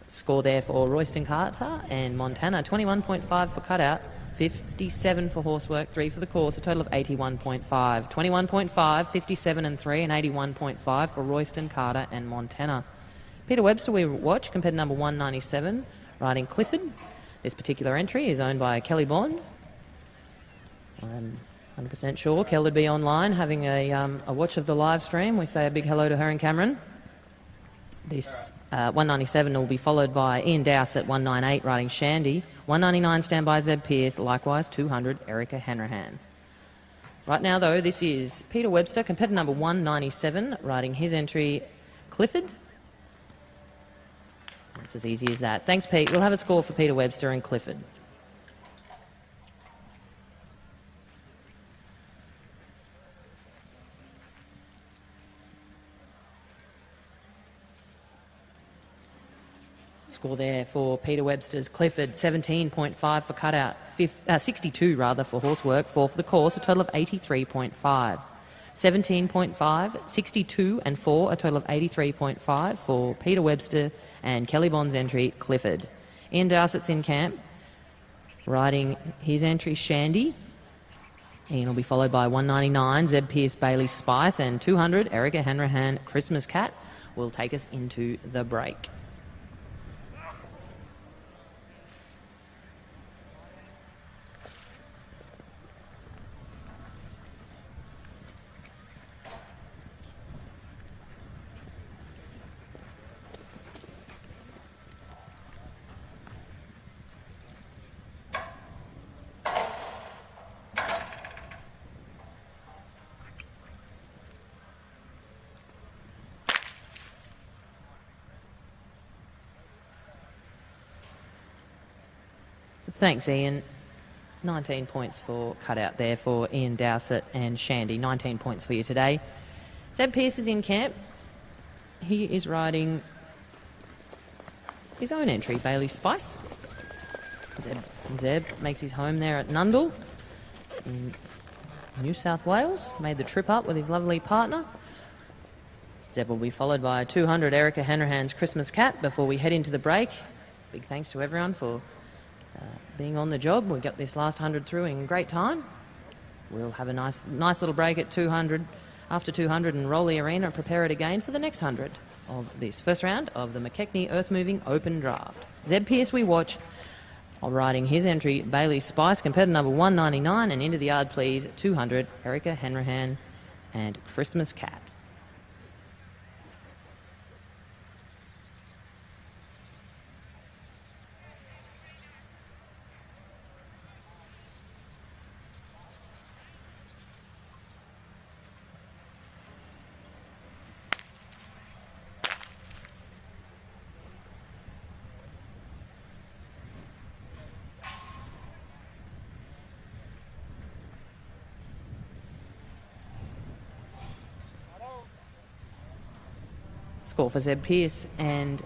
Score there for Royston Carter and Montana, 21.5 for cutout, 57 for horsework, 3 for the course, a total of 81.5. 21.5, 57 and 3, and 81.5 for Royston Carter and Montana. Peter Webster we watch, compared to number 197, riding Clifford. This particular entry is owned by Kelly Bond. I'm 100% sure Kel would be online having a watch of the live stream. We say a big hello to her and Cameron. This 197 will be followed by Ian Dowsett, 198, riding Shandy. 199, standby Zeb Pearce. Likewise, 200, Erica Hanrahan. Right now, though, this is Peter Webster, competitor number 197, riding his entry, Clifford. That's as easy as that. Thanks, Pete. We'll have a score for Peter Webster and Clifford. Score there for Peter Webster's Clifford, 17.5 for cutout, 62 rather for horsework, 4 for the course, a total of 83.5. 17.5, 62 and 4, a total of 83.5 for Peter Webster and Kelly Bond's entry, Clifford. Ian Dowsett's in camp, riding his entry, Shandy. Ian will be followed by 199, Zeb Pearce, Bailey Spice, and 200, Erica Hanrahan, Christmas Cat, will take us into the break. Thanks, Ian. 19 points for cutout there for Ian Dowsett and Shandy. 19 points for you today. Zeb Pearce is in camp. He is riding his own entry, Bailey Spice. Zeb makes his home there at Nundle in New South Wales. Made the trip up with his lovely partner. Zeb will be followed by 200, Erica Hanrahan's Christmas Cat, before we head into the break. Big thanks to everyone for being on the job. We got this last 100 through in great time. We'll have a nice little break at 200, after 200, and roll the arena and prepare it again for the next 100 of this first round of the McKechnie Earthmoving Open Draft. Zeb Pearce we watch, riding his entry, Bailey Spice, competitor number 199, and into the yard, please, 200, Erica Hanrahan and Christmas Cat. Score for Zeb Pearce and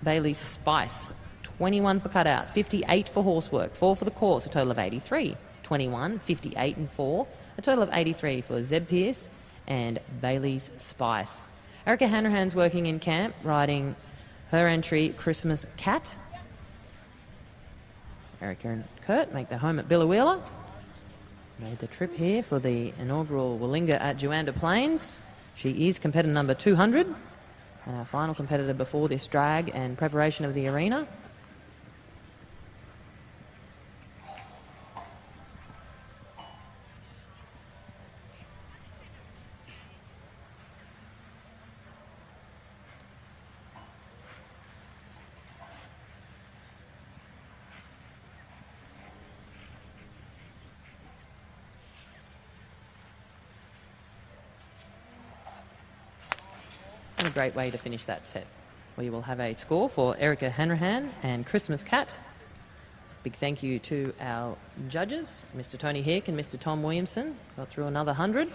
Bailey Spice, 21 for cutout, 58 for horsework, 4 for the course, a total of 83. 21, 58 and 4, a total of 83 for Zeb Pierce and Bailey's Spice. Erica Hanrahan's working in camp, riding her entry, Christmas Cat. Erica and Kurt make their home at Billawheeler. Made the trip here for the inaugural Willinga at Juandah Plains. She is competitor number 200 and our final competitor before this drag and preparation of the arena. And a great way to finish that set. We will have a score for Erica Hanrahan and Christmas Cat. Big thank you to our judges, Mr. Tony Hick and Mr. Tom Williamson. Got through another 100.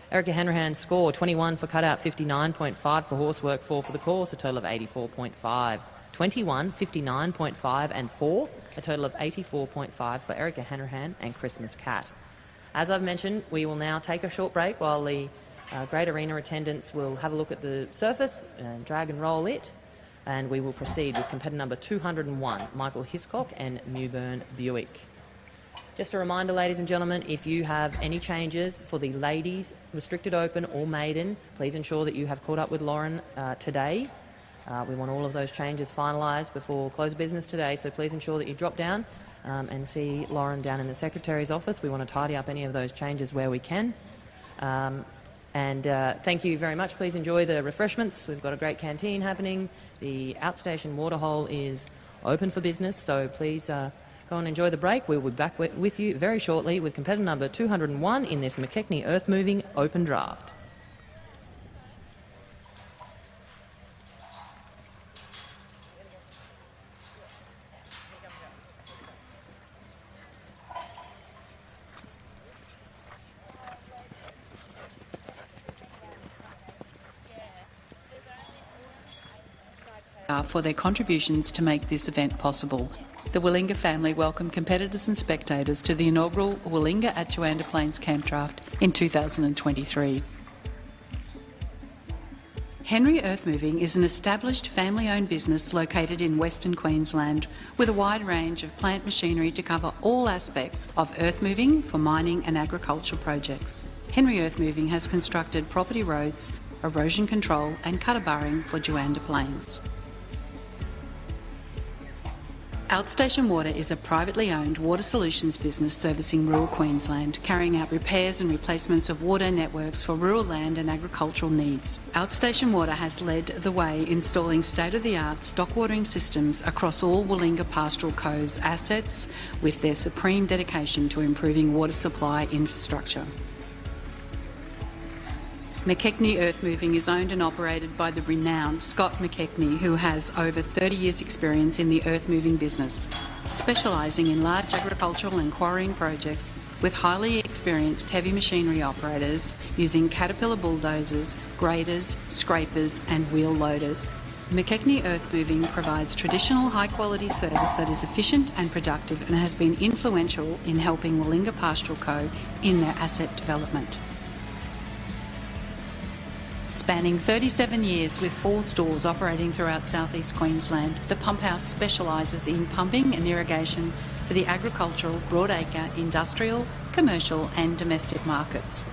Erica Hanrahan's score, 21 for cutout, 59.5 for horsework, 4 for the course, a total of 84.5. 21, 59.5 and 4, a total of 84.5 for Erica Hanrahan and Christmas Cat. As I've mentioned, we will now take a short break while the Great Arena attendants will have a look at the surface and drag and roll it, and we will proceed with competitor number 201, Michael Hiscock and Newburn Buick. Just a reminder, ladies and gentlemen, if you have any changes for the ladies, restricted open or maiden, please ensure that you have caught up with Lauren today. We want all of those changes finalised before close of business today, so please ensure that you drop down and see Lauren down in the Secretary's office. We want to tidy up any of those changes where we can. And thank you very much. Please enjoy the refreshments. We've got a great canteen happening. The outstation waterhole is open for business, so please go and enjoy the break. We'll be back with you very shortly with competitor number 201 in this McKechnie Earthmoving Open Draft. For their contributions to make this event possible. The Willinga family welcome competitors and spectators to the inaugural Willinga at Juandah Plains Campdraft in 2023. Henry Earthmoving is an established family-owned business located in Western Queensland with a wide range of plant machinery to cover all aspects of earthmoving for mining and agricultural projects. Henry Earthmoving has constructed property roads, erosion control and cutter barring for Juandah Plains. Outstation Water is a privately owned water solutions business servicing rural Queensland, carrying out repairs and replacements of water networks for rural land and agricultural needs. Outstation Water has led the way installing state-of-the-art stock watering systems across all Willinga Pastoral Co's assets with their supreme dedication to improving water supply infrastructure. McKechnie Earthmoving is owned and operated by the renowned Scott McKechnie, who has over 30 years' experience in the earthmoving business, specialising in large agricultural and quarrying projects with highly experienced heavy machinery operators using Caterpillar bulldozers, graders, scrapers and wheel loaders. McKechnie Earthmoving provides traditional high-quality service that is efficient and productive and has been influential in helping Willinga Pastoral Co in their asset development. Spanning 37 years with 4 stores operating throughout southeast Queensland, the Pump House specialises in pumping and irrigation for the agricultural, broadacre, industrial, commercial and domestic markets.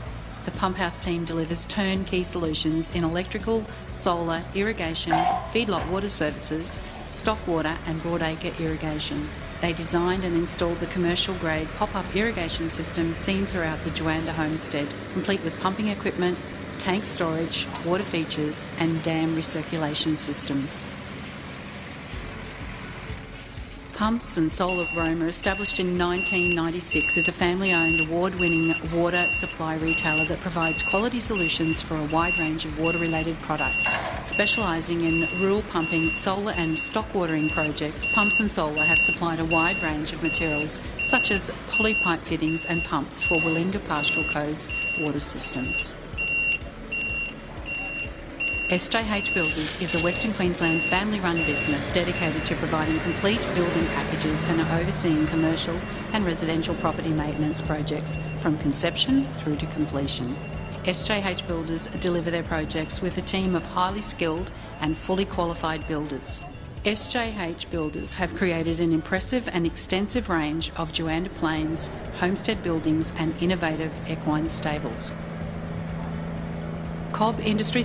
The Pump House team delivers turnkey solutions in electrical, solar, irrigation, feedlot water services, stock water and broadacre irrigation. They designed and installed the commercial-grade pop-up irrigation system seen throughout the Juandah homestead, complete with pumping equipment, tank storage, water features and dam recirculation systems. Pumps and Solar Roma, established in 1996, is a family-owned, award-winning water supply retailer that provides quality solutions for a wide range of water-related products. Specialising in rural pumping, solar and stock watering projects, Pumps and Solar have supplied a wide range of materials such as polypipe fittings and pumps for Willinga Pastoral Co's water systems. SJH Builders is a Western Queensland family-run business dedicated to providing complete building packages and overseeing commercial and residential property maintenance projects from conception through to completion. SJH Builders deliver their projects with a team of highly skilled and fully qualified builders. SJH Builders have created an impressive and extensive range of Juandah Plains, homestead buildings and innovative equine stables. Cobb Industry